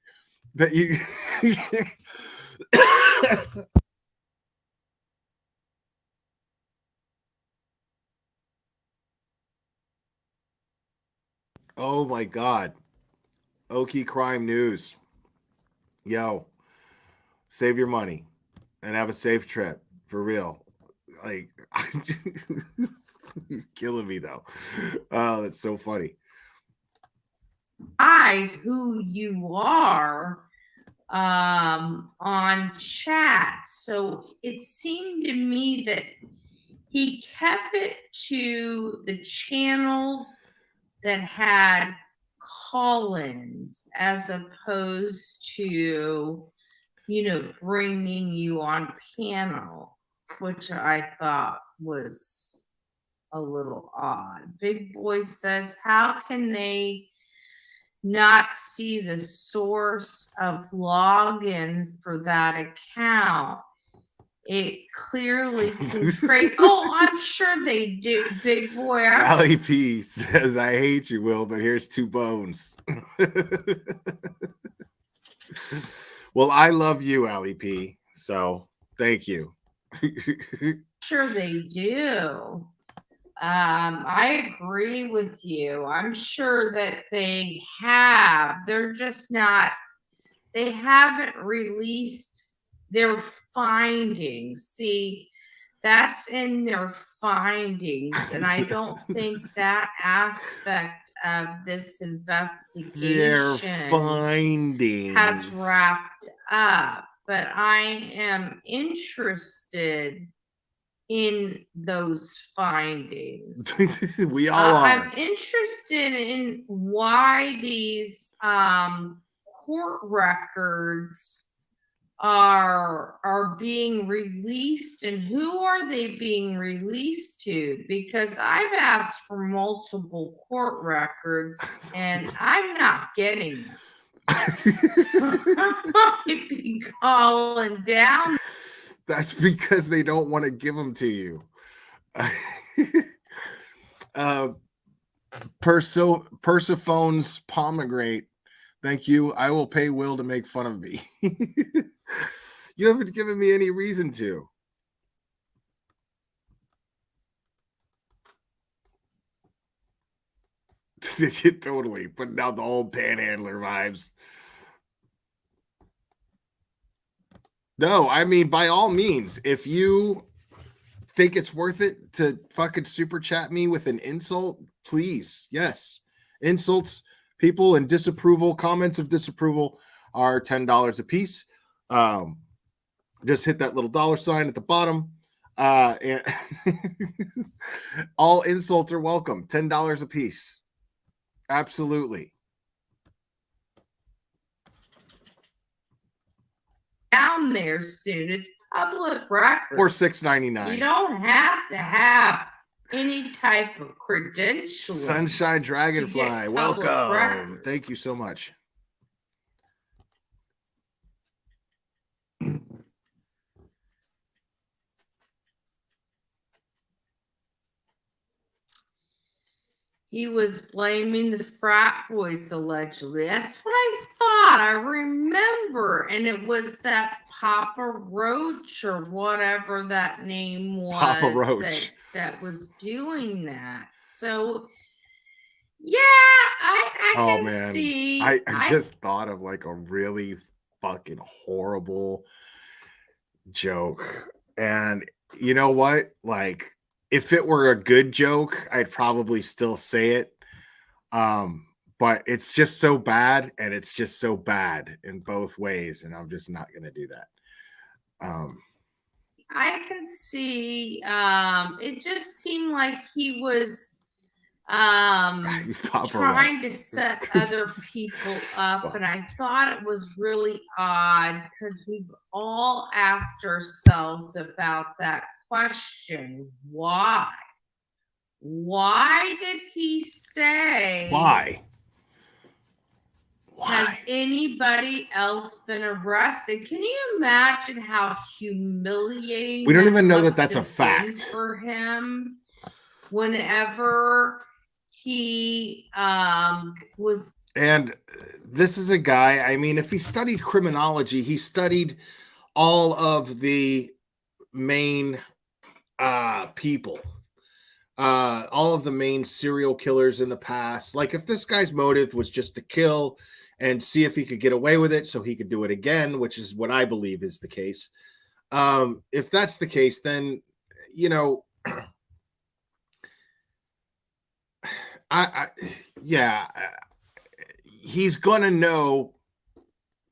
that you. Oh my God. Okie Crime News. Yo, save your money and have a safe trip for real. Like, you're killing me though. Oh, that's so funny. Hide who you are on chat. So it seemed to me that he kept it to the channels that had call-ins as opposed to, you know, bringing you on panel, which I thought was a little odd. Big Boy says, how can they not see the source of login for that account? It clearly can trace. Oh, I'm sure they do, Big Boy. Allie P says, I hate you, Will, but here's 2 bones. Well, I love you, Allie P. So thank you. Sure they do. I agree with you. I'm sure that they have. They're just not, they haven't released their findings. See, that's in their findings. And I don't think that aspect of this investigation Their findings has wrapped up. But I am interested in those findings. We all are. I'm interested in why these court records are being released and who are they being released to, because I've asked for multiple court records and I'm not getting them. I'd be calling down. That's because they don't want to give them to you. Persephone's pomegranate. Thank you. I will pay Will to make fun of me. You haven't given me any reason to. Totally putting out the old panhandler vibes. No, I mean, by all means, if you think it's worth it to fucking super chat me with an insult, please. Yes. Insults, people, and disapproval, comments of disapproval are $10 a piece. Just hit that little $sign at the bottom. And all insults are welcome. $10 a piece. Absolutely. Down there soon. It's public record. Or $6.99. You don't have to have any type of credential. Sunshine Dragonfly, welcome. Thank you so much. He was blaming the frat boys, allegedly. That's what I thought. I remember. And it was that Papa Roach or whatever that name was. Papa Roach. That was doing that. So, yeah, I Oh can man, see. I just thought of like a really fucking horrible joke, and you know what? Like, if it were a good joke, I'd probably still say it. But it's just so bad, and it's just so bad in both ways, and I'm just not gonna do that. I can see. It just seemed like he was Papa trying to set other people up, and I thought it was really odd because we've all asked ourselves about that question. Why did he say Why? has anybody else been arrested? Can you imagine how humiliating We don't that even know that must that's a have been fact. for him whenever he was. And this is a guy, I mean, if he studied criminology, he studied all of the main people, all of the main serial killers in the past. Like, if this guy's motive was just to kill and see if he could get away with it so he could do it again, which is what I believe is the case. If that's the case, then, you know, he's gonna know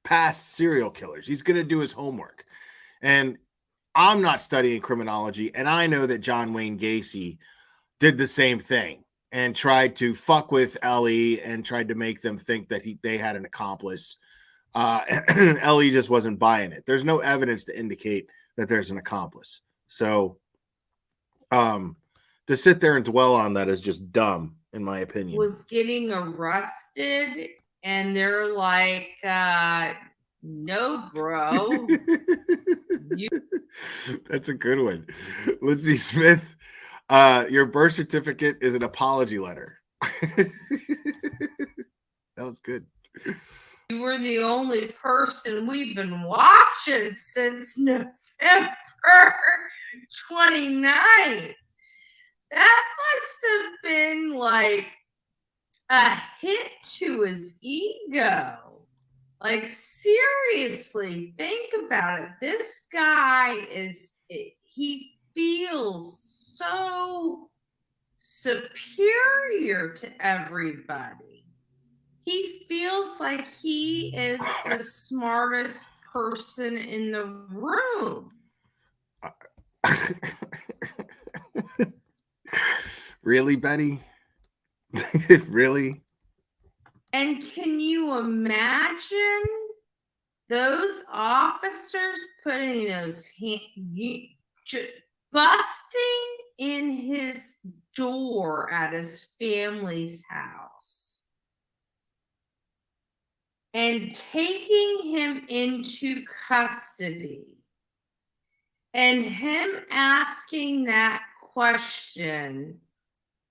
past serial killers. He's gonna do his homework. And I'm not studying criminology, and I know that John Wayne Gacy did the same thing and tried to fuck with Ellie and tried to make them think that they had an accomplice. Ellie just wasn't buying it. There's no evidence to indicate that there's an accomplice. So to sit there and dwell on that is just dumb, in my opinion. Was getting arrested, and they're like, no, bro. That's a good one. Lindsay Smith, your birth certificate is an apology letter. That was good. You were the only person we've been watching since November 29th. That must have been like a hit to his ego. Like, seriously, think about it. This guy he feels so superior to everybody. He feels like he is the smartest person in the room. Really, Betty? Really? And can you imagine those officers putting those busting in his door at his family's house and taking him into custody and him asking that question,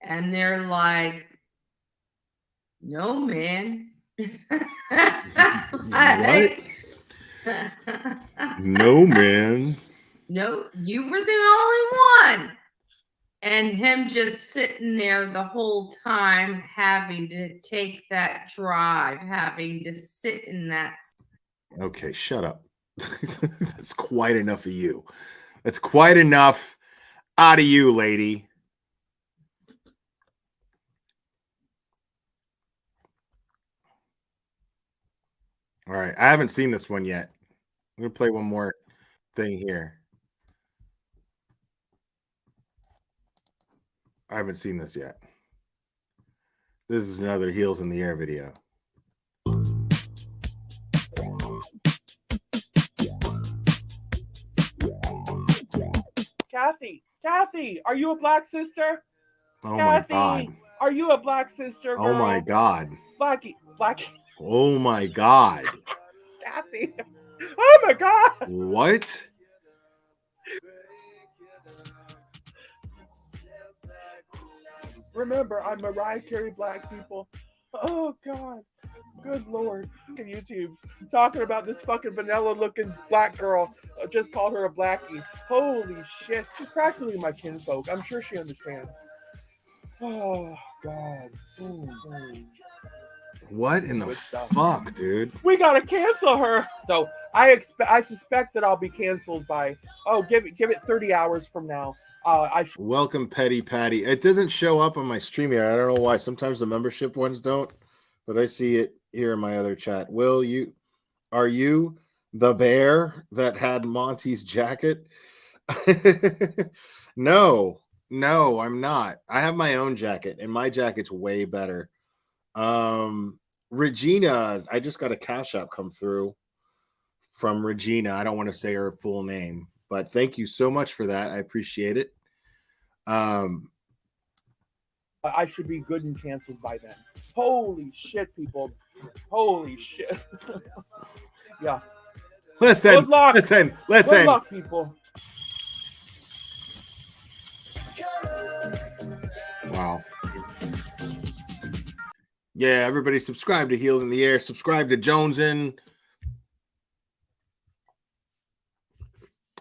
and they're like, no, man. What? No, man. No, you were the only one. And him just sitting there the whole time, having to take that drive, having to sit in that. Okay, shut up. That's quite enough of you. That's quite enough out of you, lady. All right, I haven't seen this one yet. I'm gonna play one more thing here. I haven't seen this yet. This is another Heels in the Air video. Kathy, are you a black sister? Oh Kathy, my God. Are you a black sister? Girl? Oh my God. Blackie. Oh my God. Kathy. Oh my God. What? Remember, I'm Mariah Carey black people. Oh God. Good Lord. Look at YouTube's talking about this fucking vanilla looking black girl. Just called her a blackie. Holy shit. She's practically my kinfolk. I'm sure she understands. Oh God. What in the Good stuff. fuck, dude? We gotta cancel her. So I suspect that I'll be canceled by give it 30 hours from now. Welcome, Petty Patty. It doesn't show up on my stream here. I don't know why. Sometimes the membership ones don't, but I see it here in my other chat. Are you the bear that had Monty's jacket? No, I'm not. I have my own jacket, and my jacket's way better. Regina, I just got a Cash App come through from Regina. I don't want to say her full name, but thank you so much for that. I appreciate it. I should be good and canceled by then. Holy shit, people. Holy shit. Yeah. Listen, Good luck. listen. Good luck, people. Wow. Yeah, everybody subscribe to Heels in the Air. Subscribe to Jonesin.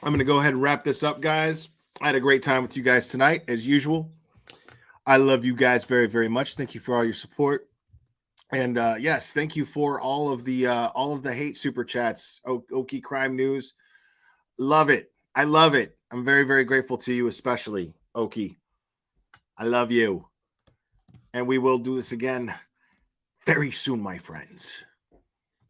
I'm going to go ahead and wrap this up, guys. I had a great time with you guys tonight, as usual. I love you guys very, very much. Thank you for all your support. And yes, thank you for all of the hate super chats. Okie Crime News. Love it. I love it. I'm very, very grateful to you, especially Okie. I love you. And we will do this again very soon, my friends.